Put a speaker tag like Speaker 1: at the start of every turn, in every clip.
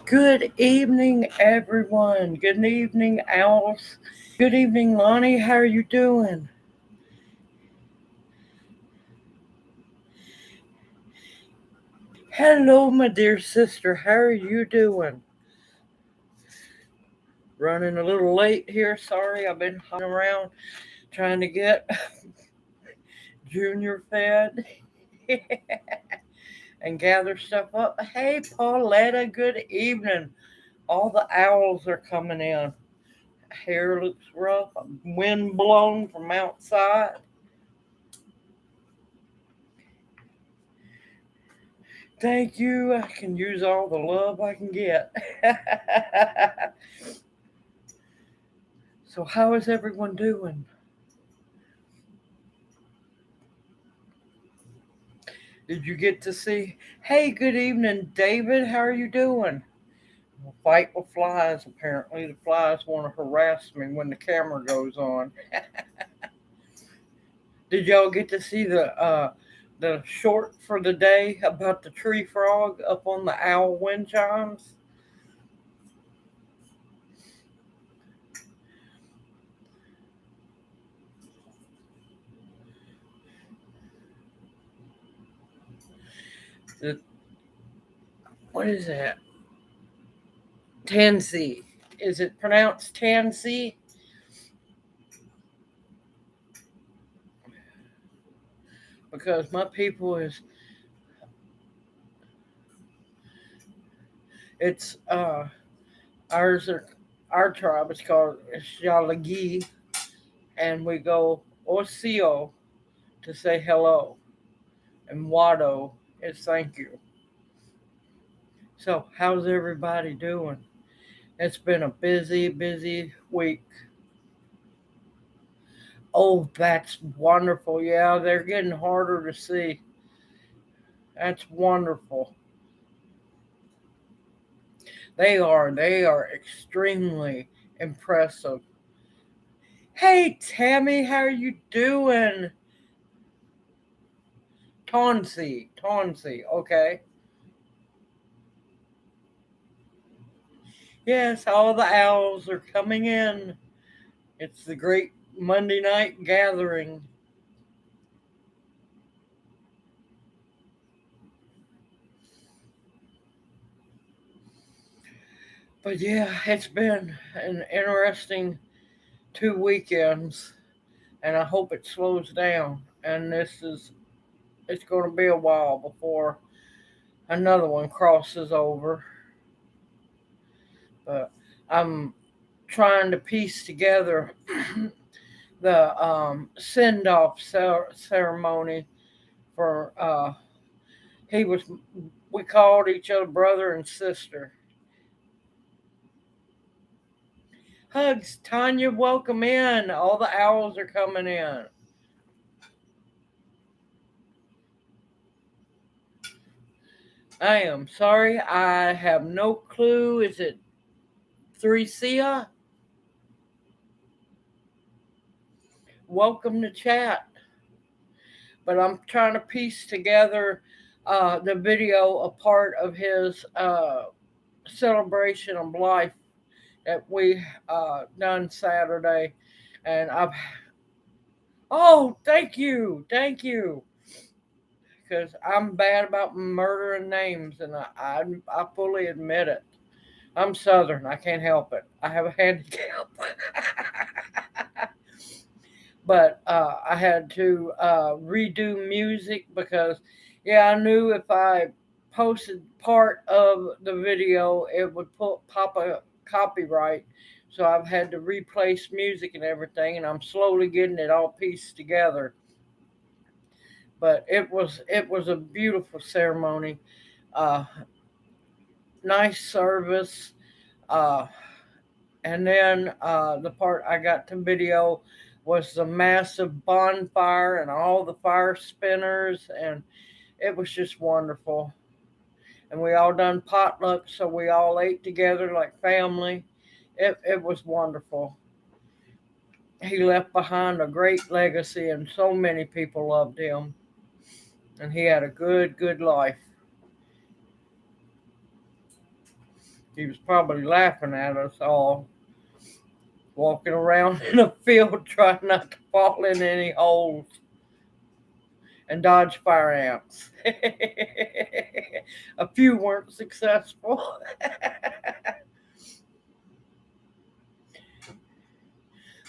Speaker 1: Good evening, everyone. Good evening, Owls. Good evening, Lonnie. How are you doing? Hello, my dear sister. How are you doing? Running a little late here. Sorry, I've been hopping around trying to get Junior fed and gather stuff up. Hey, Pauletta. Good evening. All the owls are coming in. Hair looks rough. Wind blown from outside. Thank you. I can use all the love I can get. So, how is everyone doing? Did you get to see? Hey, good evening, David. How are you doing? Fight with flies. Apparently, the flies want to harass me when the camera goes on. Did y'all get to see the short for the day about the tree frog up on the owl wind chimes? The, what is that? Tansy. Is it pronounced Tansy? Because my people is it's ours are our tribe is called Shalagi, and we go Osio to say hello, and Wado is thank you. So how's everybody doing? It's been a busy week. Oh, that's wonderful. Yeah, they're getting harder to see. That's wonderful. They are extremely impressive. Hey Tammy, how are you doing? Tonsy, okay. Yes, all the owls are coming in. It's the great Monday night gathering. But yeah, it's been an interesting 2 weekends, and I hope it slows down. And it's going to be a while before another one crosses over. But I'm trying to piece together the send off ceremony for he was we called each other brother and sister. Hugs, Tanya, welcome in. All the owls are coming in. I am sorry, I have no clue. Is it 3Cia? Welcome to chat. But I'm trying to piece together the video, a part of his celebration of life that we done Saturday, and thank you, because I'm bad about murdering names, and I fully admit it. I'm Southern, I can't help it. I have a handicap, but I had to redo music because, yeah, I knew if I posted part of the video, it would pop a copyright. So I've had to replace music and everything, and I'm slowly getting it all pieced together. But it was a beautiful ceremony, uh, nice service, uh, and then the part I got to video was the massive bonfire and all the fire spinners, and it was just wonderful. And we all done potluck, so we all ate together like family. It was wonderful. He left behind a great legacy, and so many people loved him. And he had a good life. He was probably laughing at us all, walking around in a field trying not to fall in any holes and dodge fire ants. A few weren't successful.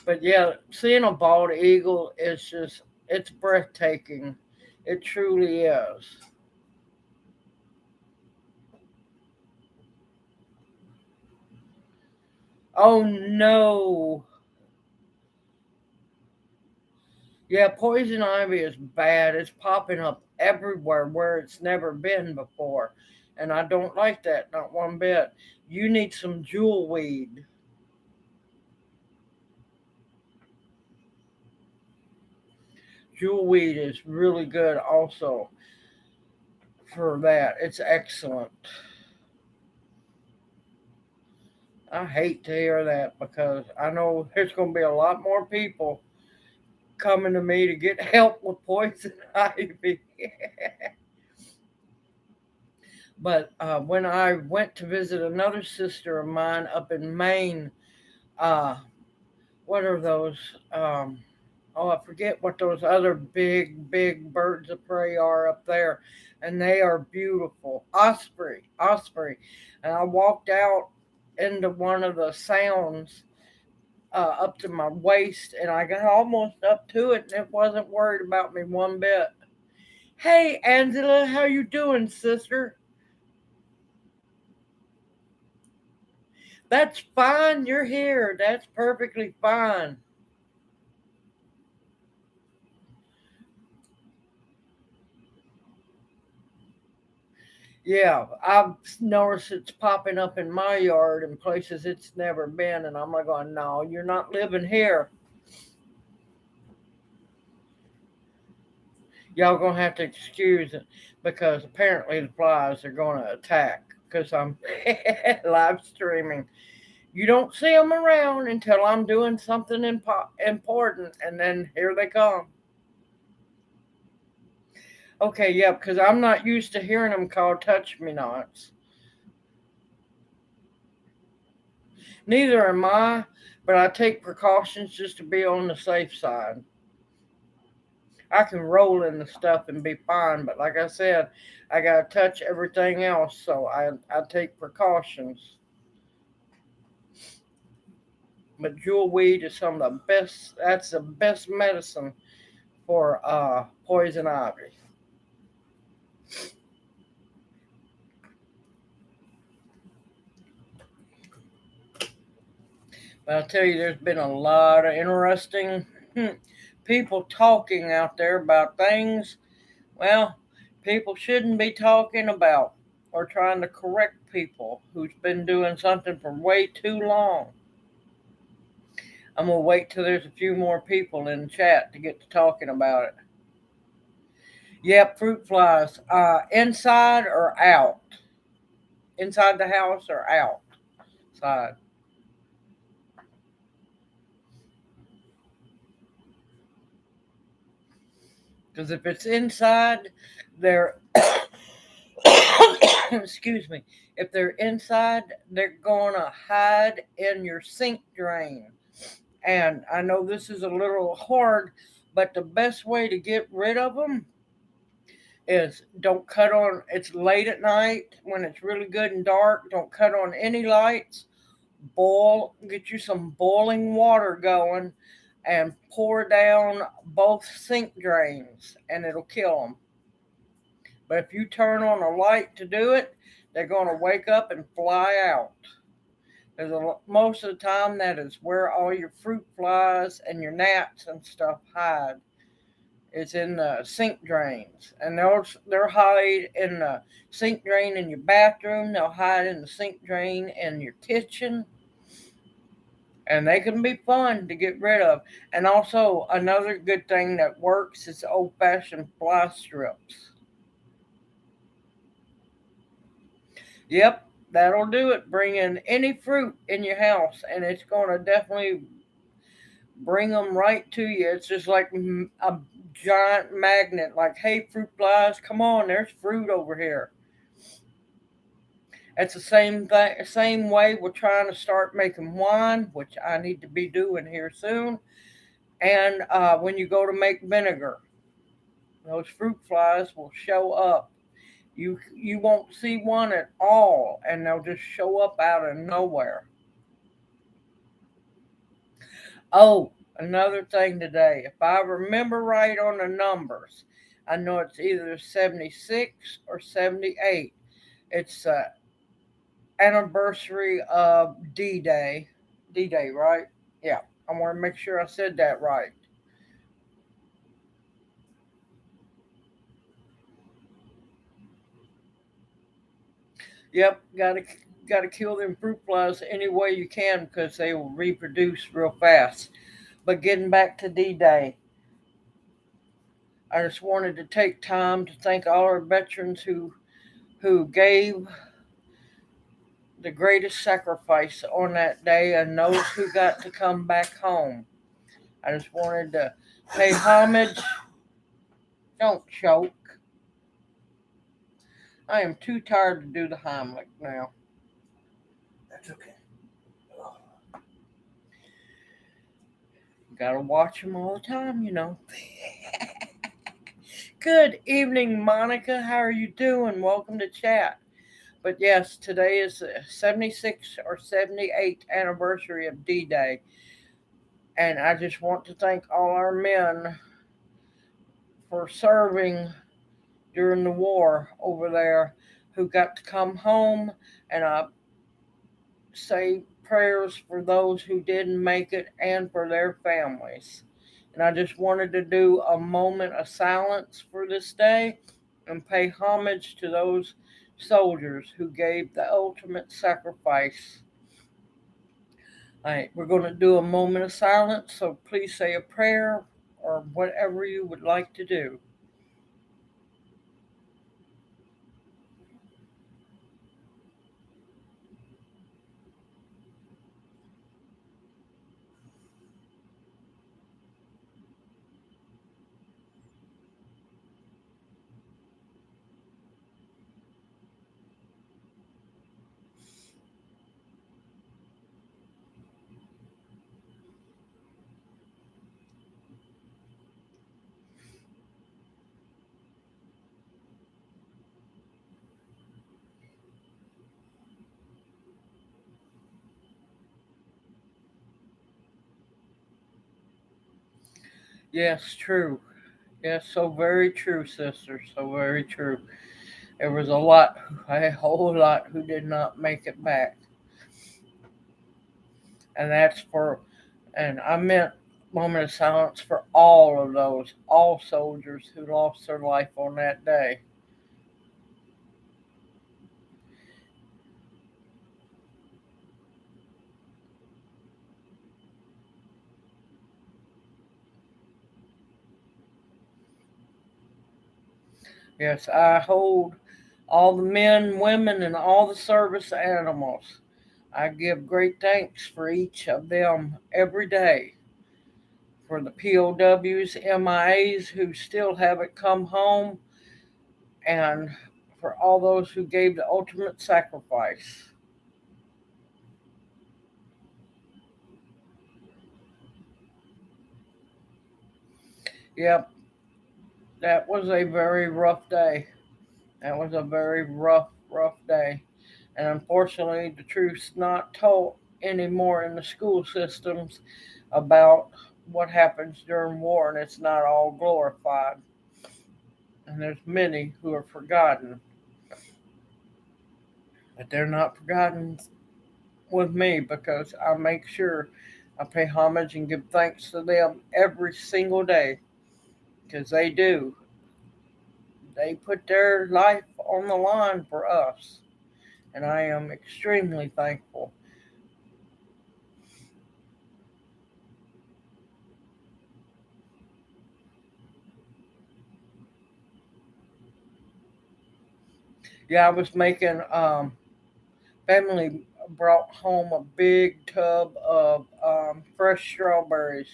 Speaker 1: But yeah, seeing a bald eagle is just, it's breathtaking. It truly is. Oh no. Yeah, poison ivy is bad. It's popping up everywhere where it's never been before. And I don't like that, not one bit. You need some jewel weed. Jewel weed is really good also for that. It's excellent. I hate to hear that because I know there's going to be a lot more people coming to me to get help with poison ivy. But when I went to visit another sister of mine up in Maine, uh, what are those? Oh, I forget what those other big, big birds of prey are up there, and they are beautiful. Osprey. And I walked out into one of the sounds up to my waist, and I got almost up to it, and it wasn't worried about me one bit. Hey, Angela, how you doing, sister? That's fine. You're here. That's perfectly fine. Yeah, I've noticed it's popping up in my yard in places it's never been, and I'm like going, no, you're not living here. Y'all gonna have to excuse it because apparently the flies are gonna attack because I'm live streaming. You don't see them around until I'm doing something important, and then here they come. Okay, yeah, because I'm not used to hearing them called touch me nots. Neither am I, but I take precautions just to be on the safe side. I can roll in the stuff and be fine, but like I said, I gotta touch everything else, so I take precautions. But jewel weed is some of the best. That's the best medicine for poison ivy. But I'll tell you, there's been a lot of interesting people talking out there about things. Well, people shouldn't be talking about or trying to correct people who's been doing something for way too long. I'm gonna wait till there's a few more people in the chat to get to talking about it. Yep, fruit flies. Inside or out? Inside the house or outside? Because if it's inside, they're excuse me. If they're inside, they're gonna hide in your sink drain. And I know this is a little hard, but the best way to get rid of them is don't cut on. It's late at night when it's really good and dark. Don't cut on any lights. Boil. Get you some boiling water going, and pour down both sink drains, and it'll kill them. But if you turn on a light to do it, they're going to wake up and fly out. Most of the time, that is where all your fruit flies and your gnats and stuff hide. It's in the sink drains, and they'll hide in the sink drain in your bathroom. They'll hide in the sink drain in your kitchen, and they can be fun to get rid of. And also, another good thing that works is old-fashioned fly strips. Yep, that'll do it. Bring in any fruit in your house, and it's going to definitely bring them right to you. It's just like a giant magnet. Like, hey, fruit flies, come on, there's fruit over here. It's the same way we're trying to start making wine, which I need to be doing here soon. And when you go to make vinegar, those fruit flies will show up. You won't see one at all, and they'll just show up out of nowhere. Oh, another thing today, if I remember right on the numbers, I know it's either 76 or 78. It's anniversary of D-Day. D-Day, right? Yeah, I want to make sure I said that right. Yep, gotta kill them fruit flies any way you can because they will reproduce real fast. But getting back to D-Day, I just wanted to take time to thank all our veterans who gave the greatest sacrifice on that day and those who got to come back home. I just wanted to pay homage. Don't choke. I am too tired to do the Heimlich now. That's okay. Gotta watch them all the time, you know. Good evening, Monica. How are you doing? Welcome to chat. But yes, today is the 76th or 78th anniversary of D-Day. And I just want to thank all our men for serving during the war over there who got to come home. And I say prayers for those who didn't make it and for their families. And I just wanted to do a moment of silence for this day and pay homage to those soldiers who gave the ultimate sacrifice. All right, we're going to do a moment of silence, so please say a prayer or whatever you would like to do. Yes, true. Yes, so very true, sister. So very true. There was a whole lot who did not make it back. And that's for, and I meant moment of silence for all of those, all soldiers who lost their life on that day. Yes, I hold all the men, women, and all the service animals. I give great thanks for each of them every day. For the POWs, MIAs who still haven't come home, and for all those who gave the ultimate sacrifice. Yep, that was a very rough day. That was a very rough day. And unfortunately, the truth's not taught anymore in the school systems about what happens during war, and it's not all glorified. And there's many who are forgotten, but they're not forgotten with me because I make sure I pay homage and give thanks to them every single day because they do. They put their life on the line for us, and I am extremely thankful. Yeah, I was making family brought home a big tub of fresh strawberries.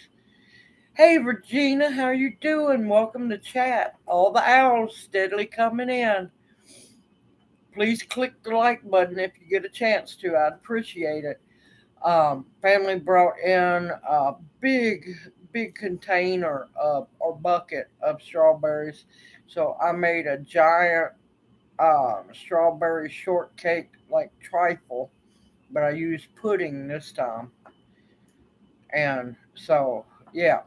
Speaker 1: Hey Regina, how you doing? Welcome to chat. All the owls steadily coming in. please click the like button if you get a chance to. I'd appreciate it. Family brought in a big container of or bucket of strawberries, so I made a giant strawberry shortcake like trifle, but I used pudding this time, and so yeah,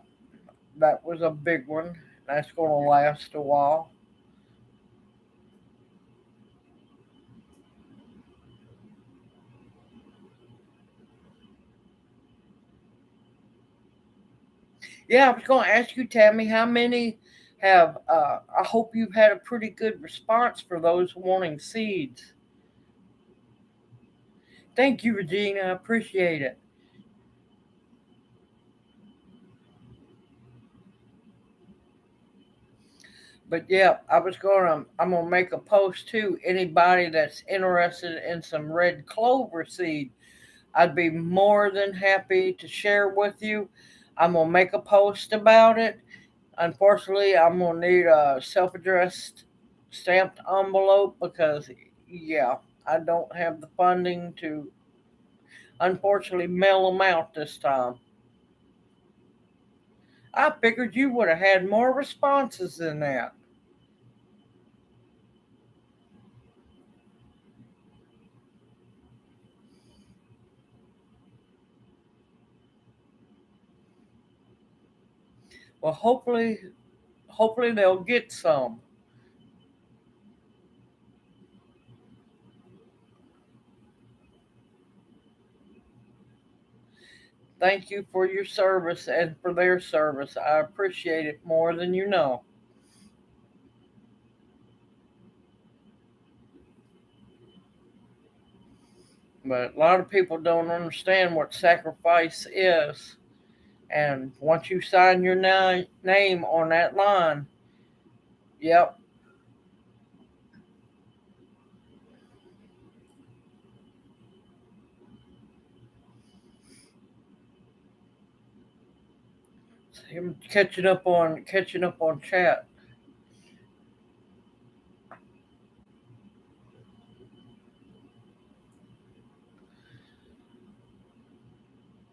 Speaker 1: that was a big one. That's going to last a while. Yeah, I was going to ask you, Tammy, how many have? I hope you've had a pretty good response for those wanting seeds. Thank you, Regina. I appreciate it. But yeah, I'm gonna make a post too. Anybody that's interested in some red clover seed, I'd be more than happy to share with you. I'm gonna make a post about it. Unfortunately, I'm gonna need a self-addressed stamped envelope because yeah, I don't have the funding to unfortunately mail them out this time. I figured you would have had more responses than that. Well, hopefully they'll get some. Thank you for your service and for their service. I appreciate it more than you know. But a lot of people don't understand what sacrifice is. And once you sign your name on that line, yep, him catching up on chat.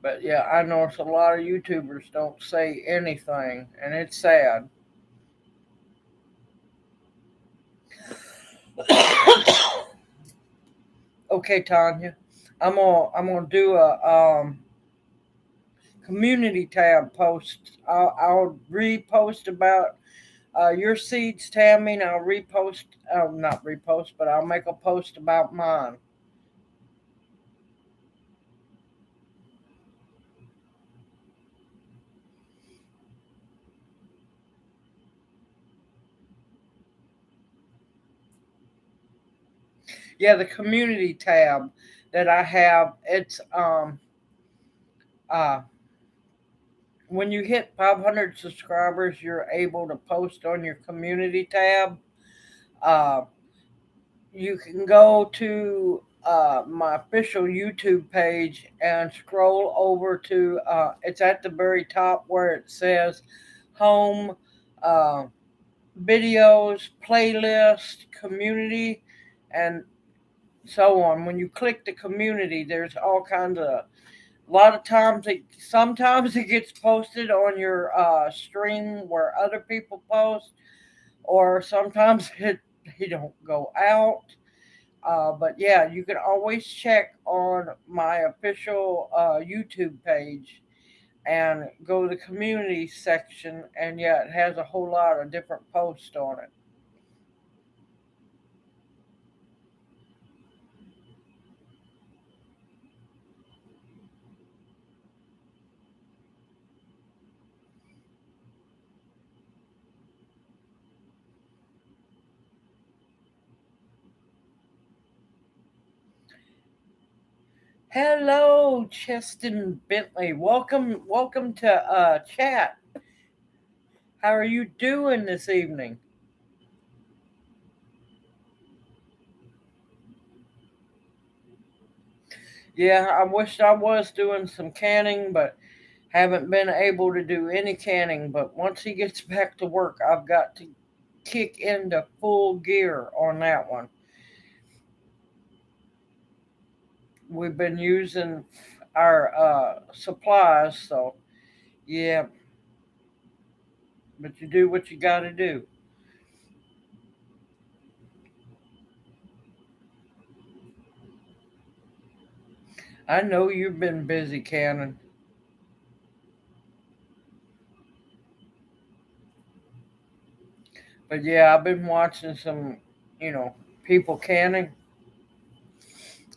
Speaker 1: But yeah, I notice a lot of YouTubers don't say anything, and it's sad. Okay, Tanya, I'm gonna do a community tab post. I'll repost about your seeds, Tammy, and I'll repost. Not repost, but I'll make a post about mine. Yeah, the community tab that I have. It's uh when you hit 500 subscribers, you're able to post on your community tab. Uh, you can go to my official YouTube page and scroll over to it's at the very top where it says home, uh, videos, playlist, community, and so on. When you click the community, there's all kinds of a lot of times sometimes it gets posted on your stream where other people post, or sometimes they don't go out. But yeah, you can always check on my official YouTube page and go to the community section, and yeah, it has a whole lot of different posts on it. Hello, Cheston Bentley. Welcome to chat. How are you doing this evening? Yeah, I wished I was doing some canning, but haven't been able to do any canning. But once he gets back to work, I've got to kick into full gear on that one. we've been using our supplies. So yeah, but you do what you got to do. I know you've been busy canning, but yeah, I've been watching some, you know, people canning,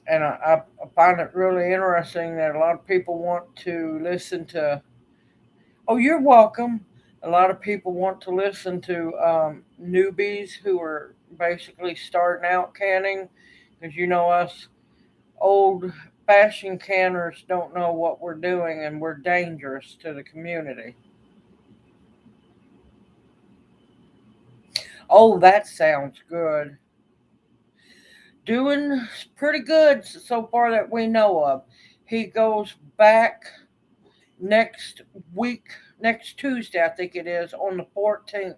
Speaker 1: and I find it really interesting that a lot of people want to listen to. Oh, you're welcome. A lot of people want to listen to newbies who are basically starting out canning, because you know us old fashioned canners don't know what we're doing, and we're dangerous to the community. Oh, that sounds good. Doing pretty good so far that we know of. He goes back next week, next Tuesday, I think it is, on the 14th,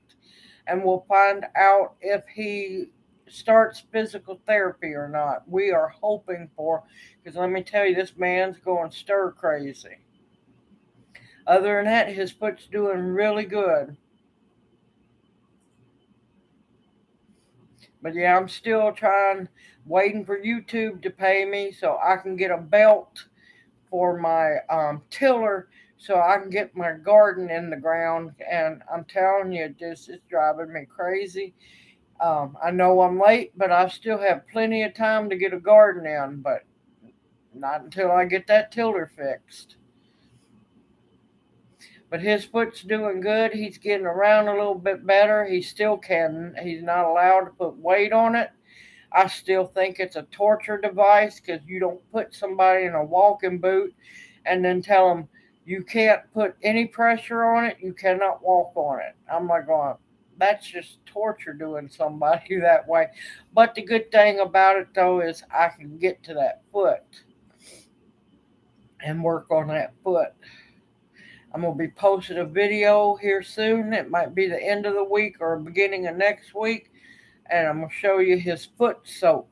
Speaker 1: and we'll find out if he starts physical therapy or not. We are hoping for, because let me tell you, this man's going stir crazy. Other than that, his foot's doing really good. But yeah, I'm still waiting for YouTube to pay me so I can get a belt for my tiller so I can get my garden in the ground. And I'm telling you, this is driving me crazy. I know I'm late, but I still have plenty of time to get a garden in, but not until I get that tiller fixed. But his foot's doing good. He's getting around a little bit better. He still can. He's not allowed to put weight on it. I still think it's a torture device because you don't put somebody in a walking boot and then tell them you can't put any pressure on it, you cannot walk on it. I'm like going, that's just torture doing somebody that way. But the good thing about it though is I can get to that foot and work on that foot. I'm gonna be posting a video here soon. It might be the end of the week or beginning of next week, and I'm gonna show you his foot soak.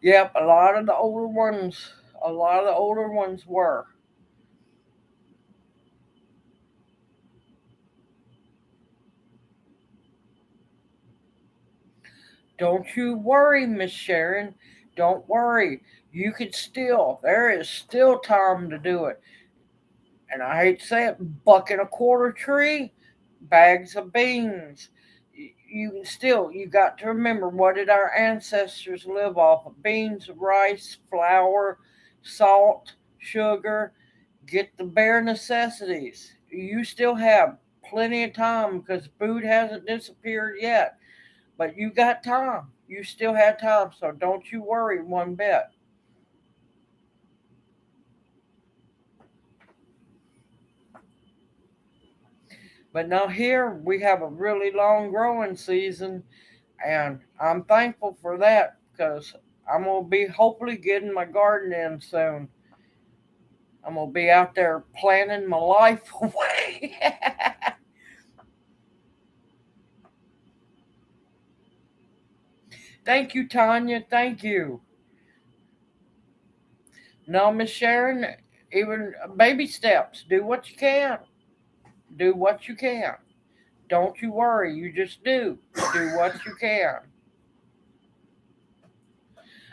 Speaker 1: Yep, a lot of the older ones were. Don't you worry, Miss Sharon. Don't worry. You can still, there is still time to do it. And I hate to say it, bucket a quarter tree, bags of beans. You can still, you got to remember, what did our ancestors live off of? Beans, rice, flour, salt, sugar. Get the bare necessities. You still have plenty of time because food hasn't disappeared yet. But you got time. You still have time, so don't you worry one bit. But now here we have a really long growing season, and I'm thankful for that because I'm gonna be hopefully getting my garden in soon. I'm gonna be out there planning my life away. Thank you, Tanya. Thank you. No, Miss Sharon, even baby steps. Do what you can. Do what you can. Don't you worry. You just do. Do what you can.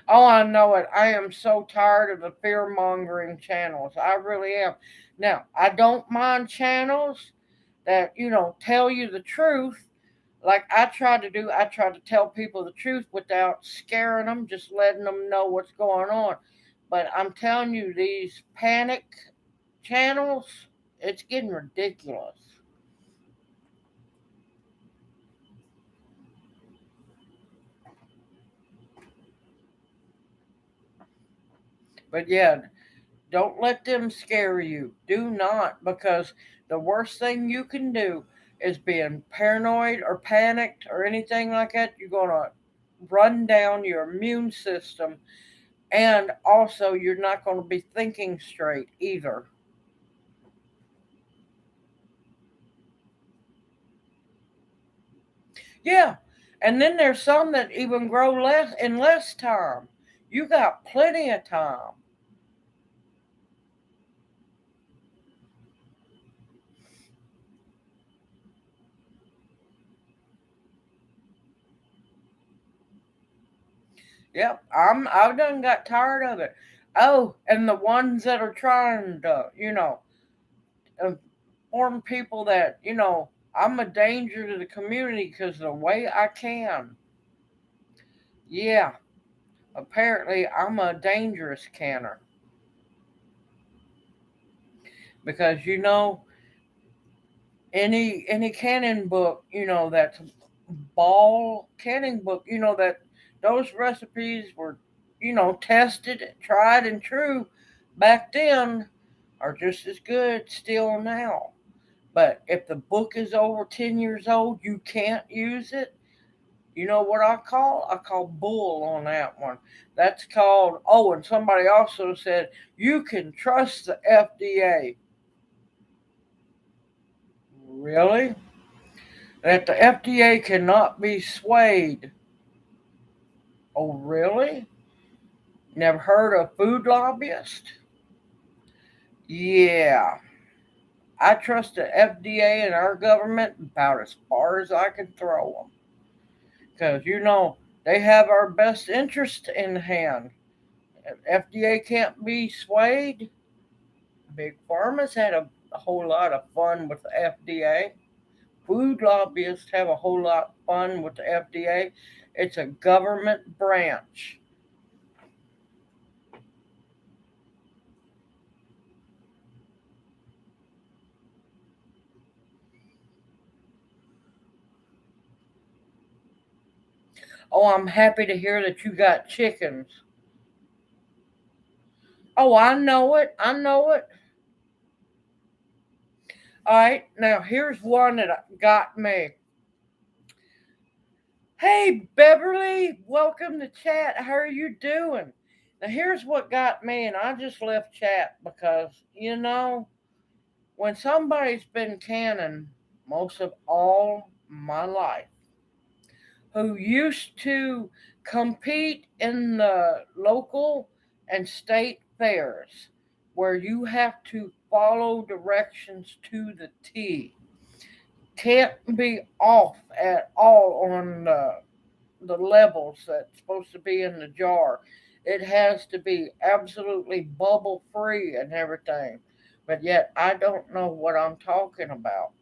Speaker 1: Oh, I know it. I am so tired of the fear mongering channels. I really am. Now, I don't mind channels that, tell you the truth. Like I try to do, I try to tell people the truth without scaring them, just letting them know what's going on. But I'm telling you, these panic channels, it's getting ridiculous. But yeah, don't let them scare you. Do not, because the worst thing you can do is being paranoid or panicked or anything like that. You're going to run down your immune system And also, you're not going to be thinking straight either. Yeah. And then there's some that even grow less in less time. You got plenty of time. Yep, I've done got tired of it. Oh, and the ones that are trying to, inform people that, I'm a danger to the community because the way I can. Yeah, apparently I'm a dangerous canner because any canning book, that's ball canning book, that those recipes were, tested, tried and true back then are just as good still now. But if the book is over 10 years old, you can't use it. You know what I call? I call bull on that one. That's called, oh, and somebody also said, you can trust the FDA. Really? That the FDA cannot be swayed. Oh, really? Never heard of food lobbyist? Yeah. I trust the FDA and our government about as far as I can throw them. Because, they have our best interest in hand. If FDA can't be swayed, Big Pharma's had a whole lot of fun with the FDA. Food lobbyists have a whole lot of fun with the FDA. It's a government branch. Oh, I'm happy to hear that you got chickens. Oh, I know it. I know it. All right, now here's one that got me. Hey, Beverly, welcome to chat. How are you doing? Now, here's what got me, and I just left chat because, when somebody's been canning most of all my life, who used to compete in the local and state fairs where you have to follow directions to the T, can't be off at all on the levels that's supposed to be in the jar. It has to be absolutely bubble free and everything. But yet, I don't know what I'm talking about.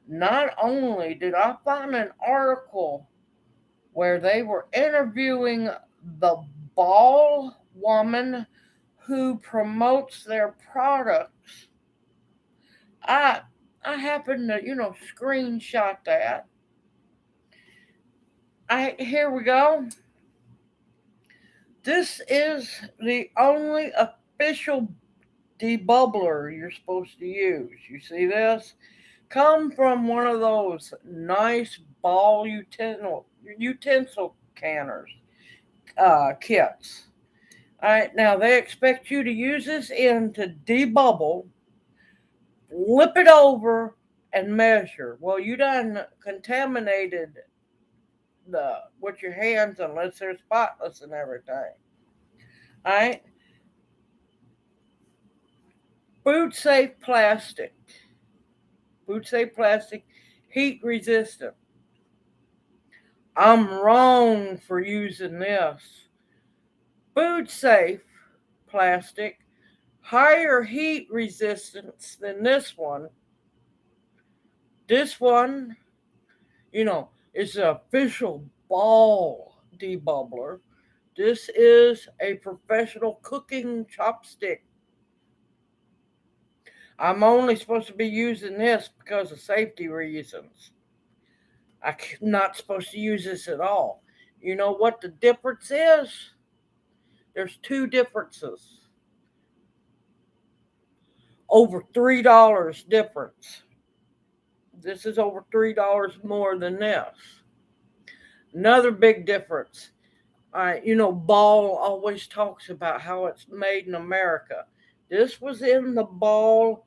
Speaker 1: Not only did I find an article where they were interviewing the ball woman who promotes their products. I I happened to, screenshot that. Here we go. This is the only official debubbler you're supposed to use. You see this? Come from one of those nice ball utensil canners kits. All right, now they expect you to use this in to debubble, flip it over, and measure. Well, you done contaminated the with your hands unless they're spotless and everything. All right, food safe plastic. Food safe plastic, heat resistant. I'm wrong for using this. Food safe plastic, higher heat resistance than this one. This one, is the official ball debubbler. This is a professional cooking chopstick. I'm only supposed to be using this because of safety reasons. I'm not supposed to use this at all. You know what the difference is? There's two differences. Over $3 difference. This is over $3 more than this. Another big difference. All right, Ball always talks about how it's made in America. This was in the Ball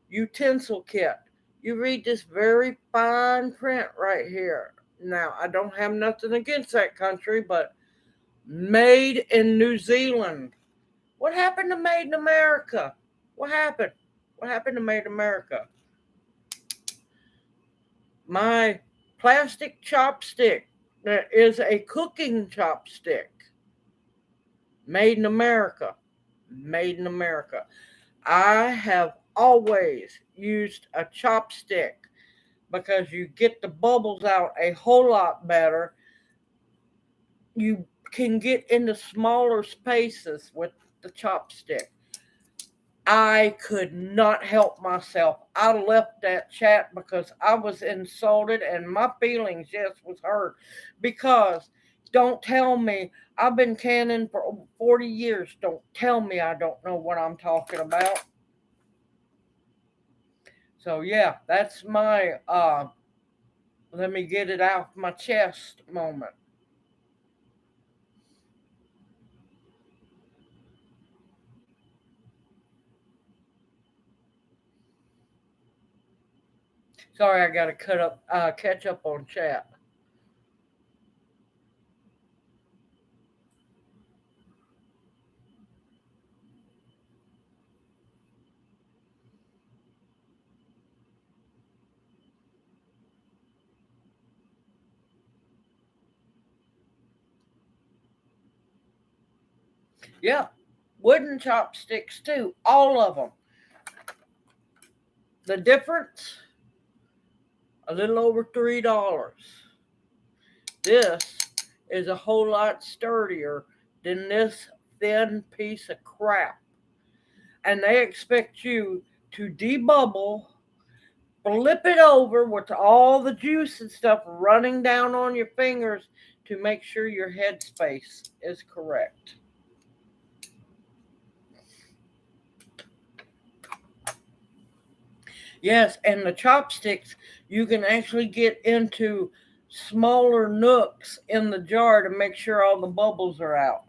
Speaker 1: utensil kit. You read this very fine print right here. Now, I don't have nothing against that country, but made in New Zealand. What happened to made in America? What happened? What happened to made in America? My plastic chopstick is a cooking chopstick. Made in America. Made in America. I have always used a chopstick because you get the bubbles out a whole lot better. You can get into smaller spaces with the chopstick. I could not help myself. I left that chat because I was insulted and my feelings just was hurt. Because don't tell me I've been canning for over 40 years. Don't tell me I don't know what I'm talking about. So yeah, that's my let me get it out of my chest moment. Sorry, I got to catch up on chat. Yeah, wooden chopsticks too, all of them. The difference, a little over $3. This is a whole lot sturdier than this thin piece of crap. And they expect you to debubble, flip it over with all the juice and stuff running down on your fingers to make sure your headspace is correct. Yes, and the chopsticks, you can actually get into smaller nooks in the jar to make sure all the bubbles are out.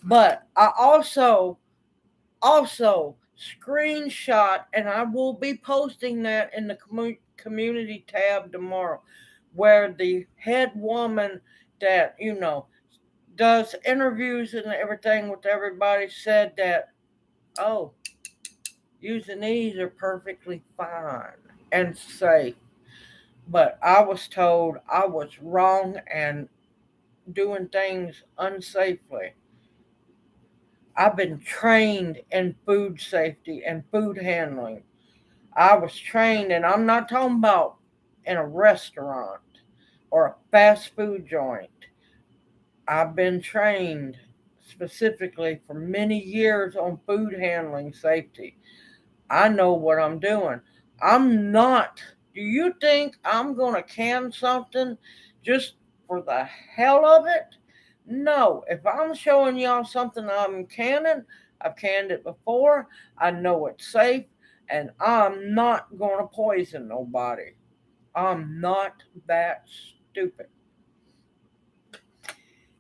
Speaker 1: But I also screenshot, and I will be posting that in the community tab tomorrow, where the head woman that does interviews and everything with everybody said that, oh, using these are perfectly fine and safe. But I was told I was wrong and doing things unsafely. I've been trained in food safety and food handling. I was trained, and I'm not talking about in a restaurant or a fast food joint. I've been trained specifically for many years on food handling safety. I know what I'm doing. I'm not. Do you think I'm going to can something just for the hell of it? No. If I'm showing y'all something I'm canning, I've canned it before, I know it's safe, and I'm not going to poison nobody. I'm not that stupid.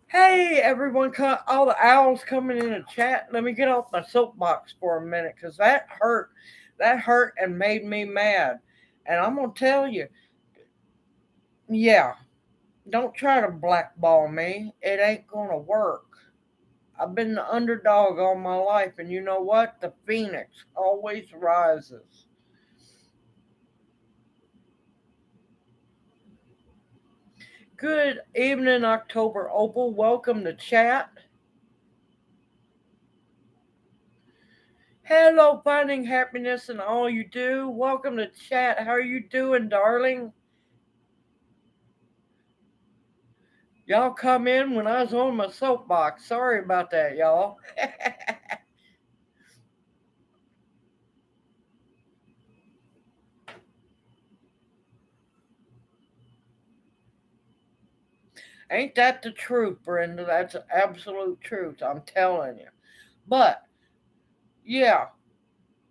Speaker 1: Hey, everyone, all the owls coming in the chat. Let me get off my soapbox for a minute because that hurt. That hurt and made me mad. And I'm going to tell you, yeah, don't try to blackball me. It ain't going to work. I've been the underdog all my life, and you know what? The phoenix always rises. Good evening, October Opal. Welcome to chat. Hello, finding happiness in all you do. Welcome to chat. How are you doing, darling? Y'all come in when I was on my soapbox. Sorry about that, y'all. Ain't that the truth, Brenda? That's the absolute truth. I'm telling you. But, yeah,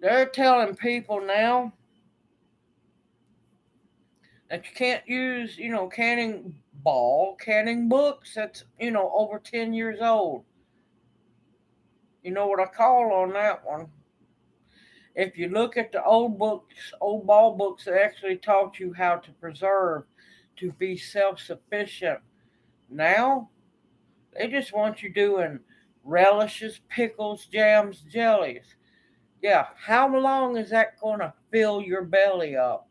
Speaker 1: they're telling people now that you can't use, canning ball canning books that's, over 10 years old. You know what I call on that one? If you look at the old books, old ball books, they actually taught you how to preserve, to be self sufficient. Now, they just want you doing relishes, pickles, jams, jellies. Yeah, how long is that going to fill your belly up?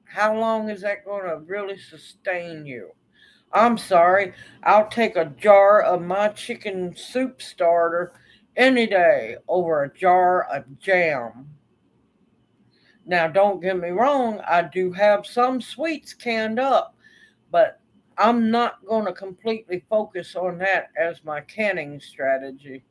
Speaker 1: How long is that going to really sustain you? I'm sorry, I'll take a jar of my chicken soup starter any day over a jar of jam. Now, don't get me wrong, I do have some sweets canned up, but I'm not going to completely focus on that as my canning strategy.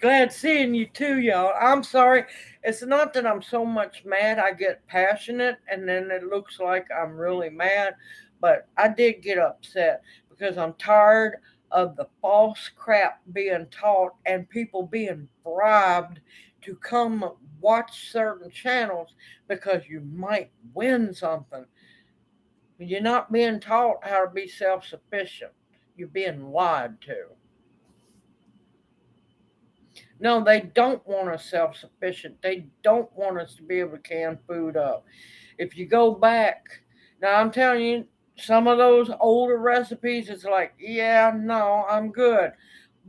Speaker 1: Glad seeing you too, y'all. I'm sorry. It's not that I'm so much mad. I get passionate and then it looks like I'm really mad. But I did get upset because I'm tired of the false crap being taught and people being bribed to come watch certain channels because you might win something. You're not being taught how to be self sufficient. You're being lied to. No, they don't want us self sufficient. They don't want us to be able to can food up. If you go back, now I'm telling you, some of those older recipes, it's like, yeah, no, I'm good.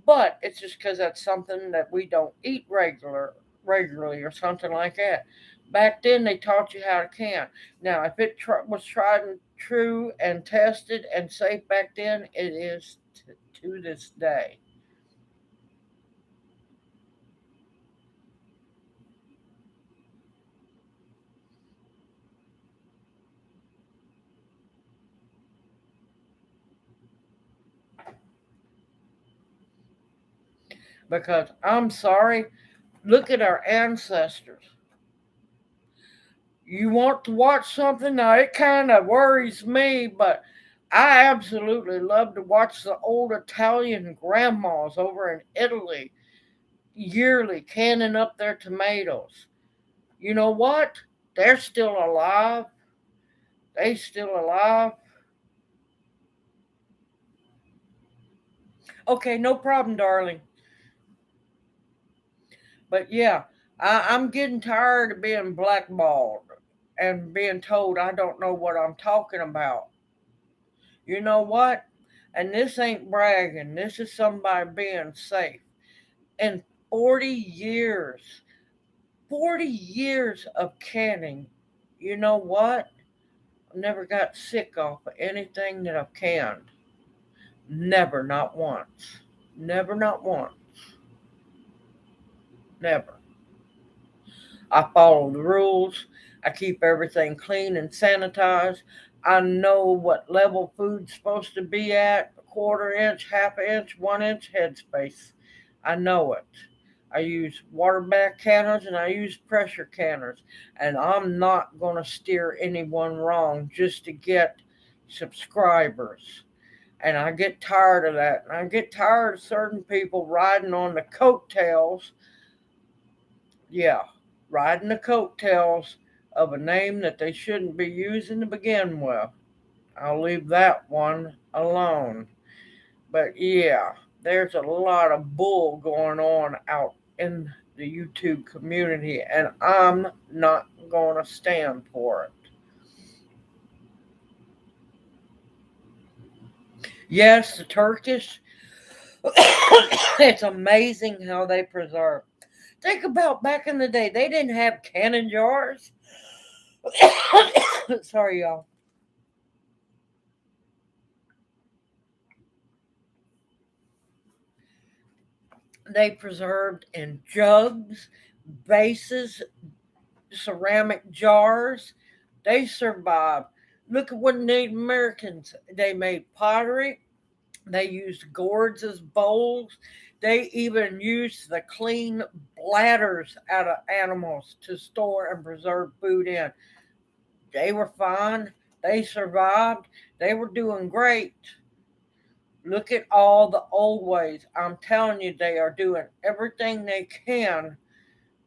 Speaker 1: But it's just because that's something that we don't eat regularly or something like that. Back then, they taught you how to can. Now, if it was tried and true and tested and safe back then, it is to this day. Because I'm sorry, look at our ancestors. You want to watch something? Now, it kind of worries me, but I absolutely love to watch the old Italian grandmas over in Italy yearly canning up their tomatoes. You know what? They're still alive. They still alive. Okay, no problem, darling. But yeah, I'm getting tired of being blackballed and being told I don't know what I'm talking about. You know what? And this ain't bragging. This is somebody being safe. In 40 years, 40 years of canning, you know what? I never got sick off of anything that I've canned. Never, not once. Never, not once. Never. I follow the rules. I keep everything clean and sanitized. I know what level food's supposed to be at, a quarter inch, half inch, 1 inch headspace. I know it. I use water bath canners and I use pressure canners. And I'm not going to steer anyone wrong just to get subscribers. And I get tired of that. And I get tired of certain people riding on the coattails. Yeah, riding the coattails of a name that they shouldn't be using to begin with. I'll leave that one alone. But yeah, there's a lot of bull going on out in the YouTube community, and I'm not going to stand for it. Yes, the Turkish, it's amazing how they preserve. Think about back in the day, they didn't have canning jars. Sorry, y'all. They preserved in jugs, vases, ceramic jars. They survived. Look at what Native Americans, they made pottery. They used gourds as bowls. They even used the clean bladders out of animals to store and preserve food in. They were fine. They survived. They were doing great. Look at all the old ways. I'm telling you, they are doing everything they can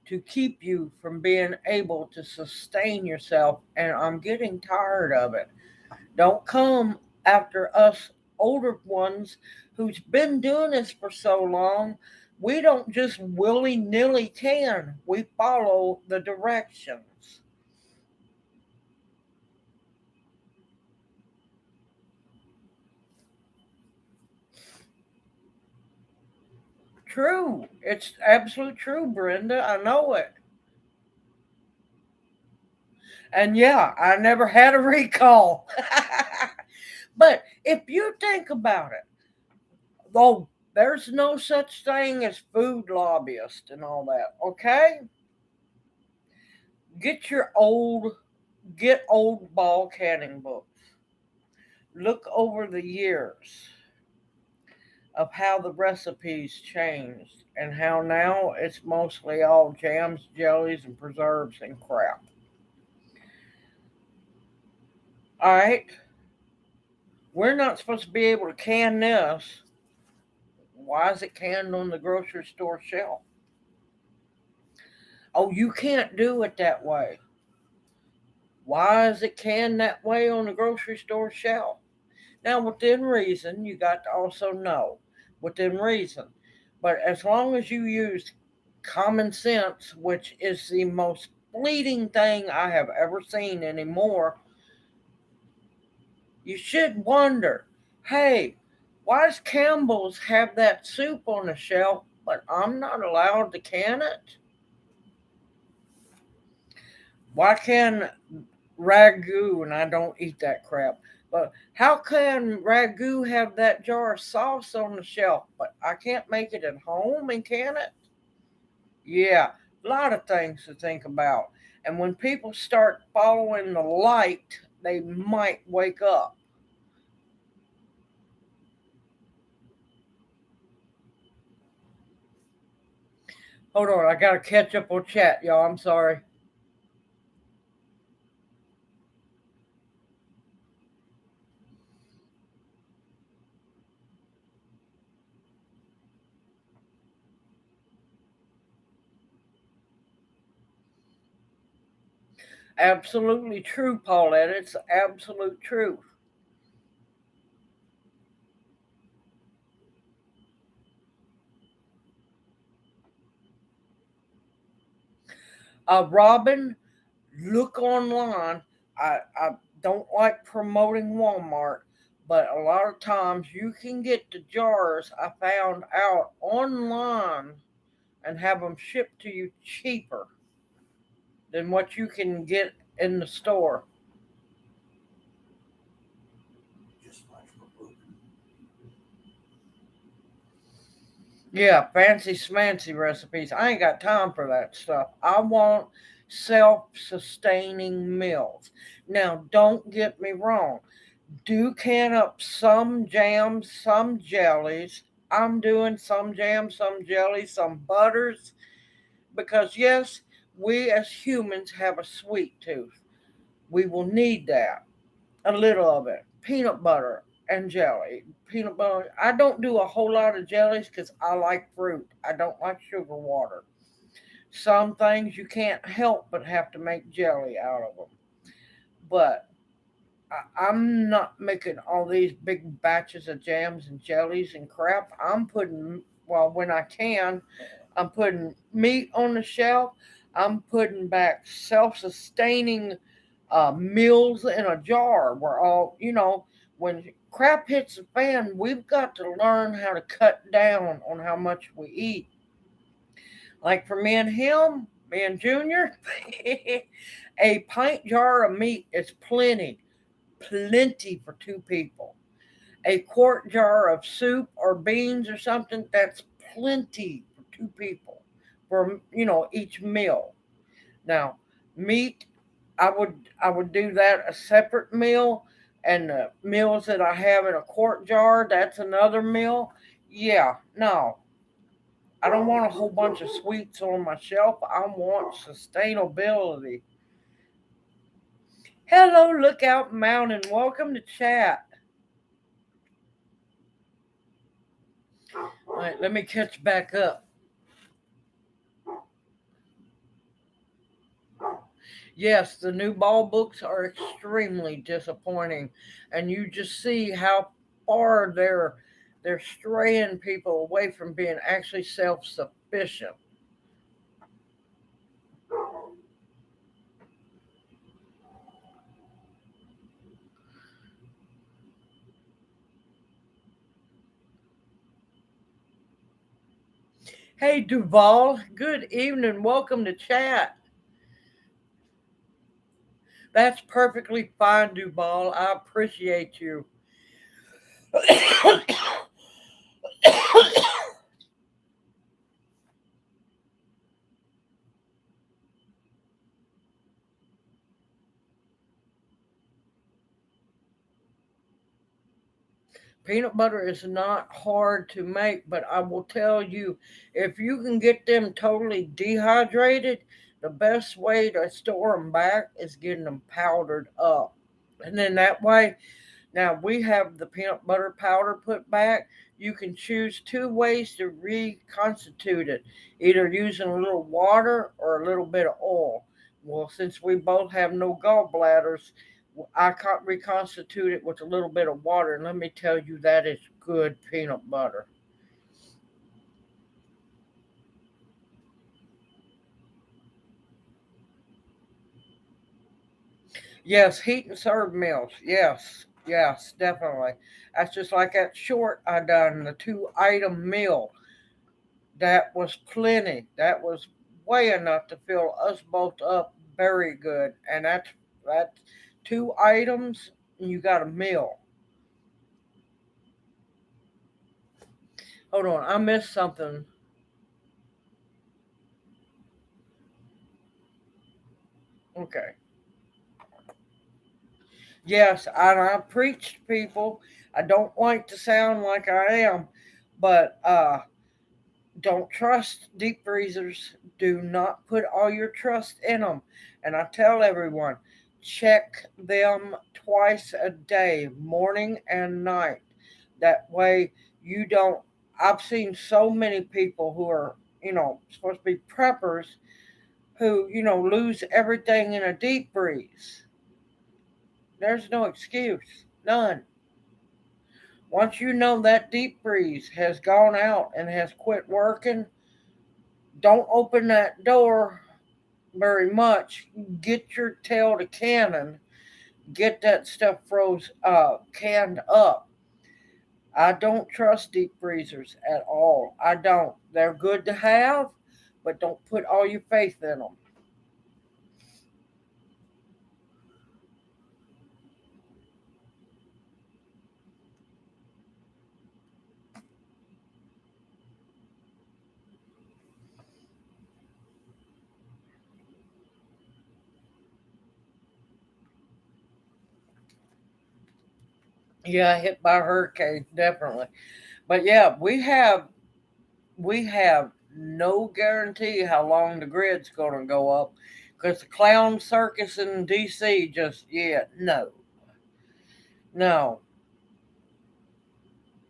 Speaker 1: to keep you from being able to sustain yourself, and I'm getting tired of it. Don't come after us older ones who's been doing this for so long. We don't just willy nilly can. We follow the directions. True. It's absolute true, Brenda. I know it. And yeah, I never had a recall. But if you think about it, though, there's no such thing as food lobbyists and all that, okay? Get your old ball canning books. Look over the years of how the recipes changed and how now it's mostly all jams, jellies, and preserves and crap. All right, we're not supposed to be able to can this. Why is it canned on the grocery store shelf? Oh, you can't do it that way. Why is it canned that way on the grocery store shelf? Now, within reason, you got to also know within reason. But as long as you use common sense, which is the most fleeting thing I have ever seen anymore, you should wonder, hey, why does Campbell's have that soup on the shelf, but I'm not allowed to can it? Why can ragu, and I don't eat that crap, but how can ragu have that jar of sauce on the shelf, but I can't make it at home and can it? Yeah, a lot of things to think about. And when people start following the light, they might wake up. Hold on, I gotta catch up on chat, y'all. I'm sorry. Absolutely true, Paulette. It's absolute truth. Robin, look online. I don't like promoting Walmart, but a lot of times you can get the jars I found out online and have them shipped to you cheaper than what you can get in the store. Yeah, fancy smancy recipes. I ain't got time for that stuff. I want self sustaining meals. Now, don't get me wrong. Do can up some jams, some jellies. I'm doing some jams, some jellies, some butters. Because, yes, we as humans have a sweet tooth. We will need that. A little of it. Peanut butter and jelly. Peanut butter. I don't do a whole lot of jellies because I like fruit. I don't like sugar water. Some things you can't help but have to make jelly out of them. But I'm not making all these big batches of jams and jellies and crap. I'm putting, well, when I can, I'm putting meat on the shelf. I'm putting back self sustaining meals in a jar. We're all, when crap hits the fan, we've got to learn how to cut down on how much we eat. Like for me and him, me and Junior, a pint jar of meat is plenty for two people. A quart jar of soup or beans or something, that's plenty for two people for each meal. Now, meat, I would do that a separate meal, and the meals that I have in a quart jar, that's another meal. Yeah, no, I don't want a whole bunch of sweets on my shelf. I want sustainability. Hello, Lookout Mountain. Welcome to chat. All right, let me catch back up. Yes, the new ball books are extremely disappointing, and you just see how far they're straying people away from being actually self sufficient. Hey Duval, good evening. Welcome to chat. That's perfectly fine, Duval. I appreciate you. Peanut butter is not hard to make, but I will tell you, if you can get them totally dehydrated, the best way to store them back is getting them powdered up. And then that way, now we have the peanut butter powder put back. You can choose two ways to reconstitute it, either using a little water or a little bit of oil. Well, since we both have no gallbladders, I can't reconstitute it with a little bit of water. And let me tell you, that is good peanut butter. Yes, heat and serve meals. Yes, yes, definitely. That's just like that short I done, the 2 item meal. That was plenty. That was way enough to fill us both up very good. And that's 2 items and you got a meal. Hold on, I missed something. Okay. Yes, and I preach to people. I don't like to sound like I am, but don't trust deep freezers. Do not put all your trust in them. And I tell everyone, check them twice a day, morning and night. That way you don't. I've seen so many people who are, supposed to be preppers who, lose everything in a deep freeze. There's no excuse. None. Once you know that deep freeze has gone out and has quit working, don't open that door very much. Get your tail to cannon. Get that stuff canned up. I don't trust deep freezers at all. I don't. They're good to have, but don't put all your faith in them. Yeah, hit by a hurricane, definitely. But yeah, we have no guarantee how long the grid's going to go up because the clown circus in DC just yeah no, no,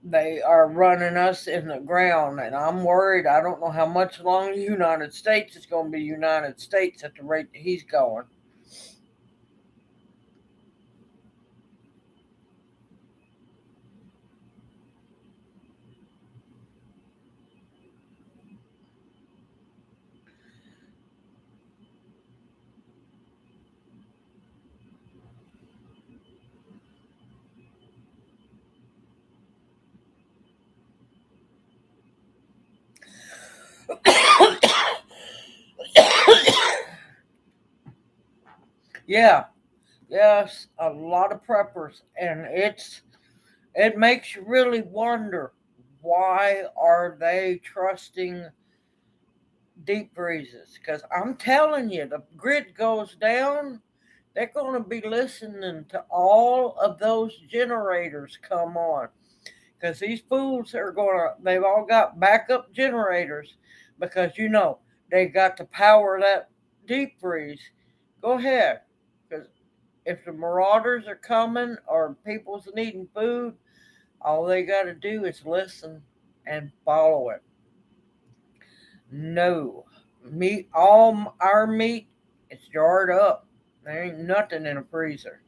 Speaker 1: they are running us in the ground, and I'm worried. I don't know how much longer the United States is going to be United States at the rate that he's going. Yeah, yes, a lot of preppers, and it makes you really wonder, why are they trusting deep freezes? Because I'm telling you, the grid goes down, they're going to be listening to all of those generators come on. Because these fools are going to, they've all got backup generators because, they got to power that deep freeze. Go ahead. Because if the marauders are coming or people's needing food, all they got to do is listen. and follow it. No. All our meat is jarred up. There ain't nothing in a freezer.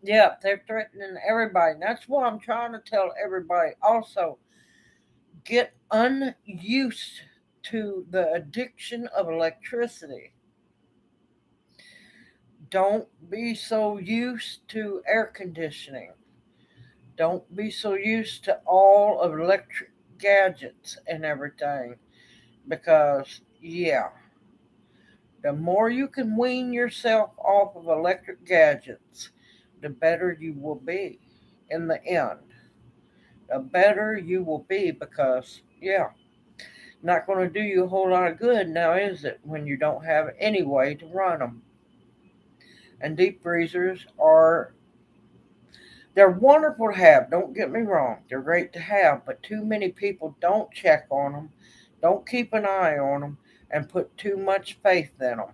Speaker 1: Yeah, they're threatening everybody. That's what I'm trying to tell everybody. Also, get unused to the addiction of electricity. Don't be so used to air conditioning. Don't be so used to all of electric gadgets and everything. Because, yeah, the more you can wean yourself off of electric gadgets, the better you will be in the end. The better you will be because, yeah, not going to do you a whole lot of good now, is it, when you don't have any way to run them? And deep freezers they're wonderful to have, don't get me wrong. They're great to have, but too many people don't check on them, don't keep an eye on them, and put too much faith in them.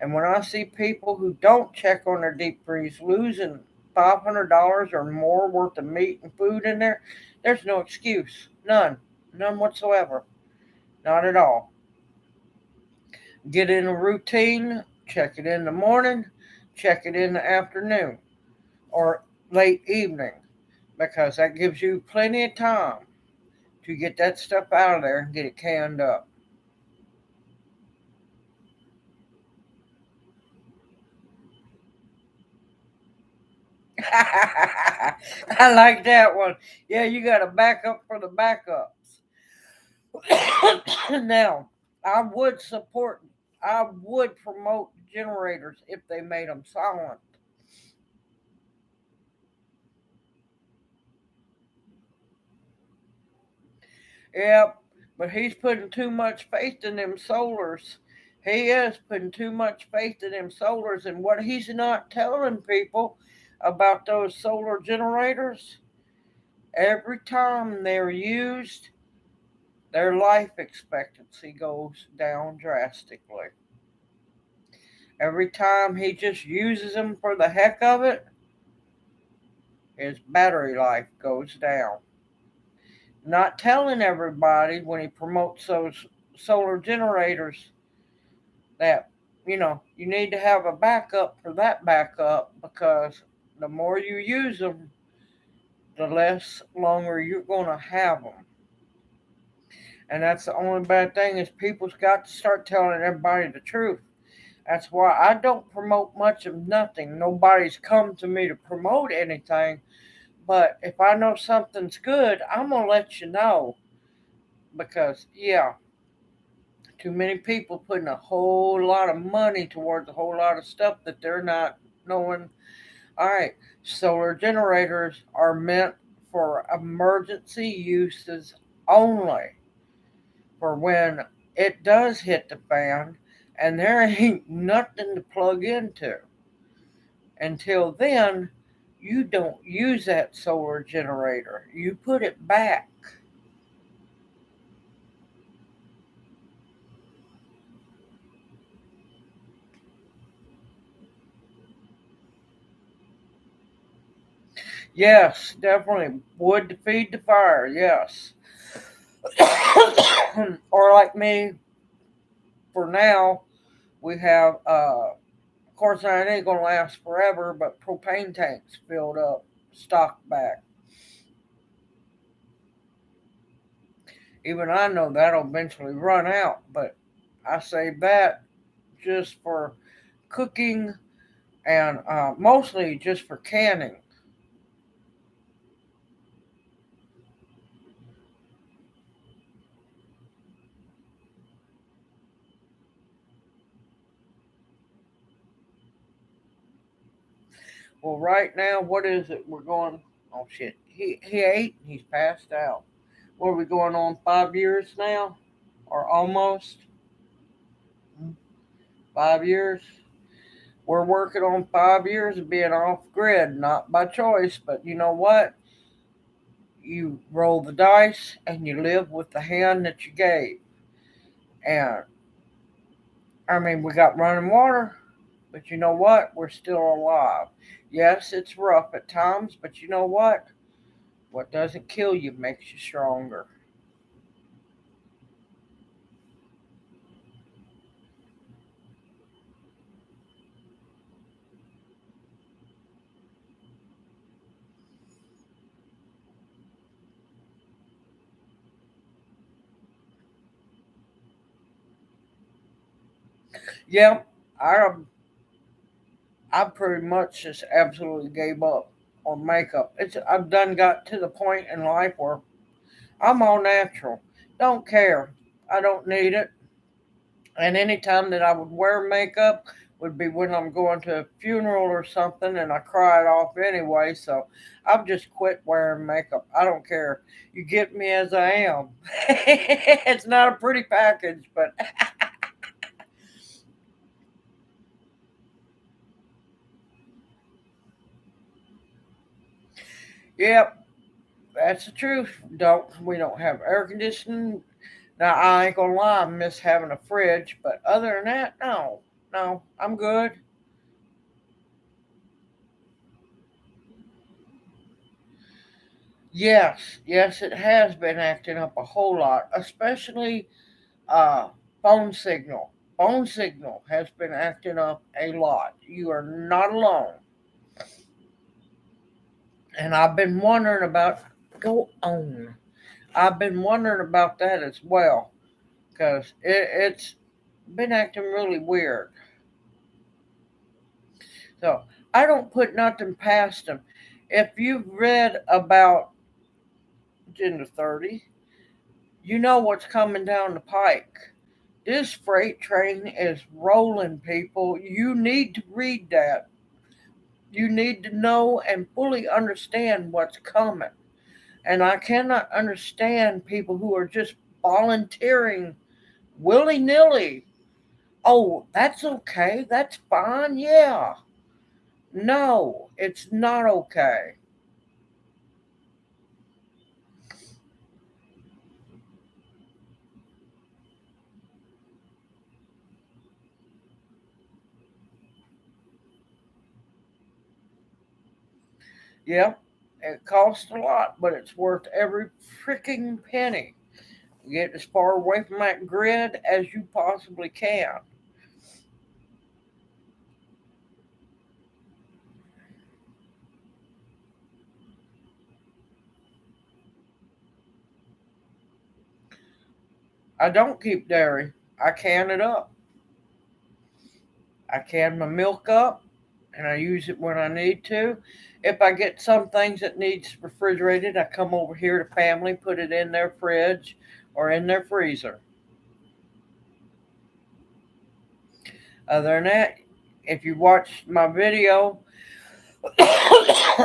Speaker 1: And when I see people who don't check on their deep freeze losing $500 or more worth of meat and food in there, there's no excuse. None. None whatsoever. Not at all. Get in a routine, check it in the morning, check it in the afternoon or late evening because that gives you plenty of time to get that stuff out of there and get it canned up. I like that one. Yeah, you got a backup for the backups. Now, I would support, I would promote generators if they made them silent. Yep, but he's putting too much faith in them solars. He is putting too much faith in them solars, and what he's not telling people about those solar generators, every time they're used, their life expectancy goes down drastically. Every time he just uses them for the heck of it, his battery life goes down. Not telling everybody when he promotes those solar generators that, you need to have a backup for that backup because the more you use them, the less longer you're going to have them. And that's the only bad thing is people's got to start telling everybody the truth. That's why I don't promote much of nothing. Nobody's come to me to promote anything. But if I know something's good, I'm going to let you know. Because, yeah, too many people putting a whole lot of money towards a whole lot of stuff that they're not knowing. All right, solar generators are meant for emergency uses only. For when it does hit the fan and there ain't nothing to plug into. Until then, you don't use that solar generator. You put it back. Yes, definitely. Wood to feed the fire, yes. Or like me, for now, we have, of course, it ain't going to last forever, but propane tanks filled up, stocked back. Even I know that'll eventually run out, but I save that just for cooking and mostly just for canning. Well, right now, what is it? We're going. Oh shit! He ate. He's passed out. What are we going on? 5 years now, or almost 5 years. We're working on 5 years of being off grid, not by choice, but you know what? You roll the dice and you live with the hand that you gave. And I mean, we got running water. But you know what? We're still alive. Yes, it's rough at times, but you know what? What doesn't kill you makes you stronger. Yeah, I I pretty much just absolutely gave up on makeup. I've done got to the point in life where I'm all natural. Don't care. I don't need it. And any time that I would wear makeup would be when I'm going to a funeral or something and I cry it off anyway. So I've just quit wearing makeup. I don't care. You get me as I am. It's not a pretty package, but yep, that's the truth. We don't have air conditioning. Now I ain't gonna lie, I miss having a fridge, but other than that, no. No, I'm good. Yes, it has been acting up a whole lot, especially uh, phone signal. Phone signal has been acting up a lot. You are not alone. And I've been wondering about, go on. I've been wondering about that as well because it's been acting really weird. So I don't put nothing past them. If you've read about Gender 30, you know what's coming down the pike. This freight train is rolling, people. You need to read that. You need to know and fully understand what's coming. And I cannot understand people who are just volunteering willy nilly. Oh, that's okay. That's fine. Yeah. No, it's not okay. Yep, it costs a lot, but it's worth every freaking penny. Get as far away from that grid as you possibly can. I don't keep dairy. I can it up. I can my milk up and I use it when I need to. If I get some things that needs refrigerated, I come over here to family, put it in their fridge or in their freezer. Other than that, if you watch my video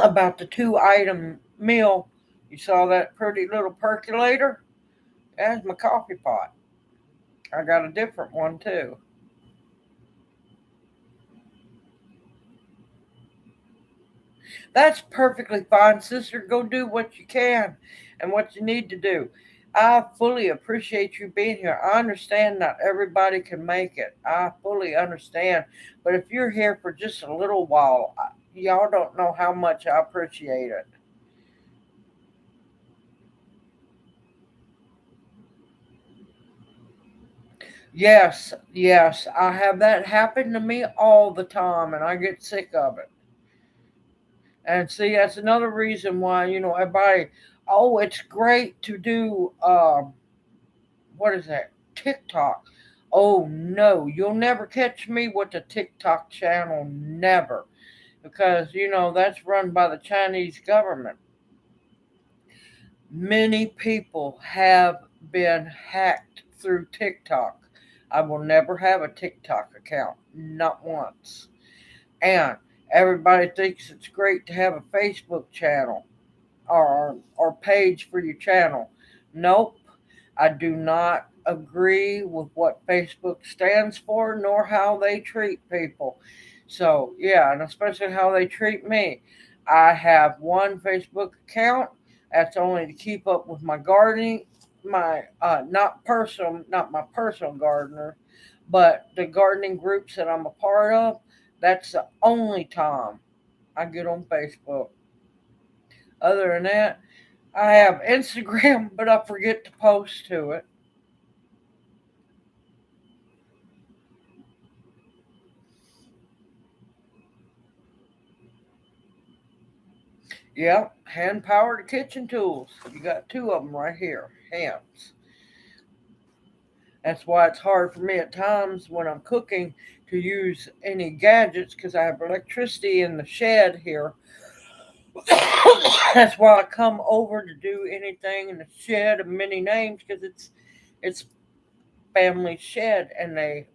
Speaker 1: about the 2 item meal, you saw that pretty little percolator? That's my coffee pot. I got a different one too. That's perfectly fine, sister. Go do what you can and what you need to do. I fully appreciate you being here. I understand not everybody can make it. I fully understand. But if you're here for just a little while, y'all don't know how much I appreciate it. Yes. I have that happen to me all the time and I get sick of it. And see, that's another reason why, everybody, oh, it's great to do what is that? TikTok. Oh no, you'll never catch me with the TikTok channel, never. Because, that's run by the Chinese government. Many people have been hacked through TikTok. I will never have a TikTok account, not once. And everybody thinks it's great to have a Facebook channel or page for your channel. Nope, I do not agree with what Facebook stands for nor how they treat people. So, yeah, and especially how they treat me. I have one Facebook account that's only to keep up with my gardening, my not my personal gardener, but the gardening groups that I'm a part of. That's the only time I get on Facebook. Other than that, I have Instagram, but I forget to post to it. Yep, hand powered kitchen tools. You got two of them right here. Hands. That's why it's hard for me at times when I'm cooking to use any gadgets because I have electricity in the shed here. That's why I come over to do anything in the shed of many names because it's family shed and they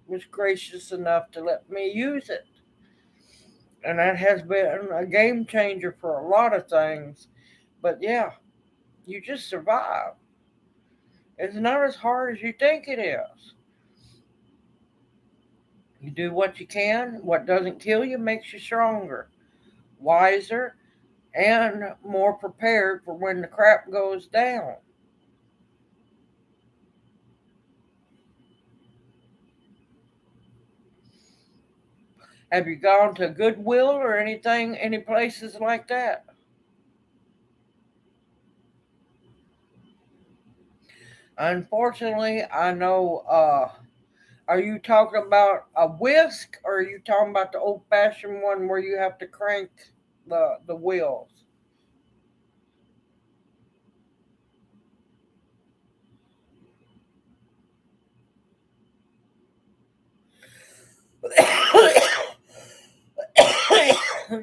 Speaker 1: was gracious enough to let me use it. And that has been a game changer for a lot of things. But yeah, you just survive. It's not as hard as you think it is. You do what you can. What doesn't kill you makes you stronger, wiser, and more prepared for when the crap goes down. Have you gone to Goodwill or anything, any places like that? Unfortunately, I know. Are you talking about a whisk, or are you talking about the old-fashioned one where you have to crank the wheels?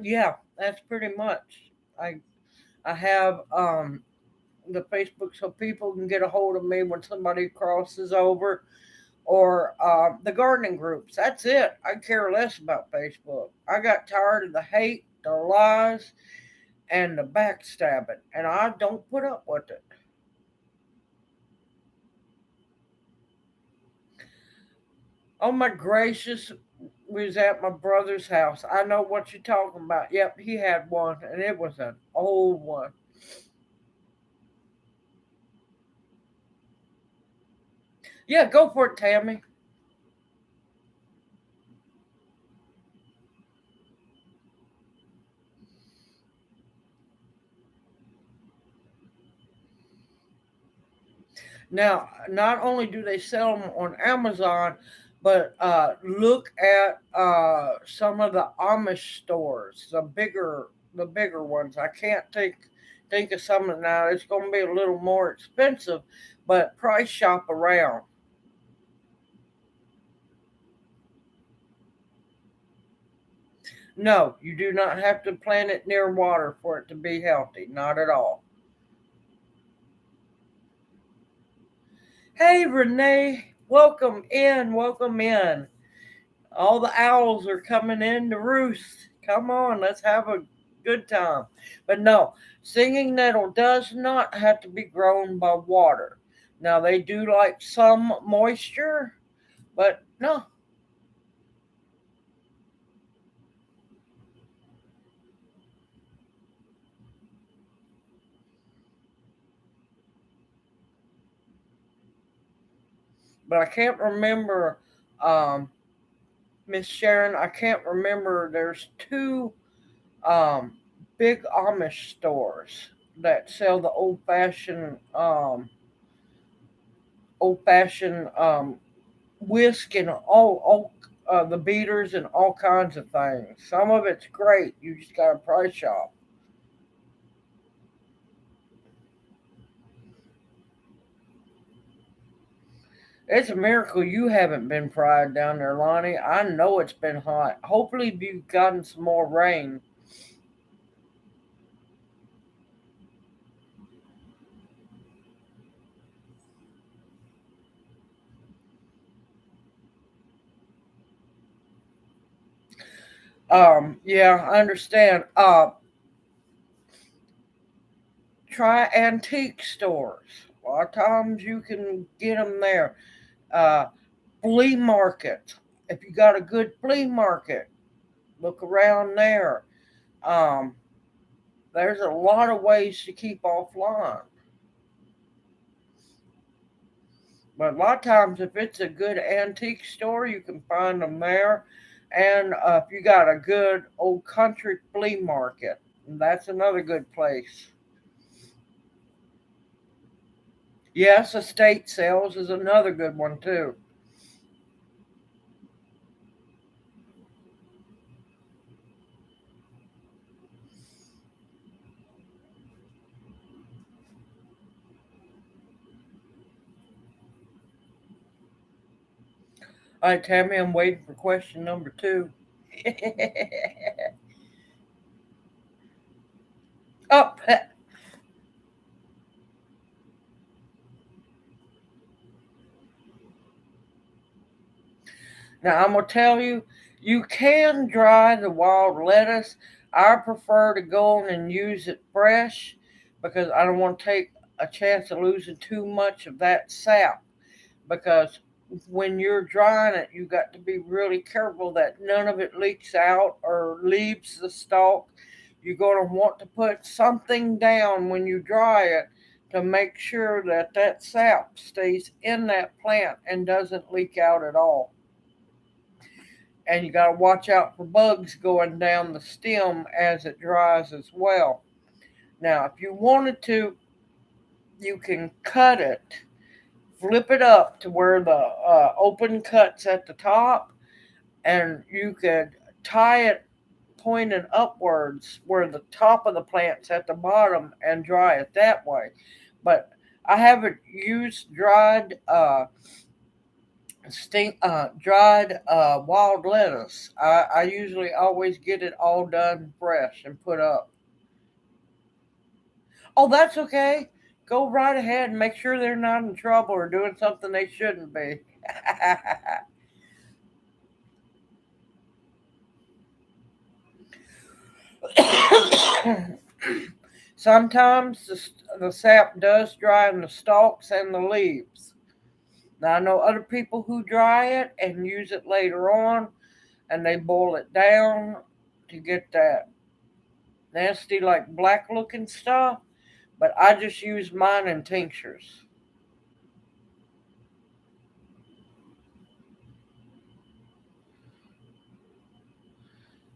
Speaker 1: Yeah, that's pretty much. I I have the Facebook so people can get a hold of me when somebody crosses over, or the gardening groups. That's it. I care less about Facebook. I got tired of the hate, the lies, and the backstabbing, and I don't put up with it. Oh my gracious, we was at my brother's house. I know what you're talking about. Yep, he had one, and it was an old one. Yeah, go for it, Tammy. Now, not only do they sell them on Amazon, but look at some of the Amish stores, the bigger ones. I can't think of some of now. It's going to be a little more expensive, but price shop around. No, you do not have to plant it near water for it to be healthy. Not at all. Hey, Renee, welcome in. Welcome in. All the owls are coming in to roost. Come on, let's have a good time. But no, singing nettle does not have to be grown by water. Now, they do like some moisture, but no. But I can't remember, um, Miss Sharon, I can't remember. There's two um, big Amish stores that sell the old fashioned whisk and all the beaters and all kinds of things. Some of it's great. You just got to price shop. It's a miracle you haven't been fried down there, Lonnie. I know it's been hot. Hopefully, you've gotten some more rain. Yeah, I understand. Try antique stores. A lot of times you can get them there. Uh, Flea market. If you got a good flea market, look around there. Um, there's a lot of ways to keep offline. But a lot of times, if it's a good antique store, you can find them there. And if you got a good old country flea market, that's another good place. Yes, estate sales is another good one too. All right, Tammy, I'm waiting for question number two. Up. Now, I'm going to tell you, you can dry the wild lettuce. I prefer to go on and use it fresh because I don't want to take a chance of losing too much of that sap. Because when you're drying it, you got to be really careful that none of it leaks out or leaves the stalk. You're going to want to put something down when you dry it to make sure that that sap stays in that plant and doesn't leak out at all. And you got to watch out for bugs going down the stem as it dries as well. Now, if you wanted to, you can cut it, flip it up to where the open cut's at the top, and you could tie it pointing upwards where the top of the plant's at the bottom and dry it that way. But I haven't used dried wild lettuce. I usually always get it all done fresh and put up. Oh, that's okay. Go right ahead and make sure they're not in trouble or doing something they shouldn't be. Sometimes the sap does dry in the stalks and the leaves. Now, I know other people who dry it and use it later on, and they boil it down to get that nasty, like black looking stuff. But I just use mine in tinctures.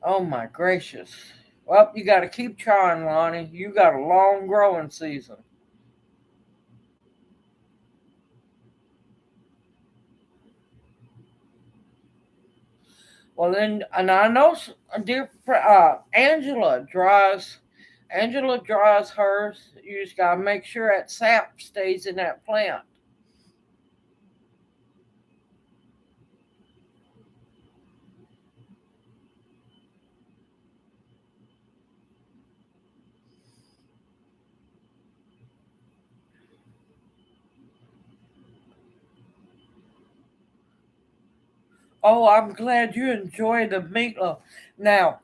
Speaker 1: Oh my gracious. Well, you got to keep trying, Lonnie. You got a long growing season. Well, then, and I know dear Angela dries hers. You just got to make sure that sap stays in that plant. Oh, I'm glad you enjoy the meatloaf. Now,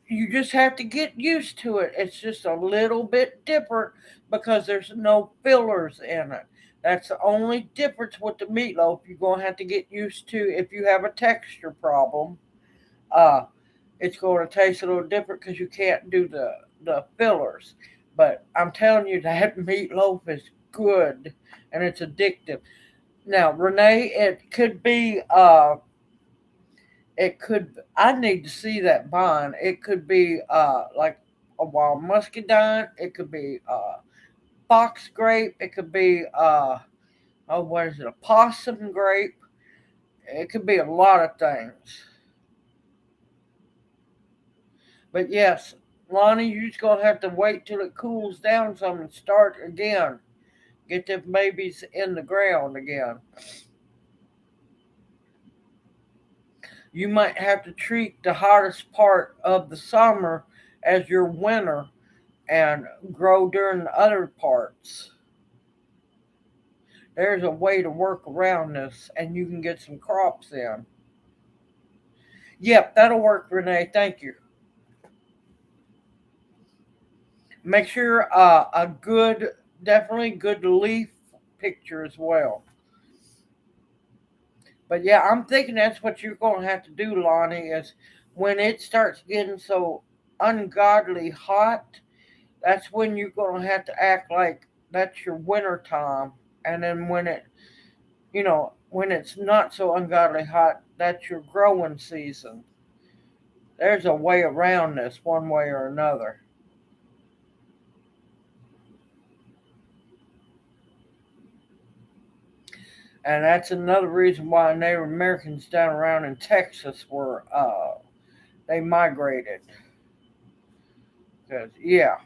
Speaker 1: you just have to get used to it. It's just a little bit different because there's no fillers in it. That's the only difference with the meatloaf. You're going to have to get used to if you have a texture problem. Uh, it's going to taste a little different because you can't do the fillers. But I'm telling you, that meatloaf is good and it's addictive. Now, Renee, I need to see that vine. It could be like a wild muscadine. It could be fox grape. It could be oh, what is it? A possum grape. It could be a lot of things. But yes, Lonnie, you're just gonna have to wait till it cools down some and start again. Get them babies in the ground again. You might have to treat the hottest part of the summer as your winter and grow during the other parts. There's a way to work around this and you can get some crops in. Yep, that'll work, Renee. Thank you. Make sure definitely good leaf picture as well. But yeah, I'm thinking that's what you're going to have to do, Lonnie, is when it starts getting so ungodly hot, that's when you're going to have to act like that's your winter time. And then when it, when it's not so ungodly hot, that's your growing season. There's a way around this, one way or another. And that's another reason why Native Americans down around in Texas were, they migrated. Because, yeah,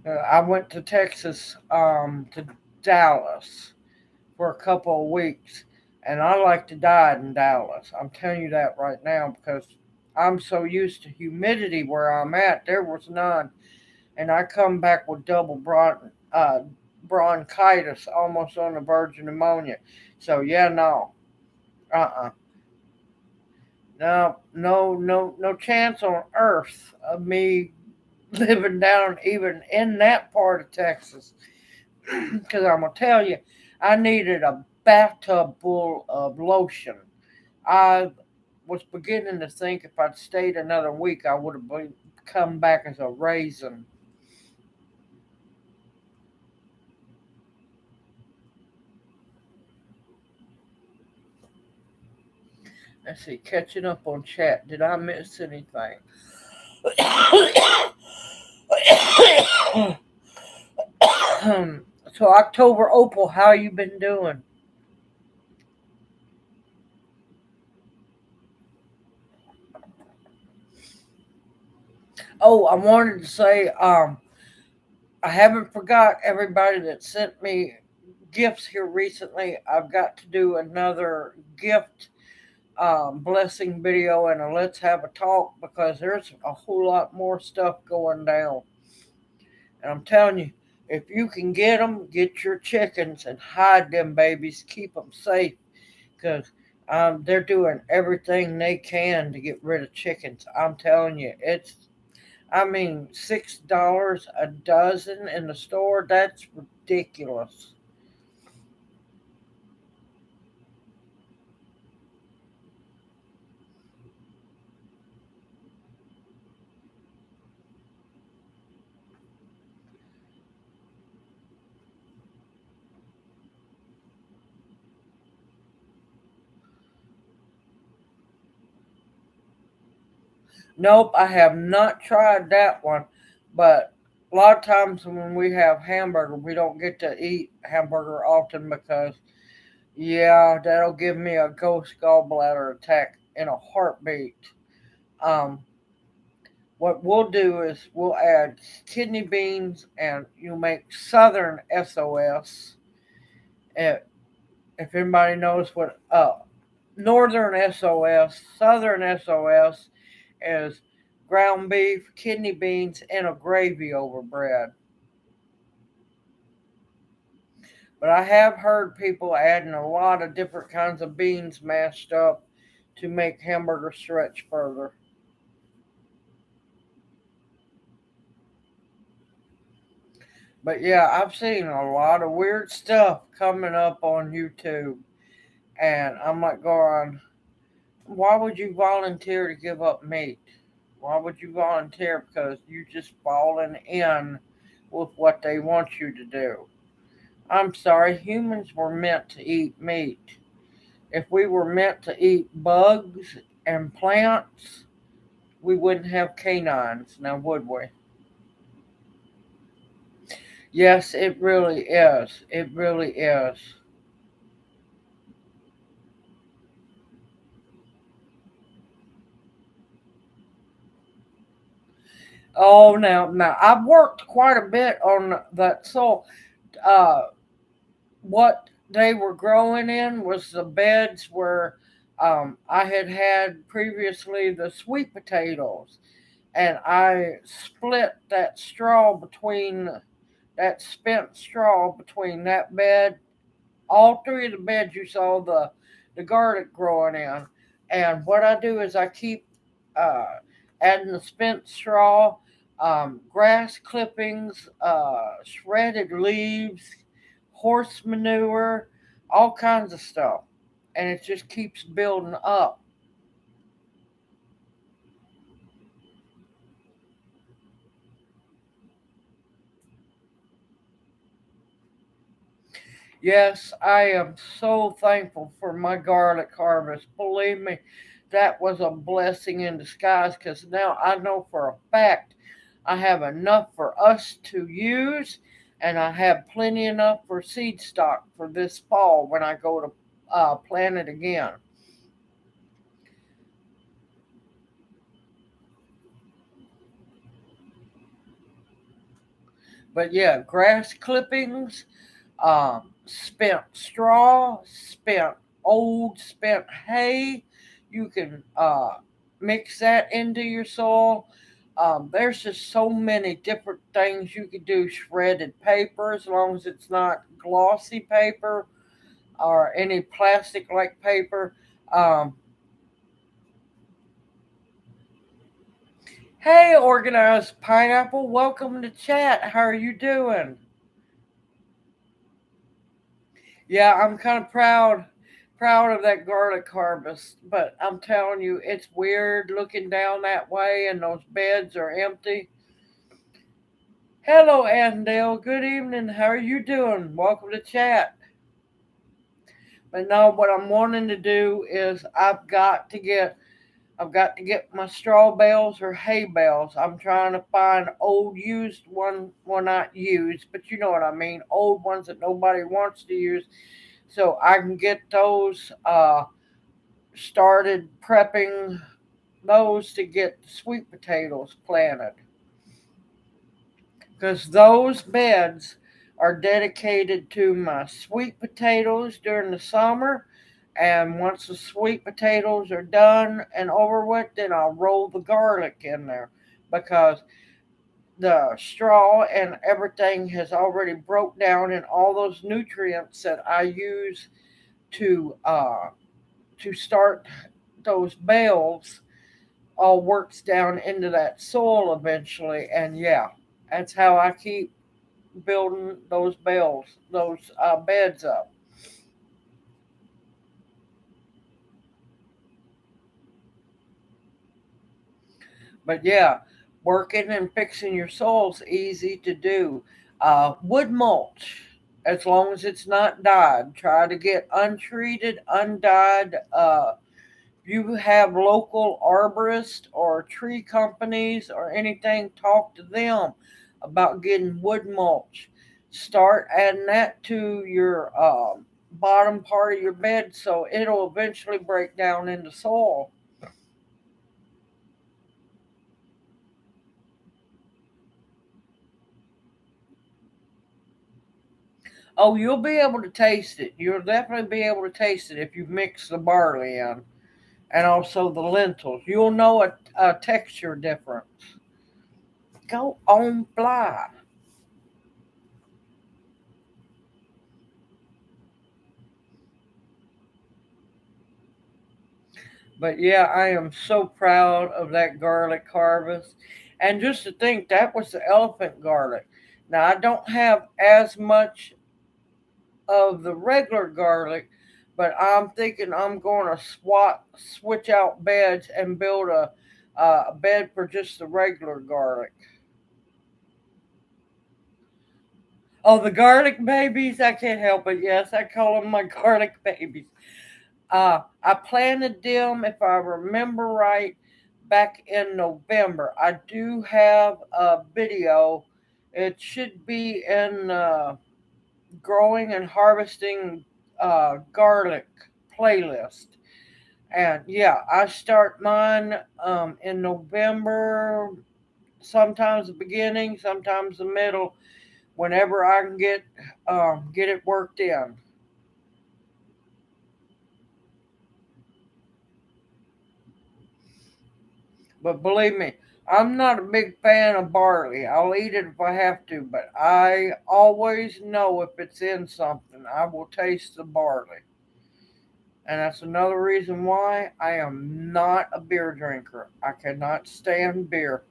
Speaker 1: I went to Texas, to Dallas for a couple of weeks, and I like to die in Dallas. I'm telling you that right now because I'm so used to humidity where I'm at. There was none, and I come back with double bronchitis, almost on the verge of pneumonia. So yeah, no, no, no, no, no chance on earth of me living down even in that part of Texas. Because I'm gonna tell you, I needed a bathtub full of lotion. I was beginning to think if I'd stayed another week, I would have come back as a raisin. Let's see, catching up on chat. Did I miss anything? So October Opal, how you been doing? Oh, I wanted to say, I haven't forgot everybody that sent me gifts here recently. I've got to do another gift, blessing video and a let's have a talk because there's a whole lot more stuff going down. And I'm telling you, if you can get them, get your chickens and hide them babies, keep them safe because, they're doing everything they can to get rid of chickens. I'm telling you, I mean, $6 a dozen in the store, that's ridiculous. Nope, I have not tried that one. But a lot of times when we have hamburger, we don't get to eat hamburger often because, yeah, that'll give me a ghost gallbladder attack in a heartbeat. Um, what we'll do is we'll add kidney beans and you make Southern SOS. If, if anybody knows what, Northern SOS, Southern SOS is ground beef, kidney beans, and a gravy over bread. But I have heard people adding a lot of different kinds of beans mashed up to make hamburger stretch further. But yeah, I've seen a lot of weird stuff coming up on YouTube. And I'm like going, why would you volunteer to give up meat? Why would you volunteer? Because you just falling in with what they want you to do. I'm sorry, humans were meant to eat meat. If we were meant to eat bugs and plants, we wouldn't have canines, now would we? Yes, it really is. It really is. Oh, now, I've worked quite a bit on that soil. Uh, what they were growing in was the beds where, I had previously the sweet potatoes, and I split that spent straw between that bed, all three of the beds you saw the garlic growing in. And what I do is I keep, uh, adding the spent straw, grass clippings, shredded leaves, horse manure, all kinds of stuff, and it just keeps building up. Yes, I am so thankful for my garlic harvest. Believe me, that was a blessing in disguise because now I know for a fact I have enough for us to use, and I have plenty enough for seed stock for this fall when I go to plant it again. But yeah, grass clippings, spent straw, spent hay. You can mix that into your soil. There's just so many different things you could do. Shredded paper, as long as it's not glossy paper or any plastic like paper. Um, hey, organized pineapple, welcome to chat. How are you doing? Yeah, I'm kind of proud of that garlic harvest, but I'm telling you, it's weird looking down that way and those beds are empty. Hello, Andale. Good evening. How are you doing? Welcome to chat. But no, what I'm wanting to do is I've got to get my straw bales or hay bales. I'm trying to find old used one, well not used, but you know what I mean, old ones that nobody wants to use, so I can get those started prepping those to get sweet potatoes planted because those beds are dedicated to my sweet potatoes during the summer. And once the sweet potatoes are done and over with, then I'll roll the garlic in there because the straw and everything has already broke down, and all those nutrients that I use to start those bales all works down into that soil eventually. And yeah, that's how I keep building those bales, those beds up. But yeah, working and fixing your soil's easy to do. Wood mulch, as long as it's not dyed, try to get untreated, undyed. You have local arborists or tree companies or anything, talk to them about getting wood mulch. Start adding that to your bottom part of your bed so it'll eventually break down into soil. Oh, you'll be able to taste it. You'll definitely be able to taste it if you mix the barley in and also the lentils. You'll know a texture difference. Go on fly. But yeah, I am so proud of that garlic harvest. And just to think that was the elephant garlic. Now, I don't have as much of the regular garlic, but I'm thinking I'm going to switch out beds and build a bed for just the regular garlic. Oh, the garlic babies! I can't help it. Yes, I call them my garlic babies. I planted them, if I remember right, back in November. I do have a video. It should be in growing and harvesting garlic playlist. And yeah, I start mine in November, sometimes the beginning, sometimes the middle, whenever I can get it worked in. But believe me, I'm not a big fan of barley. I'll eat it if I have to, but I always know if it's in something. I will taste the barley. And that's another reason why I am not a beer drinker. I cannot stand beer.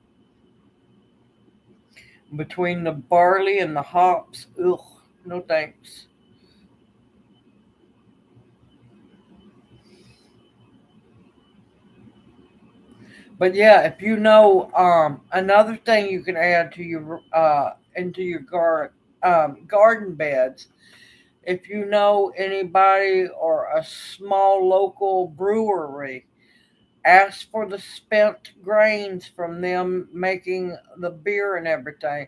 Speaker 1: Between the barley and the hops, ugh, no thanks. But yeah, if you know another thing you can add to your into your garden beds If you know anybody or a small local brewery, ask for the spent grains from them making the beer and everything.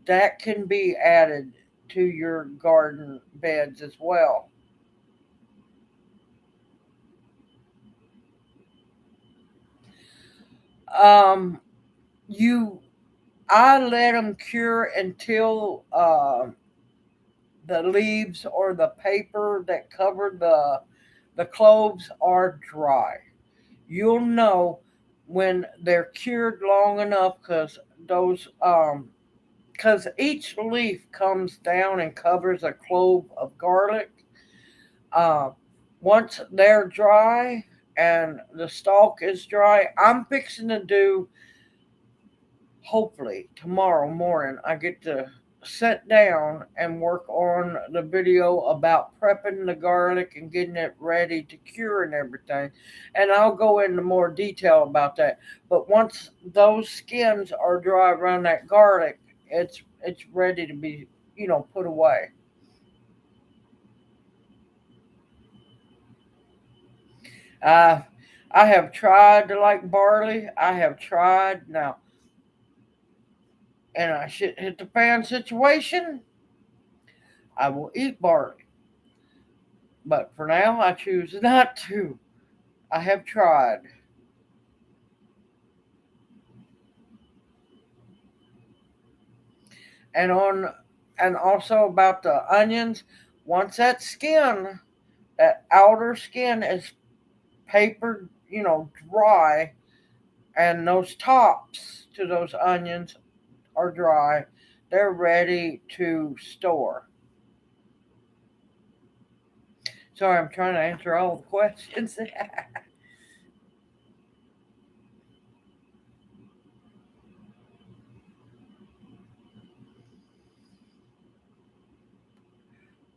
Speaker 1: That can be added to your garden beds as well. Um, you, I let them cure until the leaves or the paper that covered the cloves are dry. You'll know when they're cured long enough because each leaf comes down and covers a clove of garlic. Uh, Once they're dry and the stalk is dry, I'm fixing to do, hopefully tomorrow morning I get to sit down and work on the video about prepping the garlic and getting it ready to cure and everything. And I'll go into more detail about that. But once those skins are dry around that garlic, it's ready to be, put away. Uh, I have tried to like barley. I have tried now, and I shit hit the fan situation. I will eat barley, but for now I choose not to. I have tried, and on, and also about the onions. Once that outer skin is papered, dry, and those tops to those onions are dry, they're ready to store. Sorry, I'm trying to answer all the questions.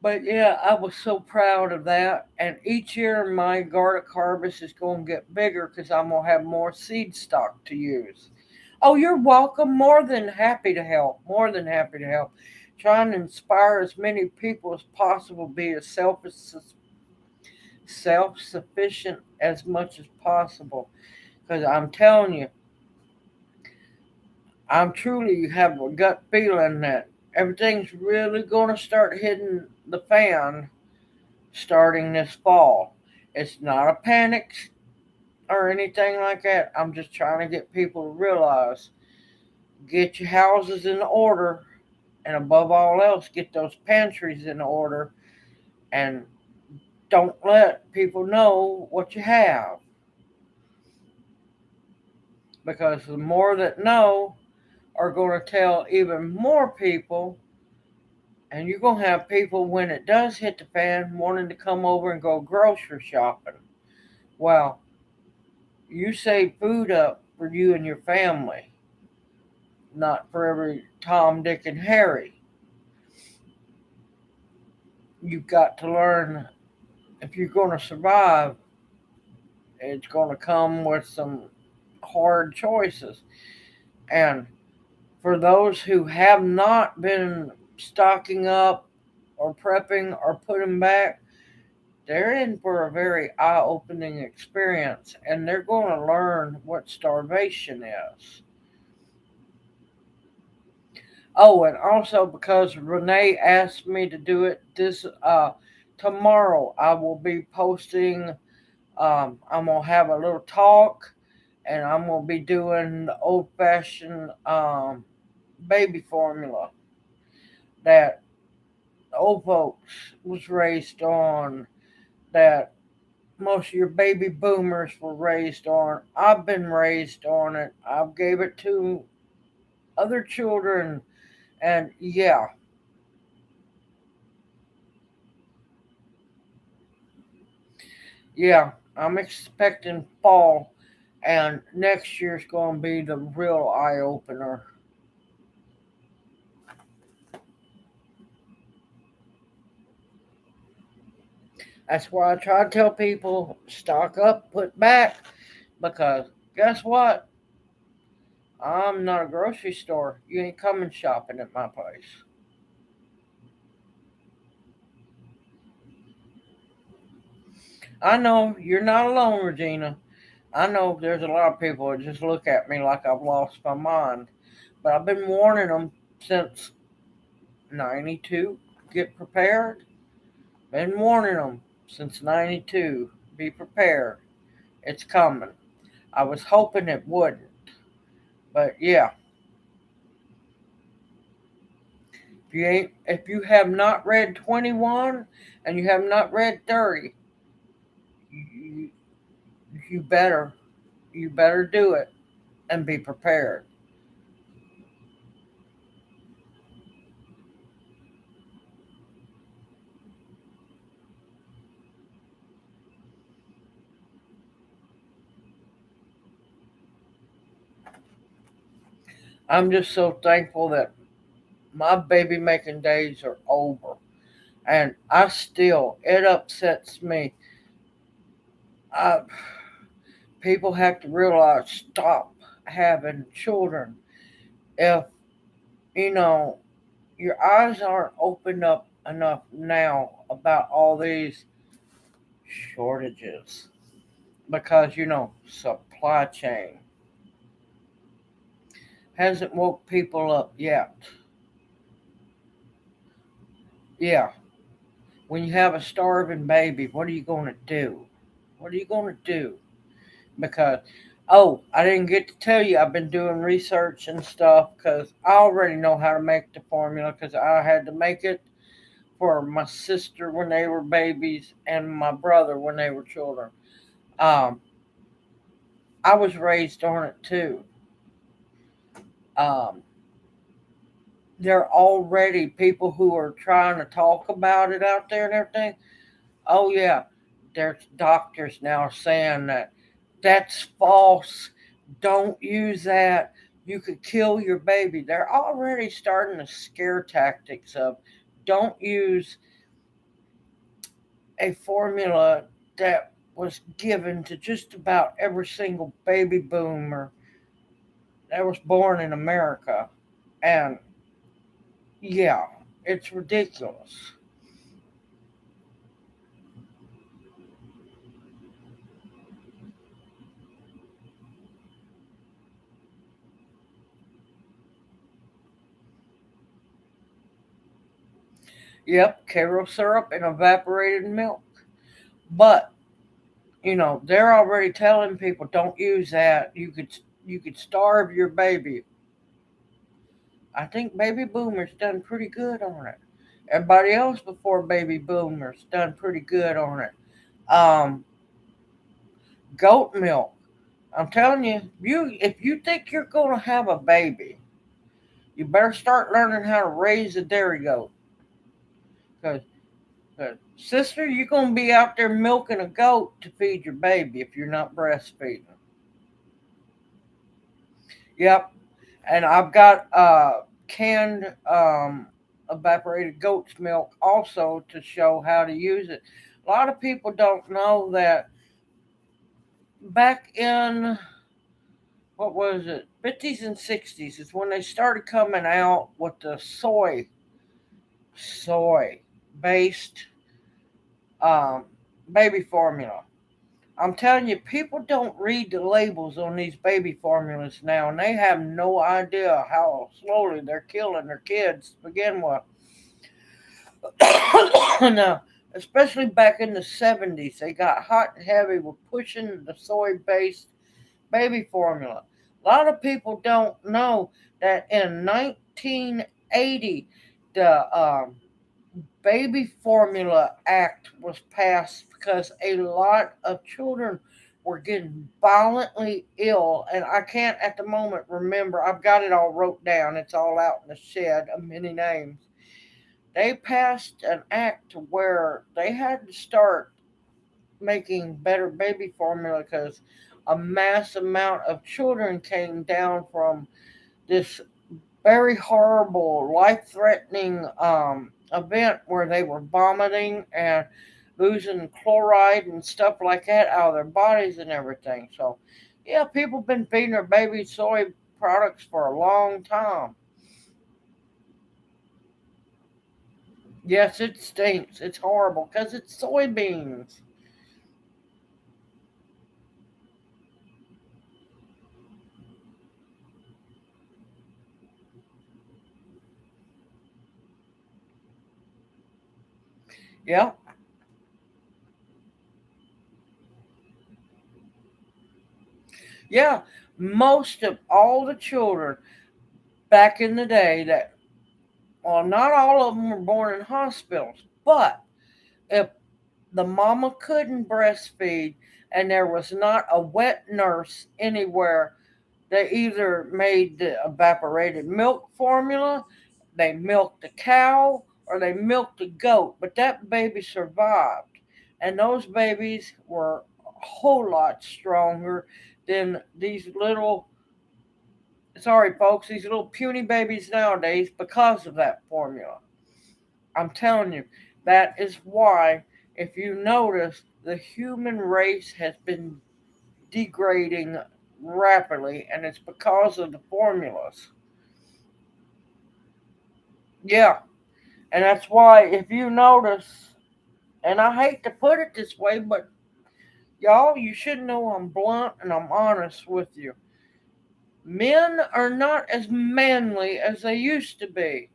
Speaker 1: But yeah, I was so proud of that. And each year my garlic harvest is going to get bigger because I'm going to have more seed stock to use. Oh, you're welcome. More than happy to help. More than happy to help. Trying to inspire as many people as possible, be as self sufficient as much as possible. Because I'm telling you, I'm truly have a gut feeling that everything's really going to start hitting the fan starting this fall. It's not a panic or anything like that. I'm just trying to get people to realize, get your houses in order, and above all else, get those pantries in order, and don't let people know what you have, because the more that know are going to tell even more people. And you're going to have people, when it does hit the fan, wanting to come over and go grocery shopping. Well, you save food up for you and your family, not for every Tom, Dick, and Harry. You've got to learn, if you're going to survive, it's going to come with some hard choices. And for those who have not been stocking up or prepping or putting back, they're in for a very eye opening experience, and they're going to learn what starvation is. Oh, and also because Renee asked me to do it this tomorrow, I will be posting. I'm gonna have a little talk, and I'm gonna be doing the old fashioned baby formula that the old folks was raised on. That most of your baby boomers were raised on. I've been raised on it. I've gave it to other children, and yeah, yeah, I'm expecting fall, and next year's going to be the real eye opener. That's why I try to tell people, stock up, put back, because guess what? I'm not a grocery store. You ain't coming shopping at my place. I know you're not alone, Regina. I know there's a lot of people that just look at me like I've lost my mind. But I've been warning them since 92. Get prepared. Been warning them since 92. Be prepared. It's coming. I was hoping it wouldn't. But yeah, if you have not read 21 and you have not read 30, you, you better you better do it and be prepared. I'm just so thankful that my baby making days are over. And it upsets me. I, People have to realize, stop having children. If, you know, your eyes aren't opened up enough now about all these shortages because, supply chain hasn't woke people up yet. Yeah, when you have a starving baby, what are you going to do? What are you going to do? Because, oh, I didn't get to tell you, I've been doing research and stuff because I already know how to make the formula because I had to make it for my sister when they were babies and my brother when they were children. Um, I was raised on it too. Um, there are already people who are trying to talk about it out there and everything. Oh yeah, there's doctors now saying that that's false. Don't use that. You could kill your baby. They're already starting the scare tactics of don't use a formula that was given to just about every single baby boomer that was born in America. And yeah, it's ridiculous. Yep, Karo syrup and evaporated milk. But they're already telling people don't use that. You could starve your baby. I think baby boomers done pretty good on it. Everybody else before baby boomers done pretty good on it. Um, Goat milk. I'm telling you, if you think you're gonna have a baby, you better start learning how to raise a dairy goat. Cause, 'cause, sister, you're gonna be out there milking a goat to feed your baby if you're not breastfeeding. Yep, and I've got canned evaporated goat's milk also to show how to use it. A lot of people don't know that back in what was it, 50s and 60s is when they started coming out with the soy based um, baby formula. I'm telling you, people don't read the labels on these baby formulas now, and they have no idea how slowly they're killing their kids to begin with. Now, especially back in the 70s, they got hot and heavy with pushing the soy based baby formula. A lot of people don't know that in 1980, the Baby Formula Act was passed because a lot of children were getting violently ill, and I can't at the moment remember. I've got it all wrote down. It's all out in the shed of many names. They passed an act to where they had to start making better baby formula because a mass amount of children came down from this very horrible, life threatening event where they were vomiting and losing chloride and stuff like that out of their bodies and everything. So, yeah, people have been feeding their baby soy products for a long time. Yes, it stinks. It's horrible because it's soybeans. Yeah. Yeah. Most of all the children back in the day that, well, not all of them were born in hospitals, but if the mama couldn't breastfeed and there was not a wet nurse anywhere, they either made the evaporated milk formula, they milked the cow, or they milked the goat, but that baby survived. And those babies were a whole lot stronger than these little, sorry folks, these little puny babies nowadays because of that formula. I'm telling you, that is why, if you notice, the human race has been degrading rapidly, and it's because of the formulas. Yeah, and that's why, if you notice, and I hate to put it this way, but y'all, you should know I'm blunt and I'm honest with you. Men are not as manly as they used to be.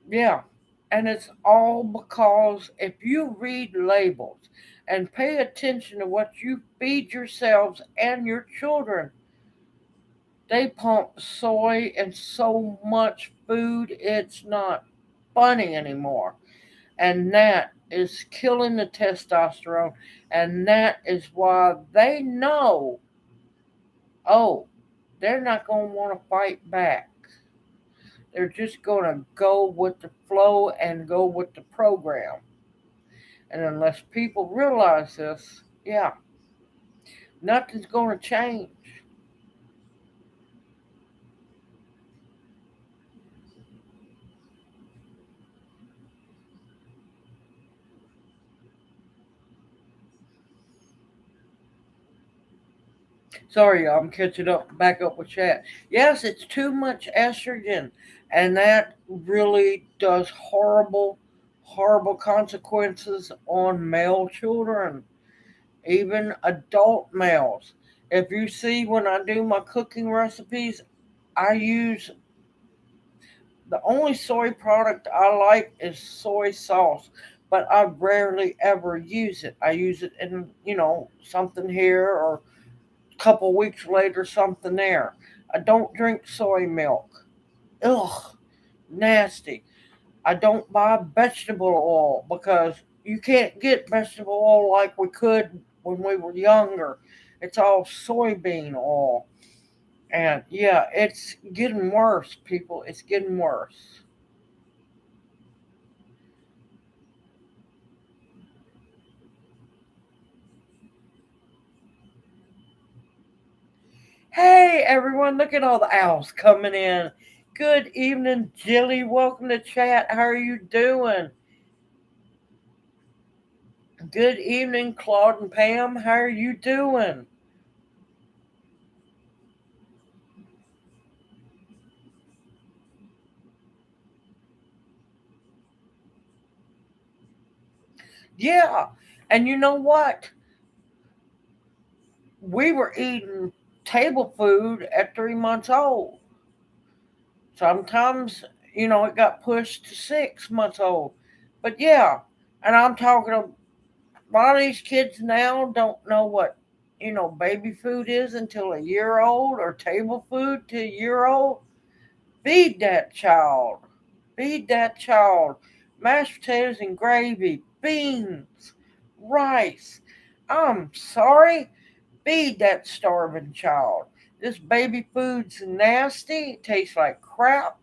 Speaker 1: Yeah, and it's all because if you read labels and pay attention to what you feed yourselves and your children, they pump soy in so much food, it's not funny anymore. And that is killing the testosterone. And that is why they know, oh, they're not going to want to fight back. They're just going to go with the flow and go with the program. And unless people realize this, yeah, nothing's going to change. Sorry, y'all, I'm catching up, back up with chat. Yes, it's too much estrogen, and that really does horrible, horrible consequences on male children, even adult males. If you see when I do my cooking recipes, I use the only soy product I like is soy sauce, but I rarely ever use it. I use it in, something here or a couple weeks later, something there. I don't drink soy milk. Ugh, nasty. I don't buy vegetable oil because you can't get vegetable oil like we could when we were younger. It's all soybean oil. And yeah, it's getting worse, people. It's getting worse. Hey everyone, look at all the owls coming in. Good evening, Jilly. Welcome to chat. How are you doing? Good evening, Claude and Pam. How are you doing? Yeah, and you know what? We were eating table food at 3 months old. Sometimes, it got pushed to 6 months old. But yeah, and I'm talking, a lot of these kids now don't know what, baby food is until a year old, or table food to a year old. Feed that child. Feed that child. Mashed potatoes and gravy, beans, rice. I'm sorry. Feed that starving child. This baby food's nasty. It tastes like crap.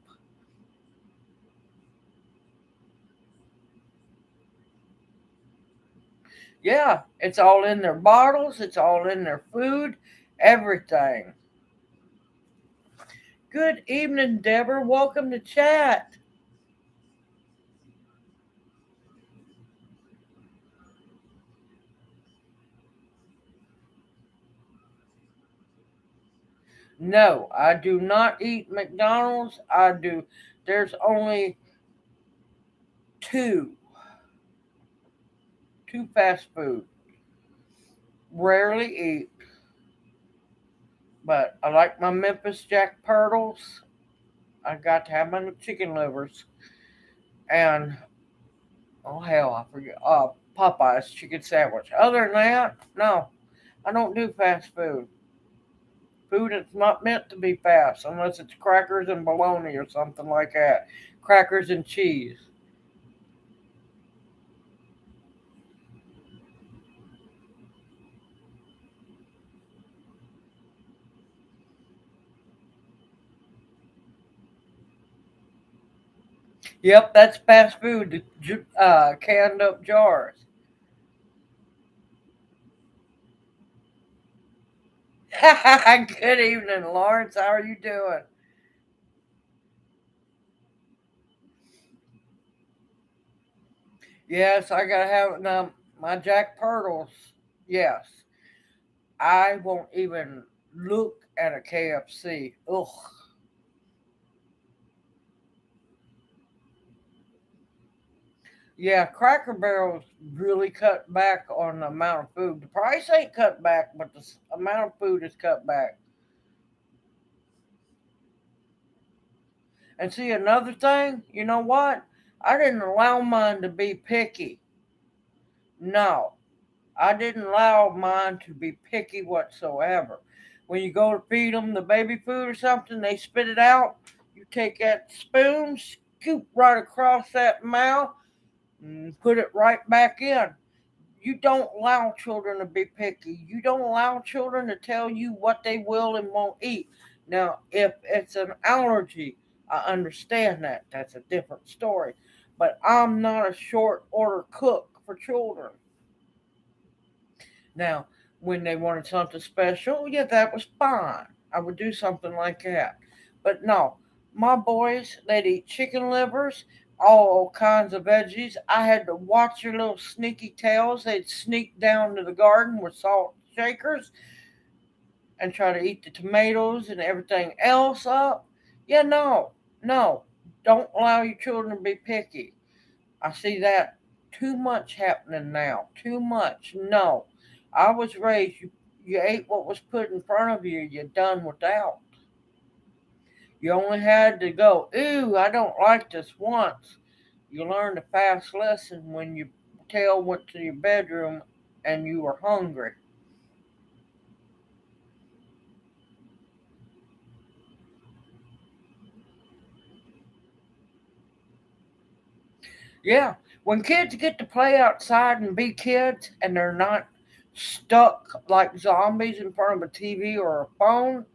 Speaker 1: Yeah, it's all in their bottles, it's all in their food, everything. Good evening, Deborah. Welcome to chat. No, I do not eat McDonald's. There's only two, two fast food. Rarely eat, but I like my Memphis Jack Purtles. I got to have my chicken livers. And Oh hell, I forget. Popeyes chicken sandwich. Other than that, no, I don't do fast food. Food is not meant to be fast unless it's crackers and bologna or something like that. Crackers and cheese. Yep, that's fast food. Canned up jars. Good evening, Lawrence. How are you doing? Yes, I gotta have it now. My Jack Purtles. Yes, I won't even look at a KFC. Ugh. Yeah, Cracker Barrel's really cut back on the amount of food. The price ain't cut back, but the amount of food is cut back. And see, another thing, you know what? I didn't allow mine to be picky. No, I didn't allow mine to be picky whatsoever. When you go to feed them the baby food or something, they spit it out. You take that spoon, scoop right across that mouth, and put it right back in. You don't allow children to be picky. You don't allow children to tell you what they will and won't eat. Now, if it's an allergy, I understand that. That's a different story. But I'm not a short order cook for children. Now, when they wanted something special, yeah, that was fine. I would do something like that. But no, my boys, they'd eat chicken livers, all kinds of veggies. I had to watch their little sneaky tails. They'd sneak down to the garden with salt shakers and try to eat the tomatoes and everything else up. Yeah, no, no. Don't allow your children to be picky. I see that too much happening now. Too much. No. I was raised, you ate what was put in front of you, you done without. You only had to go, ooh, I don't like this once. You learned a fast lesson when your tail went to your bedroom and you were hungry. Yeah, when kids get to play outside and be kids and they're not stuck like zombies in front of a TV or a phone,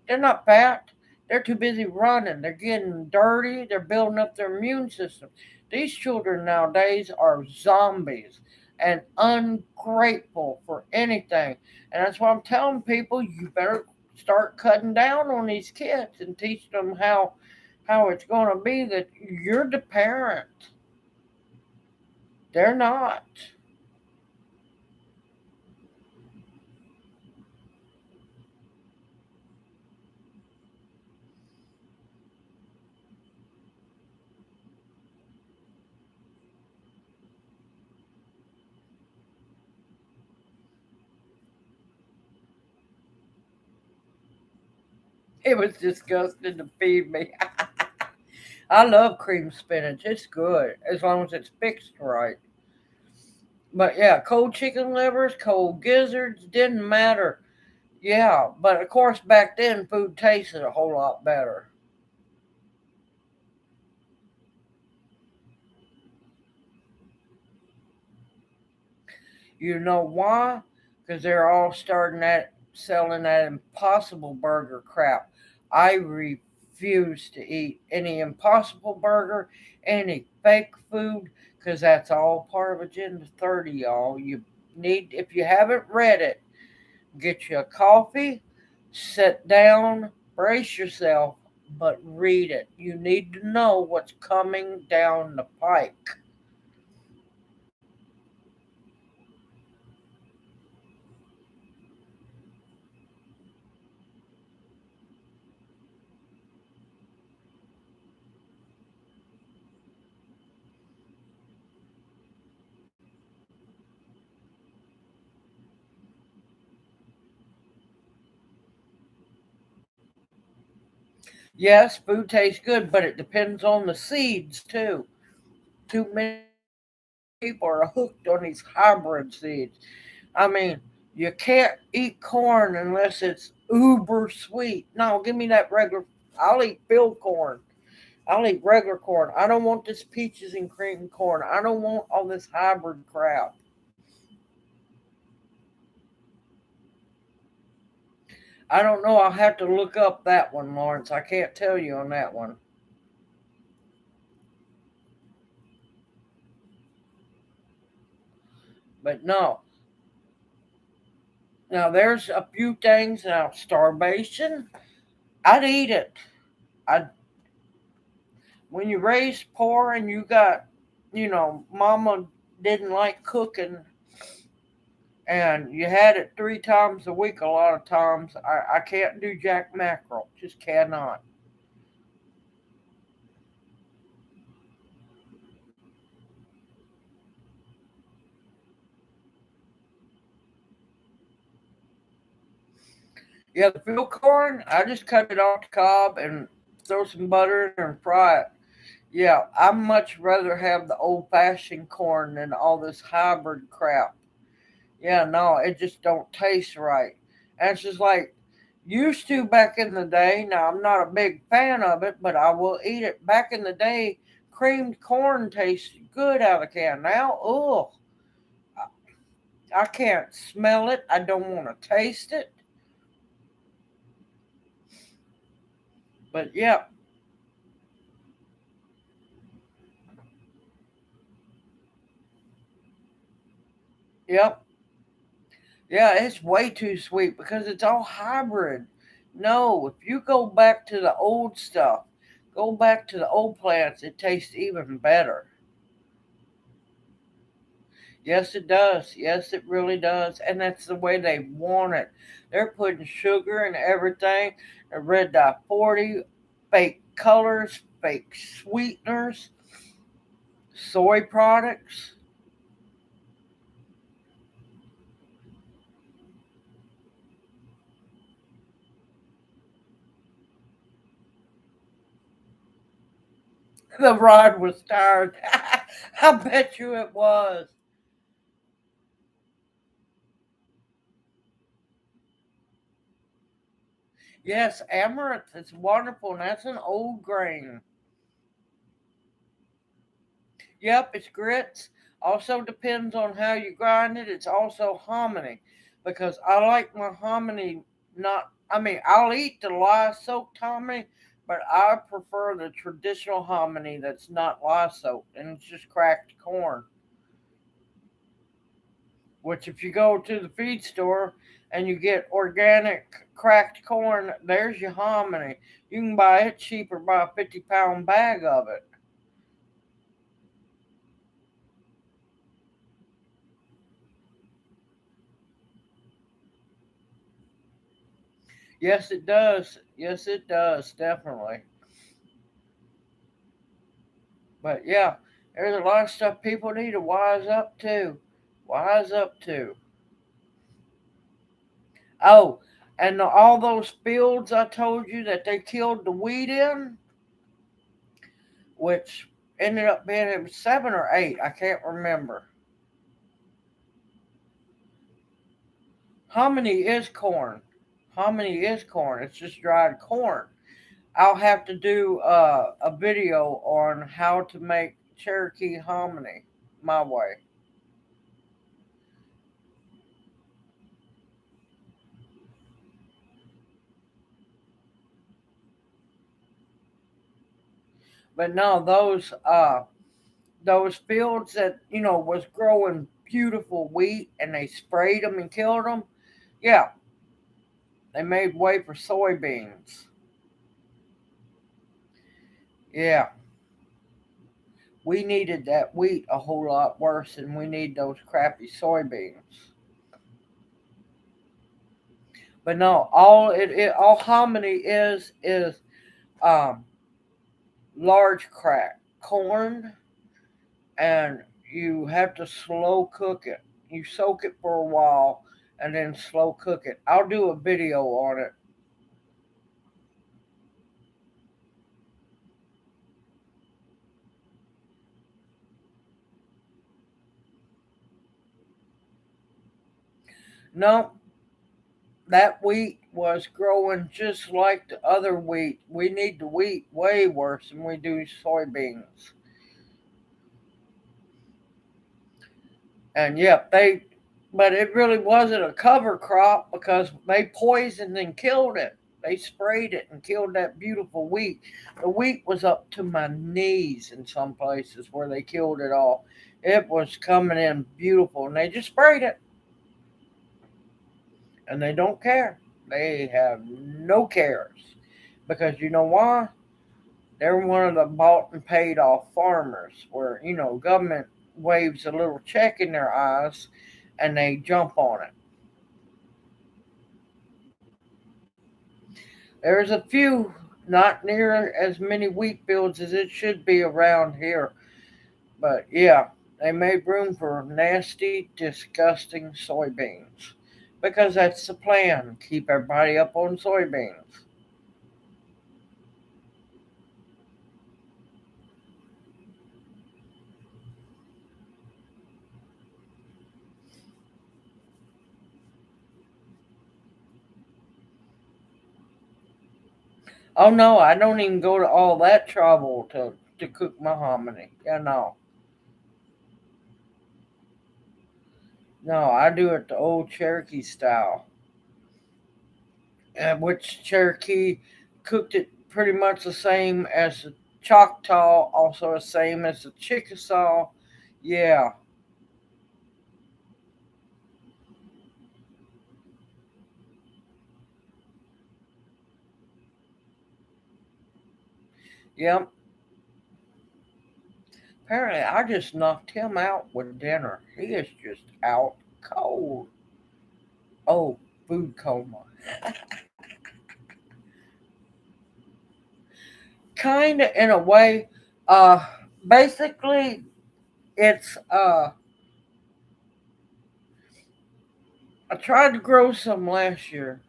Speaker 1: they're not fat. They're too busy running. They're getting dirty. They're building up their immune system. These children nowadays are zombies and ungrateful for anything. And that's why I'm telling people you better start cutting down on these kids and teach them how it's going to be that you're the parent. They're not. It was disgusting to feed me. I love cream spinach. It's good as long as it's fixed right. But yeah, cold chicken livers, cold gizzards, didn't matter. Yeah, but of course back then food tasted a whole lot better. You know why? Because they're all starting at selling that impossible burger crap. I refuse to eat any impossible burger, any fake food, because that's all part of Agenda 30, y'all. You need, if you haven't read it, get you a coffee, sit down, brace yourself, but read it. You need to know what's coming down the pike. Yes, food tastes good, but it depends on the seeds too. Too many people are hooked on these hybrid seeds. I mean, you can't eat corn unless it's uber sweet. No, give me that regular. I'll eat field corn. I'll eat regular corn. I don't want this peaches and cream corn. I don't want all this hybrid crap. I don't know. I'll have to look up that one, Lawrence. I can't tell you on that one. But no. Now, there's a few things. Now, starvation, I'd eat it. I When you raised poor and you got, mama didn't like cooking and you had it 3 times a week a lot of times, I can't do jack mackerel. Just cannot. Yeah, the field corn, I just cut it off the cob and throw some butter in there and fry it. Yeah, I much rather have the old fashioned corn than all this hybrid crap. Yeah, no, it just don't taste right. And it's just like used to back in the day. Now I'm not a big fan of it, but I will eat it. Back in the day, creamed corn tasted good out of the can. Now, ugh, I can't smell it. I don't want to taste it. But yeah, yep, yeah, it's way too sweet because it's all hybrid. No, if you go back to the old stuff, go back to the old plants, it tastes even better. Yes, it does. Yes, it really does. And that's the way they want it. They're putting sugar and everything, and red dye 40, fake colors, fake sweeteners, soy products. The ride was tired. I bet you it was. Yes, amaranth is wonderful, and that's an old grain. Yep, it's grits. Also depends on how you grind it. It's also hominy because I like my hominy not. I mean, I'll eat the lye soaked hominy, but I prefer the traditional hominy that's not lye soaked and it's just cracked corn. Which, if you go to the feed store and you get organic cracked corn, there's your hominy. You can buy it cheaper, buy a 50-pound bag of it. Yes, it does. Yes, it does. Definitely. But yeah, there's a lot of stuff people need to wise up to. Wise up to. Oh, and all those fields I told you that they killed the wheat in, which ended up being it was 7 or 8. I can't remember. Hominy is corn. Hominy is corn. It's just dried corn. I'll have to do a video on how to make Cherokee hominy my way. But no, those fields that was growing beautiful wheat and they sprayed them and killed them. Yeah, they made way for soybeans. Yeah, we needed that wheat a whole lot worse than we need those crappy soybeans. But no, all hominy is um, large crack corn, and you have to slow cook it. You soak it for a while and then slow cook it. I'll do a video on it. No, that wheat was growing just like the other wheat. We need the wheat way worse than we do soybeans. And yep, but it really wasn't a cover crop because they poisoned and killed it. They sprayed it and killed that beautiful wheat. The wheat was up to my knees in some places where they killed it all. It was coming in beautiful, and they just sprayed it, and they don't care. They have no cares because you know why? They're one of the bought and paid off farmers where government waves a little check in their eyes and they jump on it. There's a few, not near as many wheat fields as it should be around here. But yeah, they made room for nasty, disgusting soybeans. Because that's the plan. Keep everybody up on soybeans. Oh no, I don't even go to all that trouble to cook my hominy. Yeah, no. No, I do it the old Cherokee style. Which Cherokee cooked it pretty much the same as the Choctaw, also the same as the Chickasaw. Yeah, yep. Apparently, I just knocked him out with dinner. He is just out cold. Oh, food coma. Kind of in a way. Uh, Basically, it's I tried to grow some last year.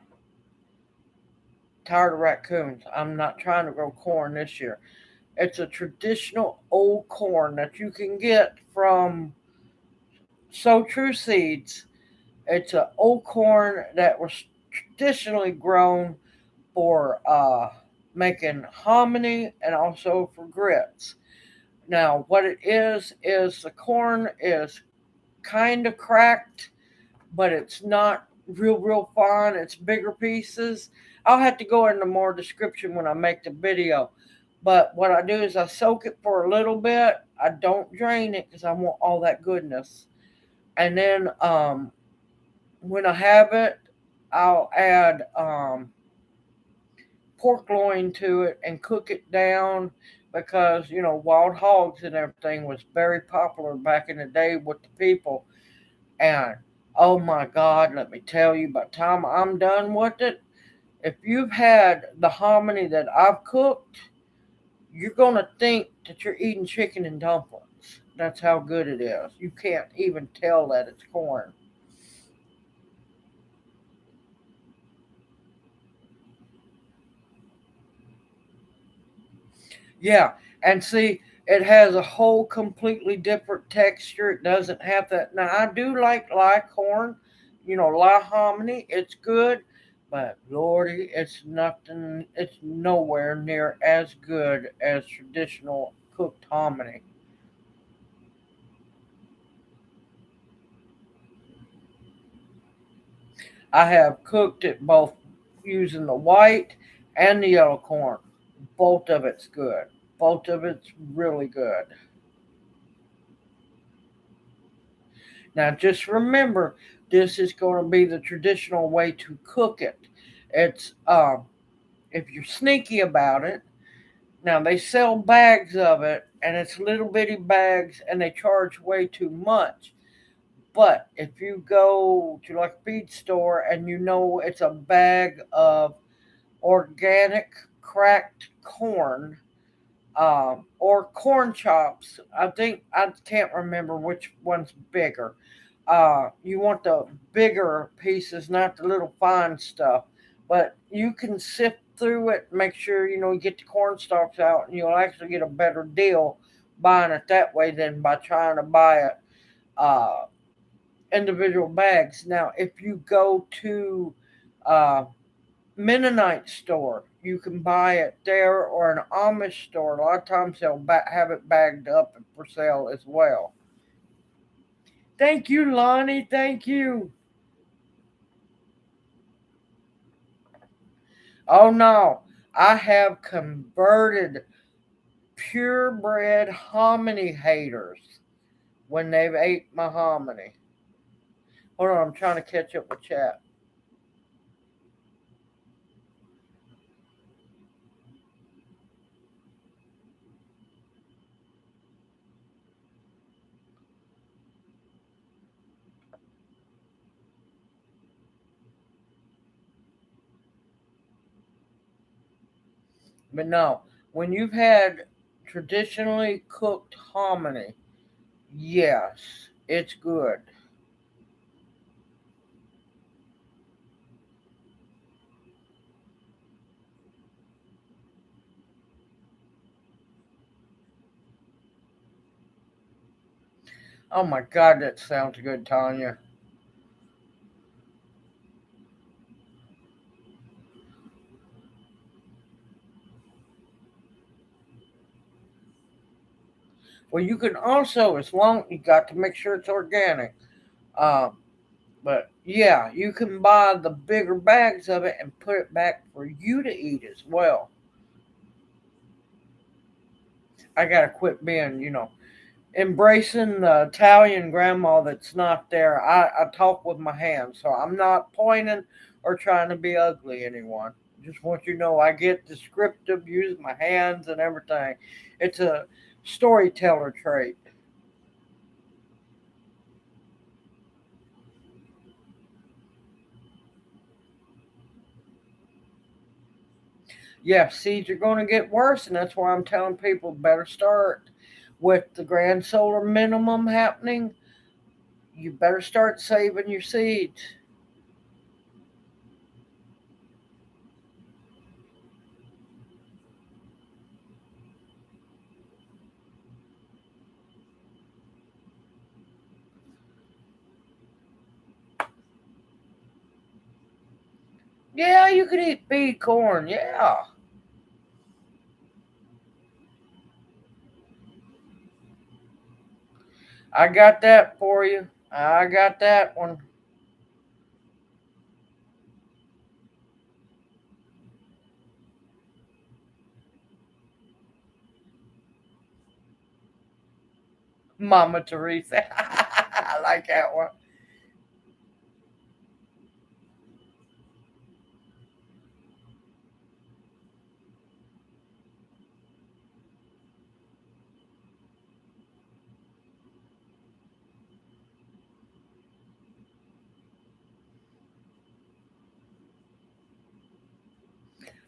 Speaker 1: Tired of raccoons. I'm not trying to grow corn this year. It's a traditional old corn that you can get from So True Seeds. It's an old corn that was traditionally grown for making hominy and also for grits. Now, what it is the corn is kind of cracked, but it's not real fine. It's bigger pieces. I'll have to go into more description when I make the video. But what I do is I soak it for a little bit. I don't drain it because I want all that goodness. And then when I have it, I'll add pork loin to it and cook it down because wild hogs and everything was very popular back in the day with the people. And oh my God, let me tell you, by the time I'm done with it, if you've had the hominy that I've cooked, you're going to think that you're eating chicken and dumplings. That's how good it is. You can't even tell that it's corn. Yeah, and see, it has a whole completely different texture. It doesn't have that. Now, I do like lye corn, lye hominy. It's good, but Lordy, it's nothing. It's nowhere near as good as traditional cooked hominy. I have cooked it both using the white and the yellow corn. Both of it's good. Both of it's really good. Now, just remember, this is going to be the traditional way to cook it. It's if you're sneaky about it. Now they sell bags of it, and it's little bitty bags, and they charge way too much. But if you go to like a feed store and it's a bag of organic cracked corn, or corn chops. I think I can't remember which one's bigger. You want the bigger pieces, not the little fine stuff. But you can sift through it, make sure you get the corn stalks out, and you'll actually get a better deal buying it that way than by trying to buy it uh, individual bags. Now, if you go to uh, Mennonite store, you can buy it there, or an Amish store. A lot of times they'll have it bagged up and for sale as well. Thank you, Lonnie. Thank you. Oh no, I have converted purebred hominy haters when they've ate my hominy. Hold on, I'm trying to catch up with chat. But no, when you've had traditionally cooked hominy, yes, it's good. Oh my God, that sounds good, Tanya. Well, you can also, as long you got to make sure it's organic. Um, but yeah, you can buy the bigger bags of it and put it back for you to eat as well. I gotta quit being, embracing the Italian grandma that's not there. I talk with my hands, so I'm not pointing or trying to be ugly, anyone. Just want you to know I get descriptive, use my hands and everything. It's a storyteller trait. Yeah, seeds are going to get worse, and that's why I'm telling people better start with the grand solar minimum happening. You better start saving your seeds. Yeah, you could eat bead corn. Yeah, I got that for you. I got that one. Mama Teresa. I like that one.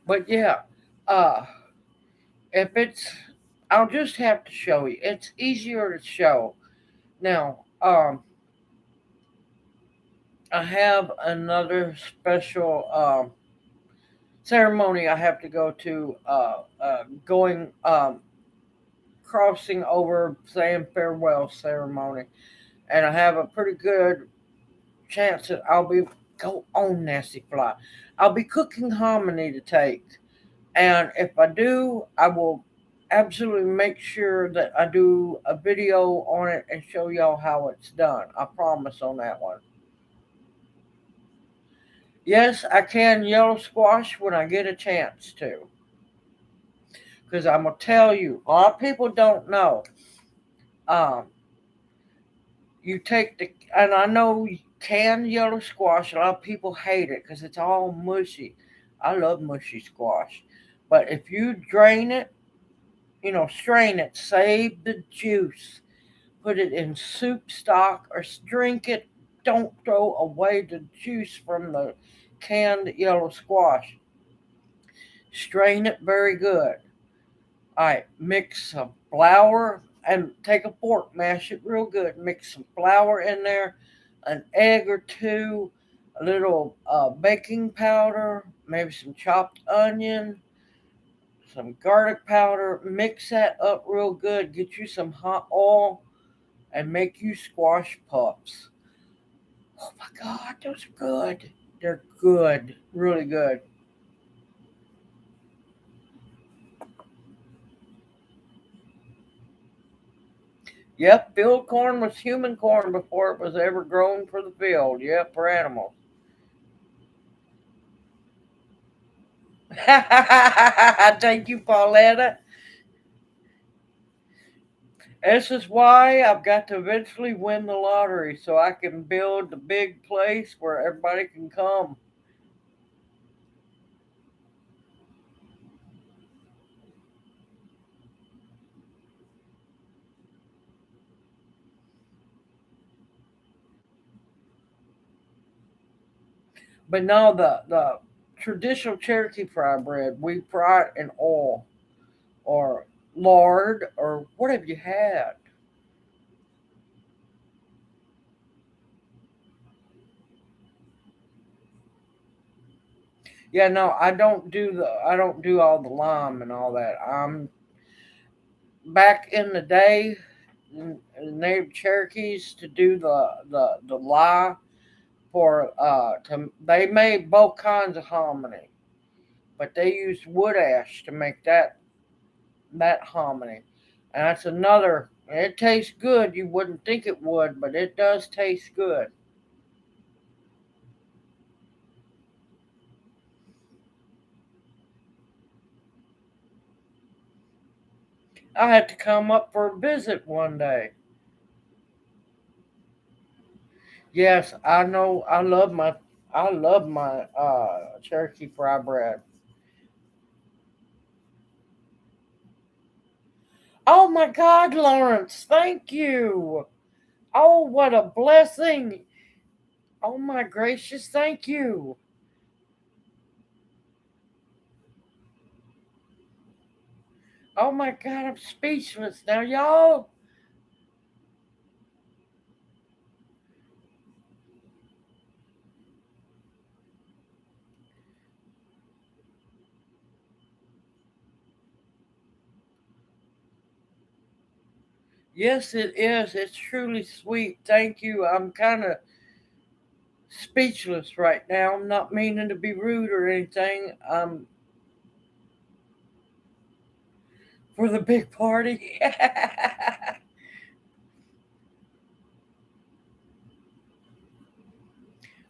Speaker 1: But yeah, uh, if it's, I'll just have to show you. It's easier to show. Now, I have another special ceremony I have to go to, going, crossing over, saying farewell ceremony. And I have a pretty good chance that I'll be, go on, Nasty Fly. I'll be cooking hominy to take. And if I do, I will absolutely make sure that I do a video on it and show y'all how it's done. I promise on that one. Yes, I can yellow squash when I get a chance to. Because I'm going to tell you, a lot of people don't know. Um, you take the, and I know canned yellow squash, a lot of people hate it because it's all mushy. I love mushy squash. But if you drain it, strain it, save the juice, put it in soup stock or drink it. Don't throw away the juice from the canned yellow squash. Strain it very good. All right, mix some flour and take a fork, mash it real good. Mix some flour in there, an egg or two, a little baking powder, maybe some chopped onion, some garlic powder. Mix that up real good. Get you some hot oil and make you squash puffs. Oh my God, those are good. They're good, really good. Yep, field corn was human corn before it was ever grown for the field. Yep, for animals. Thank you, Pauletta. This is why I've got to eventually win the lottery so I can build the big place where everybody can come. But no, the traditional Cherokee fry bread, we fry it in oil or lard or what have you had? Yeah, no, I don't do all the lime and all that. I'm back in the day, native Cherokees to do the lye for they made both kinds of hominy, but they used wood ash to make that hominy, and that's another. It tastes good. You wouldn't think it would, but it does taste good. I had to come up for a visit one day. Yes, I know. I love my Cherokee fry bread. Oh my God, Lawrence, thank you. Oh, what a blessing. Oh my gracious, thank you. Oh my God, I'm speechless now, y'all. Yes, it is. It's truly sweet. Thank you. I'm kind of speechless right now. I'm not meaning to be rude or anything. For the big party.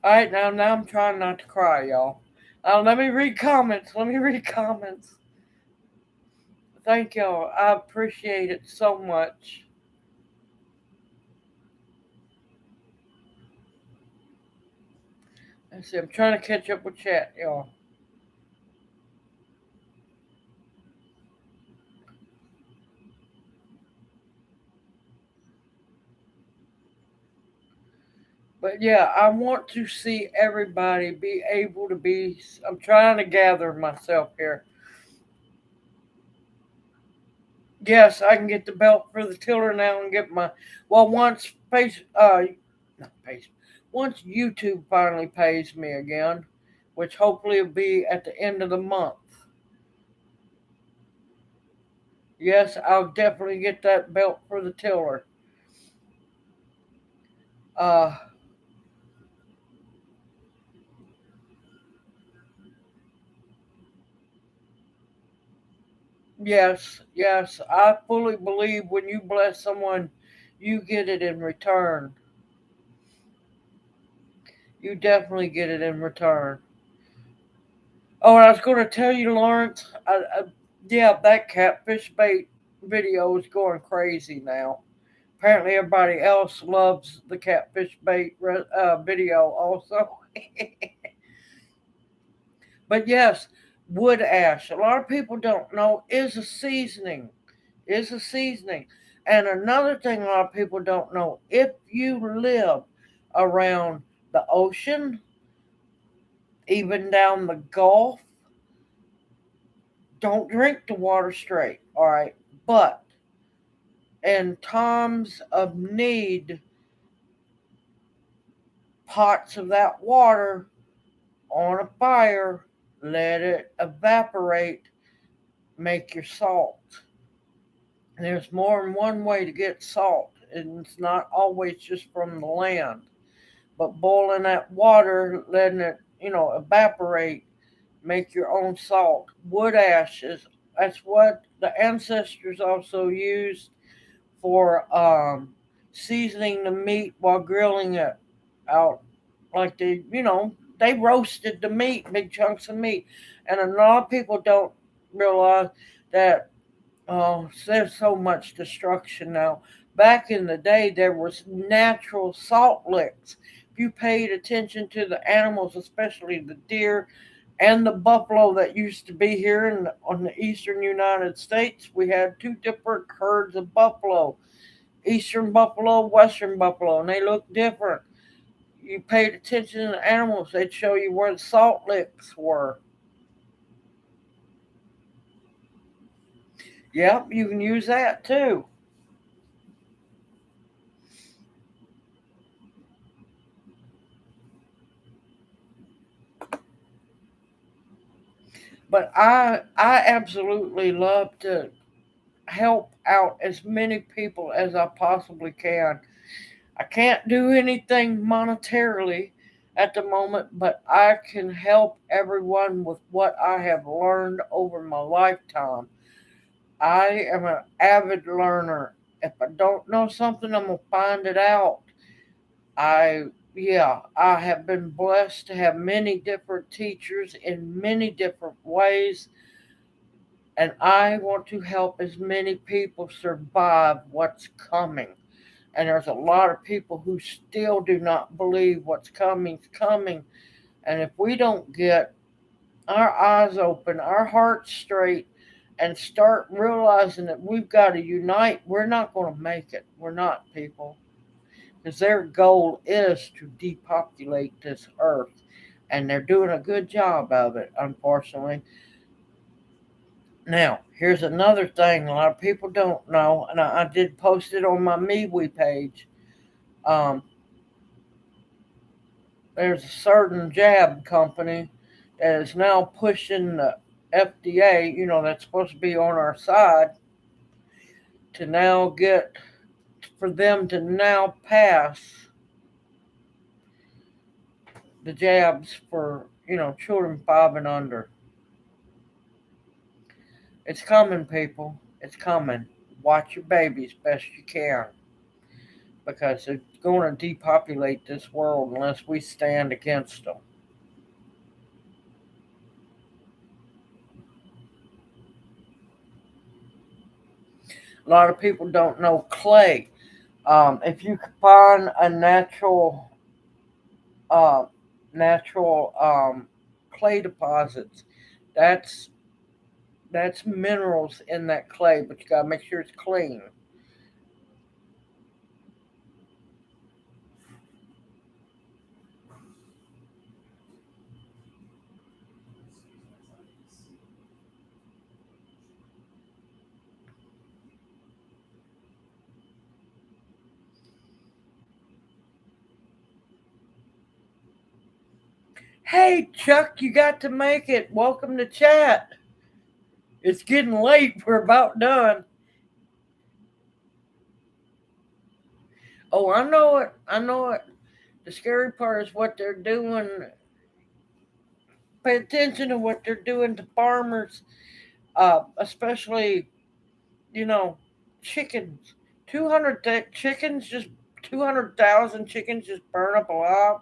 Speaker 1: All right, now I'm trying not to cry, y'all. Let me read comments. Let me read comments. Thank y'all. I appreciate it so much. Let's see. I'm trying to catch up with chat, y'all. But yeah, I want to see everybody be able to be. I'm trying to gather myself here. Yes, I can get the belt for the tiller now and get my. Well, once not face, once YouTube finally pays me again, which hopefully will be at the end of the month. Yes, I'll definitely get that belt for the tiller. Uh, yes, yes, I fully believe when you bless someone, you get it in return. You definitely get it in return. Oh, and I was going to tell you, Lawrence. Yeah, that catfish bait video is going crazy now. Apparently, everybody else loves the catfish bait video also. But yes, wood ash. A lot of people don't know is a seasoning. Is a seasoning. And another thing a lot of people don't know: if you live around the ocean, even down the Gulf, don't drink the water straight, all right? But in times of need, pots of that water on a fire, let it evaporate, make your salt. And there's more than one way to get salt, and it's not always just from the land. but boiling that water, letting it, evaporate, make your own salt. Wood ashes, that's what the ancestors also used for seasoning the meat while grilling it out. Like they roasted the meat, big chunks of meat. And a lot of people don't realize that there's so much destruction now. Back in the day, there was natural salt licks. If you paid attention to the animals, especially the deer and the buffalo that used to be here on the eastern United States, we had two different herds of buffalo: eastern buffalo, western buffalo, and they look different. You paid attention to the animals, they'd show you where the salt licks were. Yep, you can use that too. But I absolutely love to help out as many people as I possibly can. I can't do anything monetarily at the moment, but I can help everyone with what I have learned over my lifetime. I am an avid learner. If I don't know something, I'm gonna find it out. I have been blessed to have many different teachers in many different ways, and I want to help as many people survive what's coming. And there's a lot of people who still do not believe what's coming is coming. And if we don't get our eyes open, our hearts straight, and start realizing that we've got to unite, we're not going to make it. We're not, people. Because their goal is to depopulate this earth. And they're doing a good job of it, unfortunately. Now, here's another thing a lot of people don't know, and I did post it on my MeWe page. Um, there's a certain jab company that is now pushing the FDA, that's supposed to be on our side, to now get, for them to now pass the jabs for, children 5 and under. It's coming, people. It's coming. Watch your babies best you can, because it's going to depopulate this world unless we stand against them. A lot of people don't know clay. If you could find a uh, natural clay deposits, that's that's minerals in that clay, but you gotta make sure it's clean. Hey Chuck, you got to make it. Welcome to chat. It's getting late. We're about done. Oh, I know it. I know it. The scary part is what they're doing. Pay attention to what they're doing to farmers, especially, you know, chickens. 200 chickens, just 200,000 chickens just burn up alive.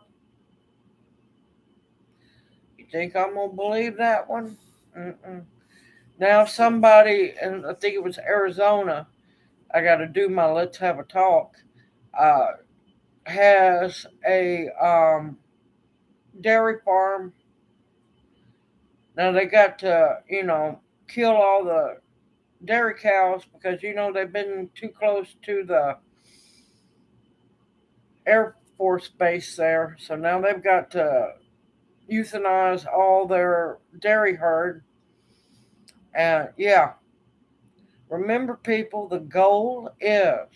Speaker 1: You think I'm going to believe that one? Mm-mm. Now, somebody, and I think it was Arizona, I got to do my let's have a talk, uh, has a dairy farm. Now, they got to, kill all the dairy cows because, they've been too close to the Air Force base there. So now they've got to euthanize all their dairy herd. And yeah, remember, people, the goal is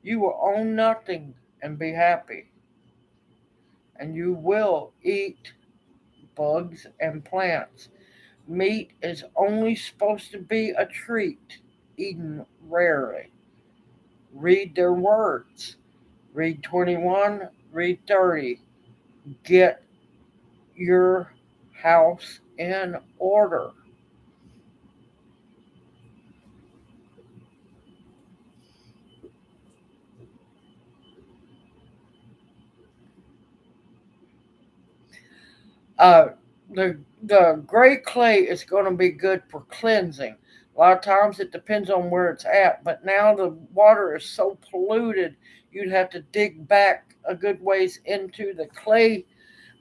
Speaker 1: you will own nothing and be happy. And you will eat bugs and plants. Meat is only supposed to be a treat, eaten rarely. Read their words. Read 21, read 30. Get your house in order. Uh, the gray clay is going to be good for cleansing. A lot of times it depends on where it's at, but now the water is so polluted, you'd have to dig back a good ways into the clay.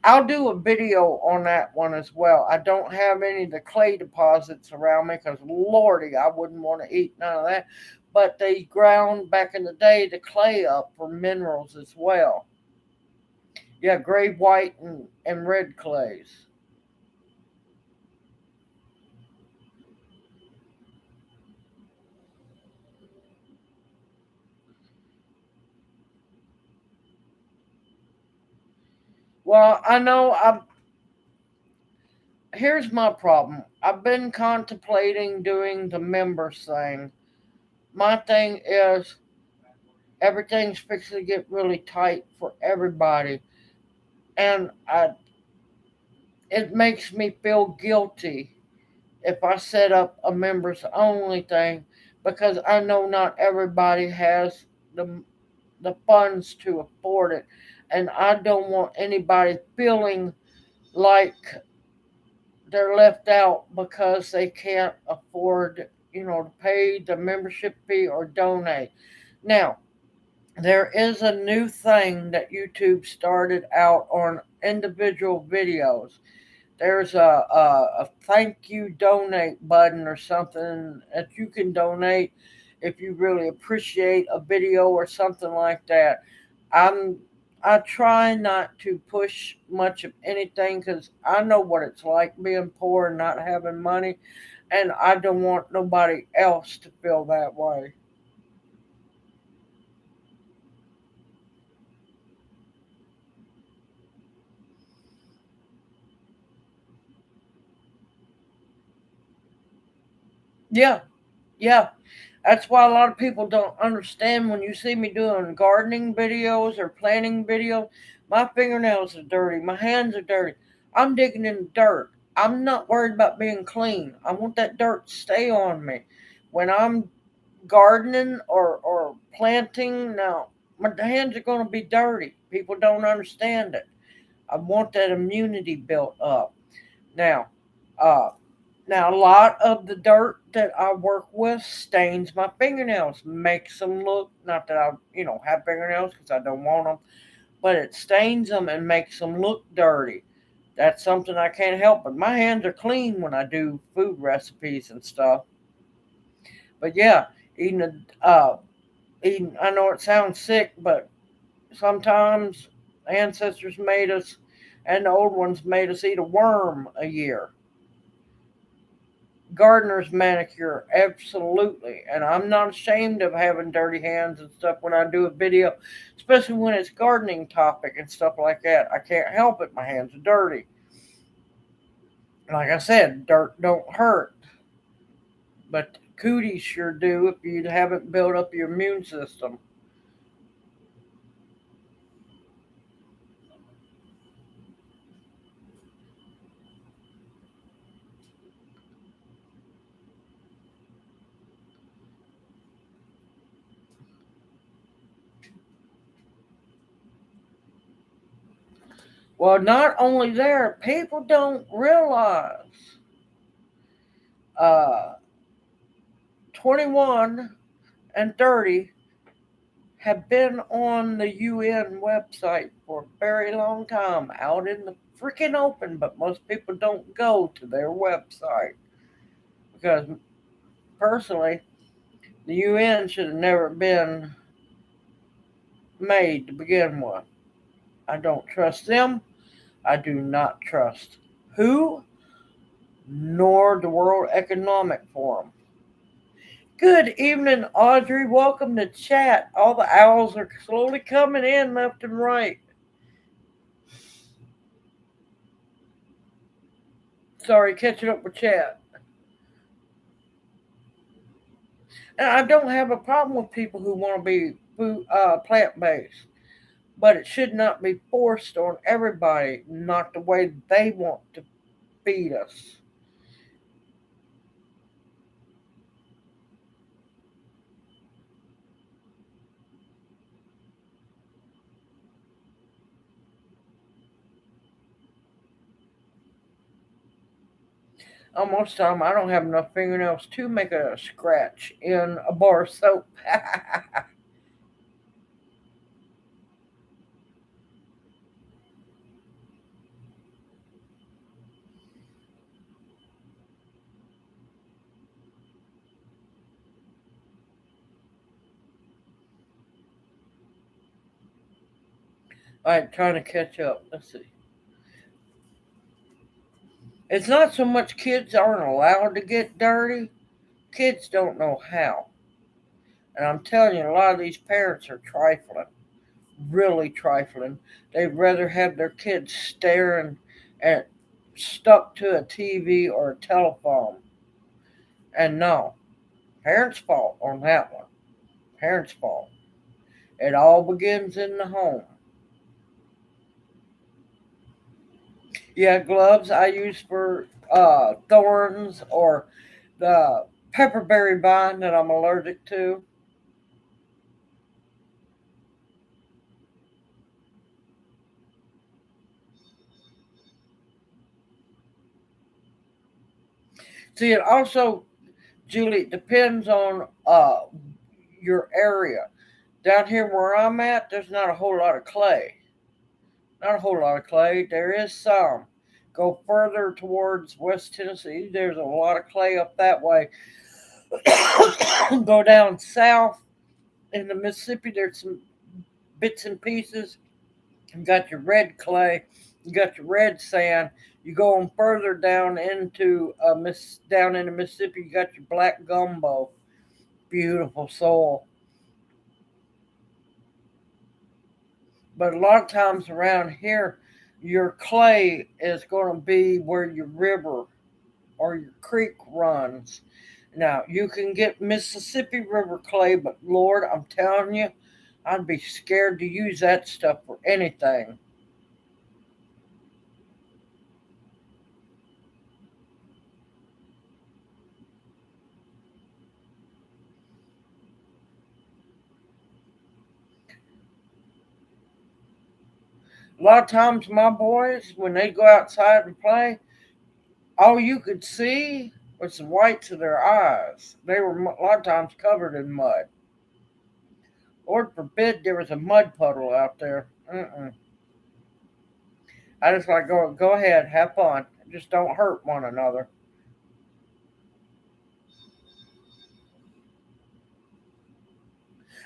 Speaker 1: I'll do a video on that one as well. I don't have any of the clay deposits around me because, lordy, I wouldn't want to eat none of that. But they ground back in the day the clay up for minerals as well. Yeah, gray, white, and red clays. Well, I know here's my problem. I've been contemplating doing the members thing. My thing is everything's fixing to get really tight for everybody, and it makes me feel guilty if I set up a members only thing because I know not everybody has the funds to afford it, and I don't want anybody feeling like they're left out because they can't afford, to pay the membership fee or donate. Now, there is a new thing that YouTube started out on individual videos. There's a thank you donate button or something that you can donate if you really appreciate a video or something like that. I'm I try not to push much of anything because I know what it's like being poor and not having money, and I don't want nobody else to feel that way. Yeah, yeah. That's why a lot of people don't understand when you see me doing gardening videos or planting videos. My fingernails are dirty. My hands are dirty. I'm digging in the dirt. I'm not worried about being clean. I want that dirt to stay on me. When I'm gardening or planting, now my hands are going to be dirty. People don't understand it. I want that immunity built up. Now, uh, now, a lot of the dirt that I work with stains my fingernails, makes them look, not that I, have fingernails because I don't want them, but it stains them and makes them look dirty. That's something I can't help. But my hands are clean when I do food recipes and stuff. But yeah, eating eating. I know it sounds sick, but sometimes ancestors made us, and the old ones made us eat a worm a year. Gardener's manicure, absolutely. And I'm not ashamed of having dirty hands and stuff when I do a video, especially when it's gardening topic and stuff like that. I can't help it. My hands are dirty. Like I said, dirt don't hurt, but cooties sure do if you haven't built up your immune system. Well, not only there, people don't realize uh, 21 and 30 have been on the UN website for a very long time, out in the freaking open, but most people don't go to their website because, personally, the UN should have never been made to begin with. I don't trust them. I do not trust who, nor the World Economic Forum. Good evening, Audrey. Welcome to chat. All the owls are slowly coming in left and right. Sorry, catching up with chat. And I don't have a problem with people who want to be food, plant based. but it should not be forced on everybody, not the way they want to feed us. Most time I don't have enough fingernails to make a scratch in a bar of soap. I'm trying to catch up. Let's see. It's not so much kids aren't allowed to get dirty, kids don't know how. And I'm telling you, a lot of these parents are trifling, really trifling. They'd rather have their kids staring at stuck to a TV or a telephone. And no, parents' fault on that one. Parents' fault. It all begins in the home. Yeah, gloves I use for thorns or the pepperberry vine that I'm allergic to. See, it also, Julie, depends on your area. Down here where I'm at, there's not a whole lot of clay. Not a whole lot of clay. There is some. Go further towards West Tennessee, there's a lot of clay up that way. Go down south in the Mississippi, there's some bits and pieces. You got your red clay, you got your red sand. You go on further down into down into Mississippi, you got your black gumbo. Beautiful soil. But a lot of times around here, your clay is going to be where your river or your creek runs. Now, you can get Mississippi River clay, but Lord, I'm telling you, I'd be scared to use that stuff for anything. A lot of times, my boys, when they go outside and play, all you could see was the whites of their eyes. They were a lot of times covered in mud. Lord forbid there was a mud puddle out there. Mm-mm. I just like go ahead, have fun. Just don't hurt one another.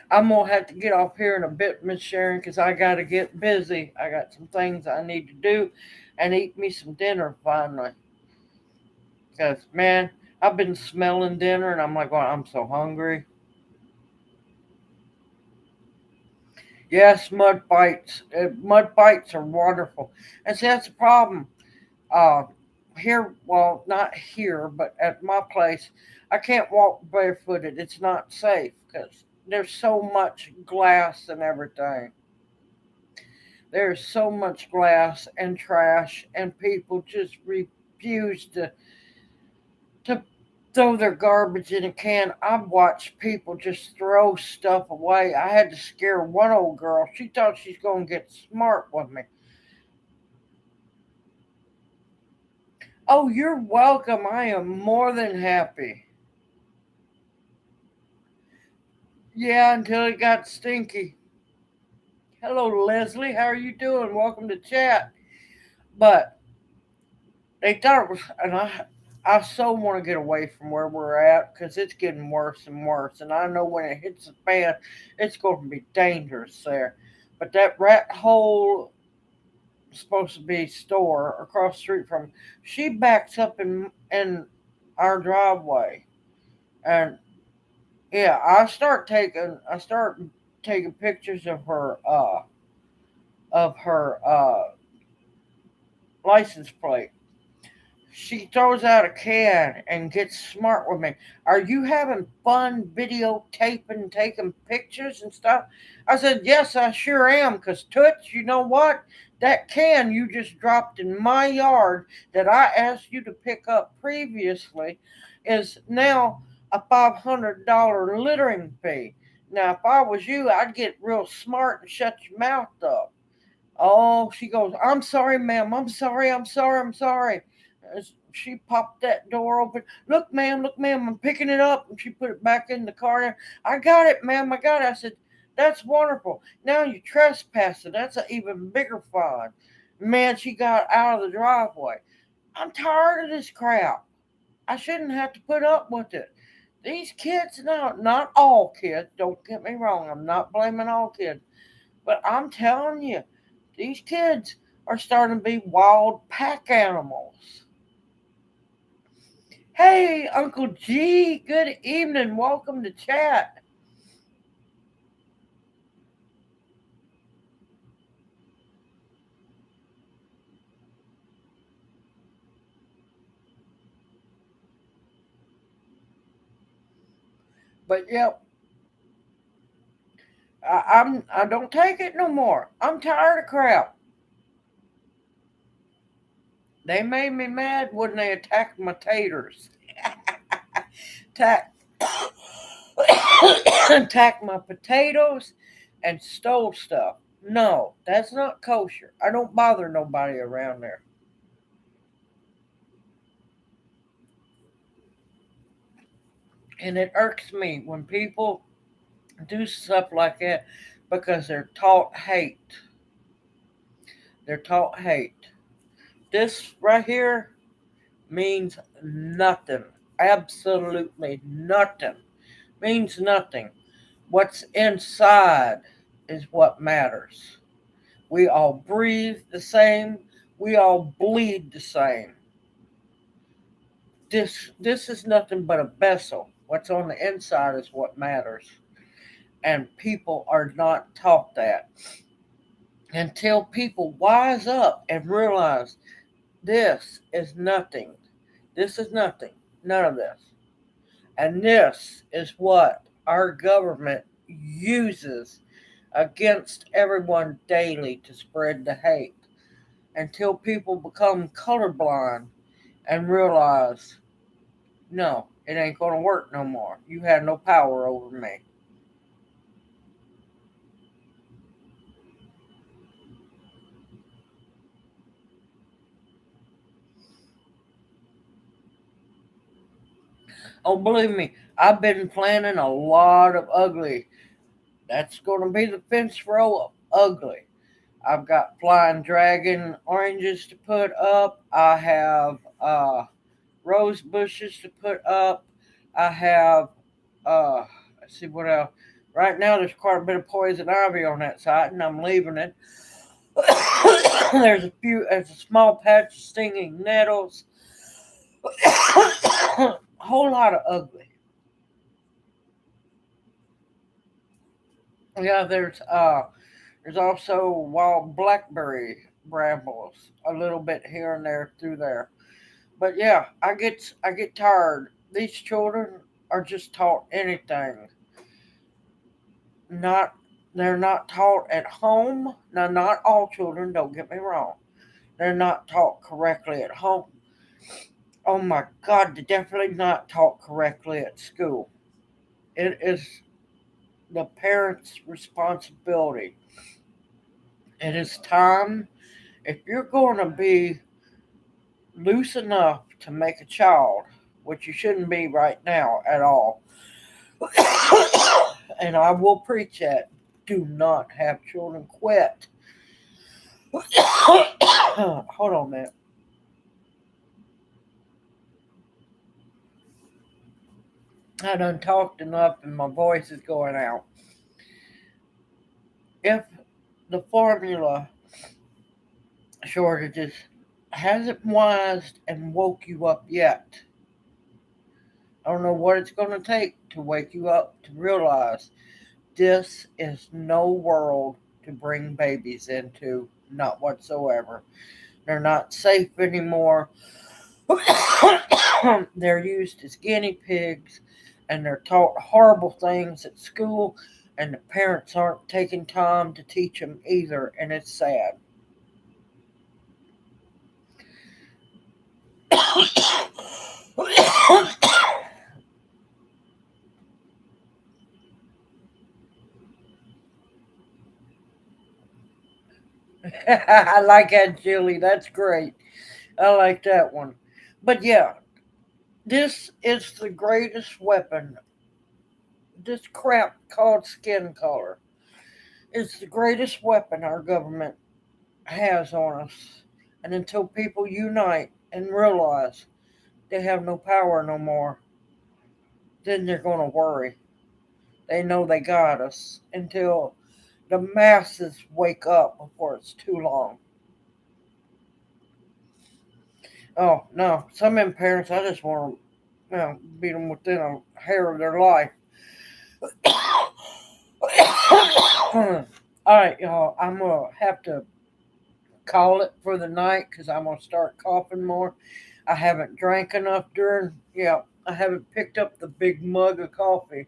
Speaker 1: I'm gonna have to get off here in a bit, Miss Sharon, because I gotta get busy. I got some things I need to do, and eat me some dinner finally. Because man, I've been smelling dinner, and I'm like, well, I'm so hungry. Yes, mud bites. Mud bites are wonderful, and see that's the problem. Uh, Here, well, not here, but at my place, I can't walk barefooted. It's not safe because there's so much glass and everything. There's so much glass and trash, and people just refuse to throw their garbage in a can. I've watched people just throw stuff away. I had to scare one old girl. She thought she's going to get smart with me. Oh, you're welcome. I am more than happy. Yeah, until it got stinky. Hello, Leslie. How are you doing? Welcome to chat. But they thought it was, and I so want to get away from where we're at because it's getting worse and worse. And I know when it hits the fan, it's going to be dangerous there. But that rat hole supposed to be store across the street from, she backs up in our driveway, and yeah, I start taking pictures of her license plate. She throws out a can and gets smart with me. Are you having fun videotaping, taking pictures and stuff? I said, yes, I sure am. Because, Toots, you know what? That can you just dropped in my yard that I asked you to pick up previously is now a $500 littering fee. Now, if I was you, I'd get real smart and shut your mouth up. Oh, she goes, I'm sorry, ma'am. I'm sorry. I'm sorry. I'm sorry. As she popped that door open. Look, ma'am, I'm picking it up. And she put it back in the car. I got it, ma'am. I got it. I said, that's wonderful. Now you're trespassing. That's an even bigger fine. Man, she got out of the driveway. I'm tired of this crap. I shouldn't have to put up with it. These kids now, not all kids, don't get me wrong. I'm not blaming all kids. But I'm telling you, these kids are starting to be wild pack animals. Hey, Uncle G, good evening. Welcome to chat. But yep, I don't take it no more. I'm tired of crap. They made me mad when they attacked my taters. Attack attacked my potatoes and stole stuff. No, that's not kosher. I don't bother nobody around there. And it irks me when people do stuff like that because they're taught hate. They're taught hate. This right here means nothing. Absolutely nothing. Means nothing. What's inside is what matters. We all breathe the same. We all bleed the same. This is nothing but a vessel. What's on the inside is what matters. And people are not taught that. Until people wise up and realize this is nothing. This is nothing. None of this. And this is what our government uses against everyone daily to spread the hate. Until people become colorblind and realize, no, it ain't going to work no more. You have no power over me. Oh, believe me, I've been planning a lot of ugly. That's going to be the fence row of ugly. I've got flying dragon oranges to put up. I have rose bushes to put up. I have let's see what else. Right now, there's quite a bit of poison ivy on that side, and I'm leaving it. There's a small patch of stinging nettles. A whole lot of ugly. Yeah, there's also wild blackberry brambles, a little bit here and there through there. But yeah, I get tired. These children are just taught anything. Not they're not taught at home. Now, not all children. Don't get me wrong. They're not taught correctly at home. Oh my God, they're definitely not taught correctly at school. It is the parents' responsibility. It is time. If you're going to be loose enough to make a child, which you shouldn't be right now at all, and I will preach that, do not have children quit. Hold on, man. I done talked enough and my voice is going out. If the formula shortages hasn't wised and woke you up yet, I don't know what it's going to take to wake you up to realize this is no world to bring babies into, not whatsoever. They're not safe anymore. They're used as guinea pigs and they're taught horrible things at school, and the parents aren't taking time to teach them either, and it's sad. I like that, Jilly. That's great. I like that one. But yeah, this is the greatest weapon. This crap called skin color is the greatest weapon our government has on us. And until people unite and realize they have no power no more, then they're going to worry. They know they got us until the masses wake up before it's too long. Oh, no. Some of them parents, I just want to beat them within a hair of their life. All right, y'all. I'm going to have to call it for the night because I'm going to start coughing more. I haven't drank enough I haven't picked up the big mug of coffee.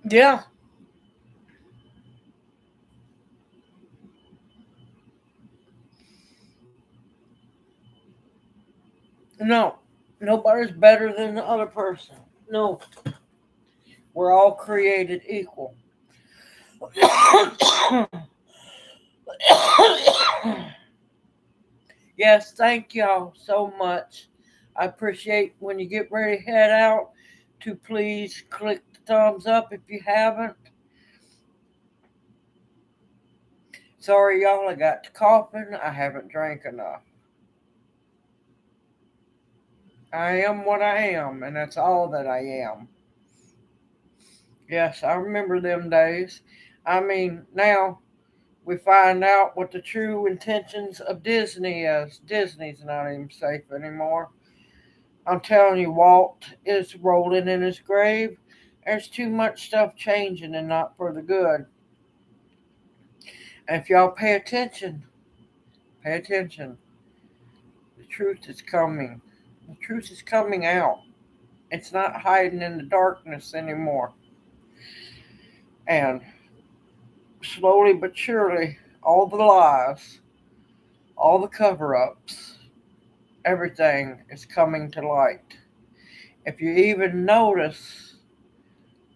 Speaker 1: Yeah, no. Nobody's better than the other person. No, we're all created equal. Yes, thank y'all so much. I appreciate when you get ready to head out to please click the thumbs up if you haven't. Sorry, y'all, I got to coughing. I haven't drank enough. I am what I am, and that's all that I am. Yes, I remember them days. I mean, now we find out what the true intentions of Disney is. Disney's not even safe anymore. I'm telling you, Walt is rolling in his grave. There's too much stuff changing and not for the good. And if y'all pay attention. The truth is coming. The truth is coming out. It's not hiding in the darkness anymore. And slowly but surely, all the lies, all the cover ups, everything is coming to light. If you even notice,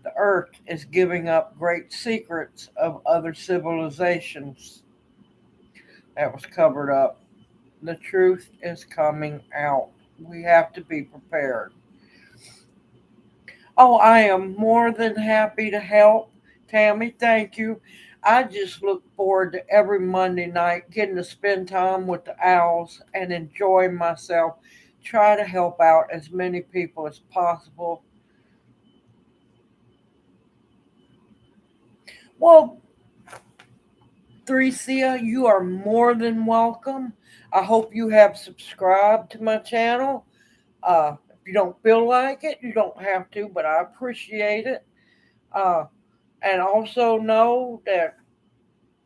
Speaker 1: the earth is giving up great secrets of other civilizations that was covered up. The truth is coming out. We have to be prepared. Oh, I am more than happy to help. Tammy, thank you. I just look forward to every Monday night getting to spend time with the owls and enjoy myself. Try to help out as many people as possible. Well, Theresia, you are more than welcome. I hope you have subscribed to my channel. If you don't feel like it, you don't have to, but I appreciate it. Uh, and also know that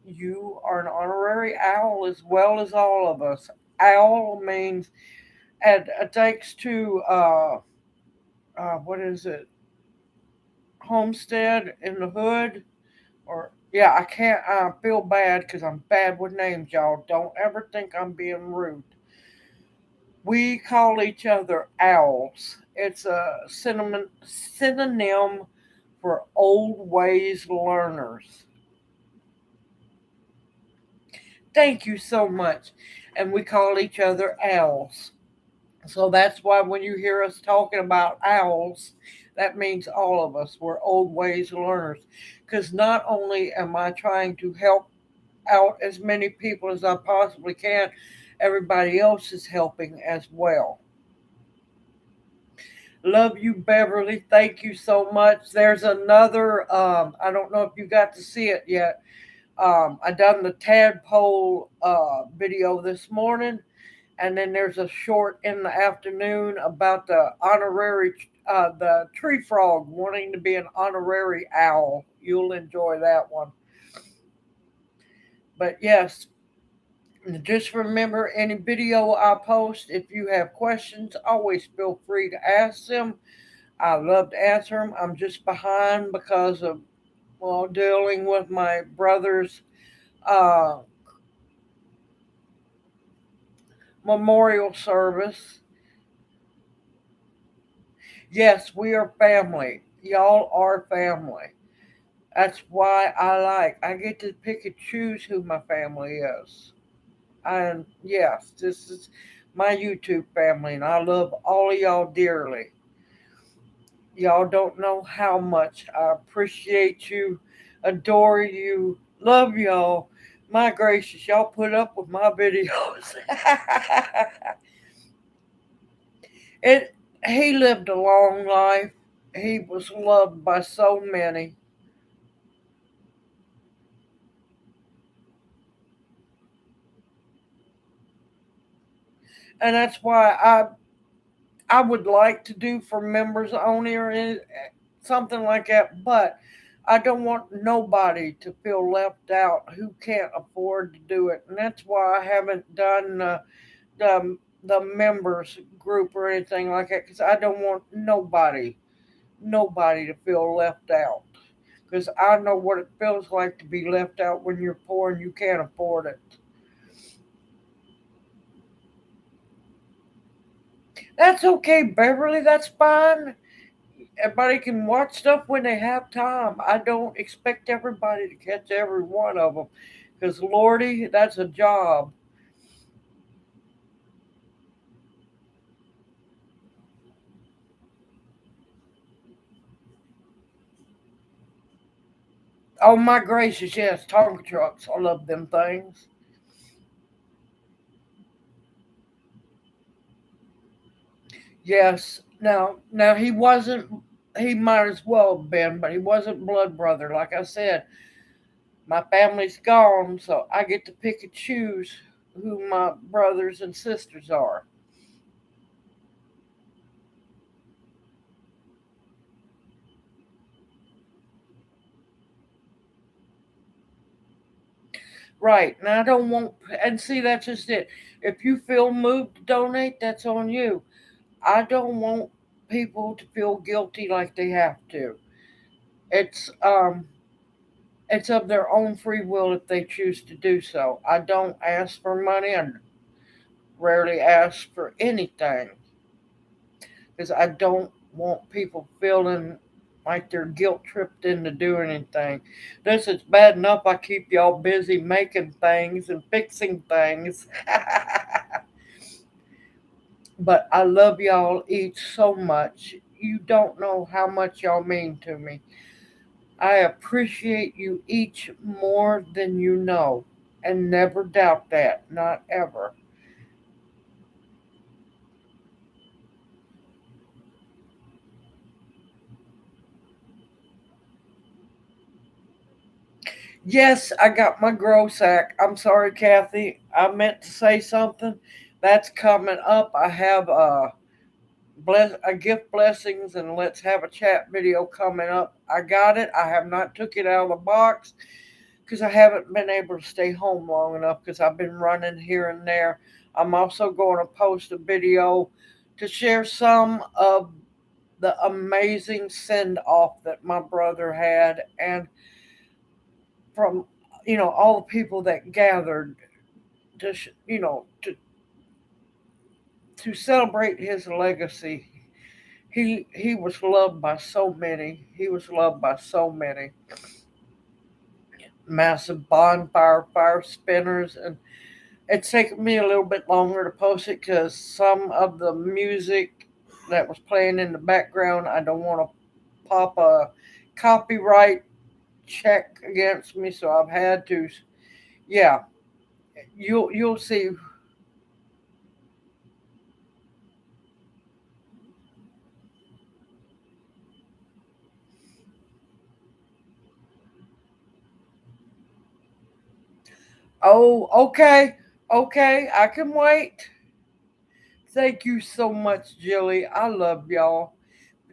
Speaker 1: you are an honorary owl as well as all of us. Owl means, and thanks to, what is it, Homestead in the Hood? Or, yeah, I can't, I feel bad because I'm bad with names, y'all. Don't ever think I'm being rude. We call each other owls. It's a synonym for old ways learners. Thank you so much. And we call each other owls. So that's why when you hear us talking about owls, that means all of us. We're old ways learners. Because not only am I trying to help out as many people as I possibly can, everybody else is helping as well. Love you, Beverly. Thank you so much. There's another, I don't know if you got to see it yet. I done the tadpole video this morning, and then there's a short in the afternoon about the honorary the tree frog wanting to be an honorary owl. You'll enjoy that one. But yes, just remember any video I post, if you have questions, always feel free to ask them. I love to answer them. I'm just behind because of, well, dealing with my brother's uh, memorial service. Yes, we are family. Y'all are family. That's why I get to pick and choose who my family is. And yes, this is my YouTube family, and I love all of y'all dearly. Y'all don't know how much I appreciate you, adore you, love y'all. My gracious, y'all put up with my videos. it He lived a long life. He was loved by so many. And that's why I would like to do for members only or something like that, but I don't want nobody to feel left out who can't afford to do it, and that's why I haven't done the members group or anything like that, because I don't want nobody to feel left out, because I know what it feels like to be left out when you're poor and you can't afford it. That's okay, Beverly. That's fine. Everybody can watch stuff when they have time. I don't expect everybody to catch every one of them, because Lordy, that's a job. Oh my gracious, yes, Tonka trucks. I love them things. Yes. Now he wasn't. He might as well have been, but he wasn't blood brother. Like I said, my family's gone, so I get to pick and choose who my brothers and sisters are. Right. And I don't want, and see, that's just it. If you feel moved to donate, that's on you. I don't want people to feel guilty like they have to. It's um it's of their own free will if they choose to do so. I don't ask for money. I rarely ask for anything because I don't want people feeling like they're guilt tripped into doing anything. This is bad enough I keep y'all busy making things and fixing things. But I love y'all each so much. You don't know how much y'all mean to me. I appreciate you each more than you know, and never doubt that, not ever. Yes, I got my grow sack. I'm sorry, Kathy. I meant to say something. That's coming up. I have a gift blessings and let's have a chat video coming up. I got it. I have not took it out of the box because I haven't been able to stay home long enough because I've been running here and there. I'm also going to post a video to share some of the amazing send off that my brother had, and from all the people that gathered to to celebrate his legacy. He was loved by so many. He was loved by so many. Massive bonfire, fire spinners, and it's taken me a little bit longer to post it because some of the music that was playing in the background, I don't want to pop a copyright check against me, so I've had to. Yeah, you'll see. Oh, okay, okay, I can wait. Thank you so much, Jilly. I love y'all.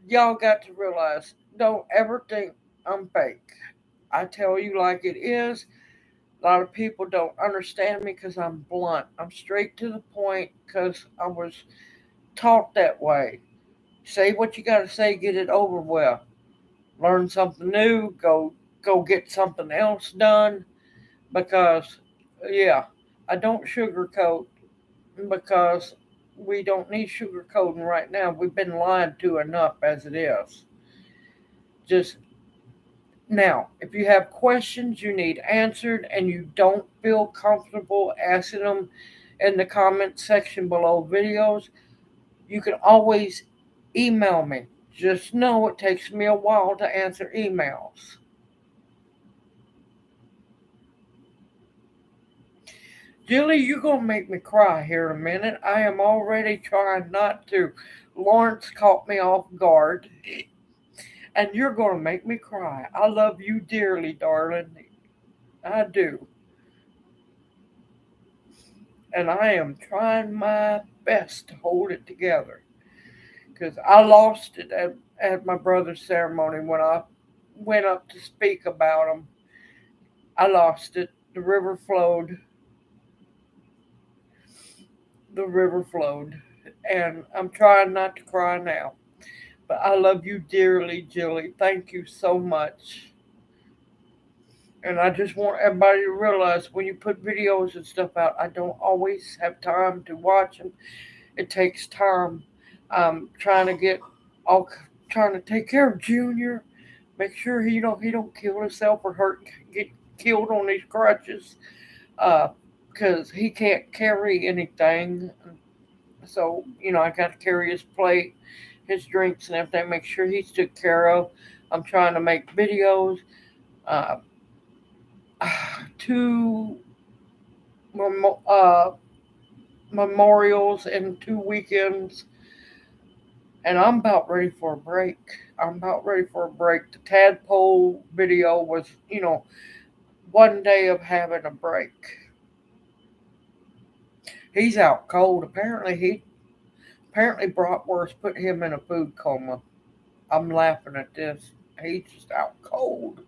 Speaker 1: y'all got to realize, don't ever think I'm fake. I tell you like it is. A lot of people don't understand me because I'm blunt. I'm straight to the point because I was taught that way. Say what you got to say, get it over with. Learn something new, go get something else done because yeah, I don't sugarcoat because we don't need sugarcoating right now. We've been lied to enough as it is. Just now, if you have questions you need answered and you don't feel comfortable asking them in the comment section below videos, you can always email me. Just know it takes me a while to answer emails. Jilly, you're going to make me cry here in a minute. I am already trying not to. Lawrence caught me off guard, and you're going to make me cry. I love you dearly, darling. I do. And I am trying my best to hold it together. Because I lost it at my brother's ceremony when I went up to speak about him. I lost it. The river flowed. The river flowed. And I'm trying not to cry now. But I love you dearly, Jilly. Thank you so much. And I just want everybody to realize when you put videos and stuff out, I don't always have time to watch them. It takes time. I'm trying to get all trying to take care of Junior, make sure he don't kill himself or get killed on these crutches, because he can't carry anything. So I got to carry his plate, his drinks, and everything. Make sure he's took care of. I'm trying to make videos. Uh, two memorials in 2 weekends, and I'm about ready for a break. I'm about ready for a break. The tadpole video was, one day of having a break. He's out cold. Apparently bratwurst put him in a food coma. I'm laughing at this. He's just out cold.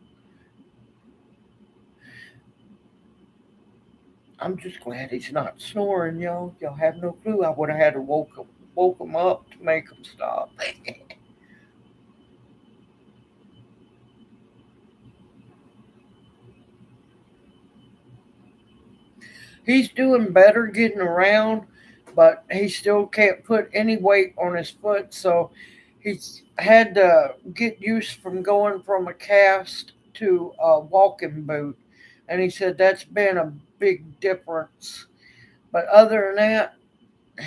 Speaker 1: I'm just glad he's not snoring, y'all. Y'all have no clue. I would have had to woke him up to make him stop. He's doing better getting around, but he still can't put any weight on his foot, so he's had to get used from going from a cast to a walking boot. And he said that's been a big difference. But other than that,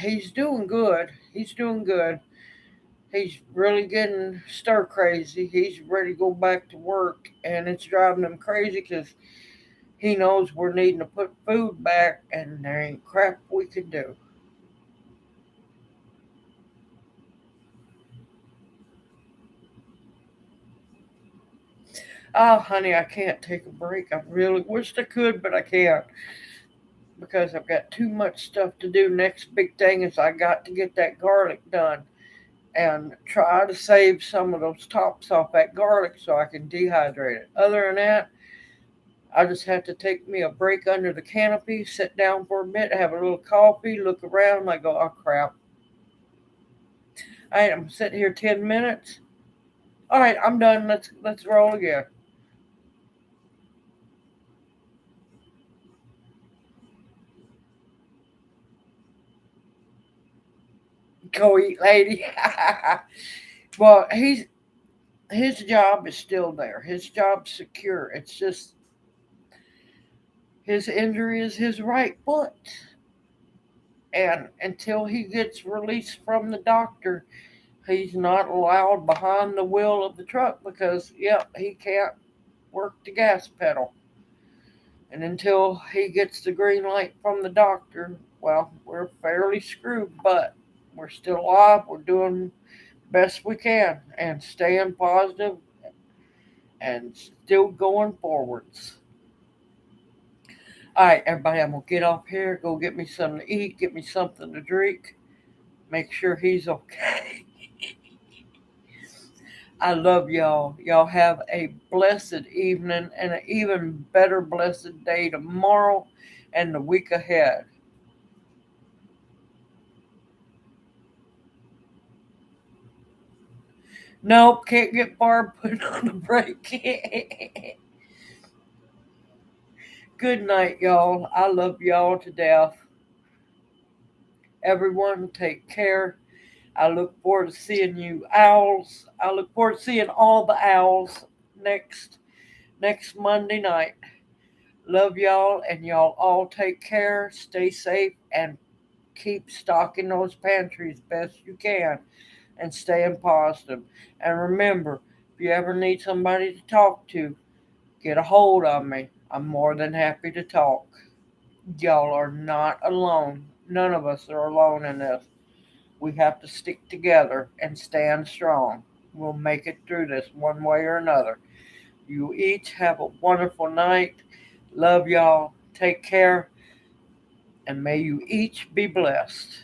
Speaker 1: he's doing good. He's doing good. He's really getting stir crazy. He's ready to go back to work, and it's driving him crazy because he knows we're needing to put food back, and there ain't crap we can do. Oh, honey, I can't take a break. I really wish I could, but I can't because I've got too much stuff to do. Next big thing is I got to get that garlic done and try to save some of those tops off that garlic so I can dehydrate it. Other than that, I just have to take me a break under the canopy, sit down for a bit, have a little coffee, look around. I go, oh crap. All right, I'm sitting here 10 minutes. All right, I'm done. Let's roll again. Go eat, lady. Well, his job is still there. His job's secure. It's just his injury is his right foot, and until he gets released from the doctor, he's not allowed behind the wheel of the truck because, yep, he can't work the gas pedal. And until he gets the green light from the doctor, well, we're fairly screwed, but we're still alive. We're doing best we can and staying positive and still going forwards. All right, everybody, I'm going to get off here, go get me something to eat, get me something to drink, make sure he's okay. I love y'all. Y'all have a blessed evening and an even better blessed day tomorrow and the week ahead. Nope, can't get Barb put on the break. Good night, y'all. I love y'all to death. Everyone, take care. I look forward to seeing you owls. I look forward to seeing all the owls next Monday night. Love y'all, and y'all all take care. Stay safe and keep stocking those pantries best you can and staying positive. And remember, if you ever need somebody to talk to, get a hold of me. I'm more than happy to talk. Y'all are not alone. None of us are alone in this. We have to stick together and stand strong. We'll make it through this one way or another. You each have a wonderful night. Love y'all. Take care. And may you each be blessed.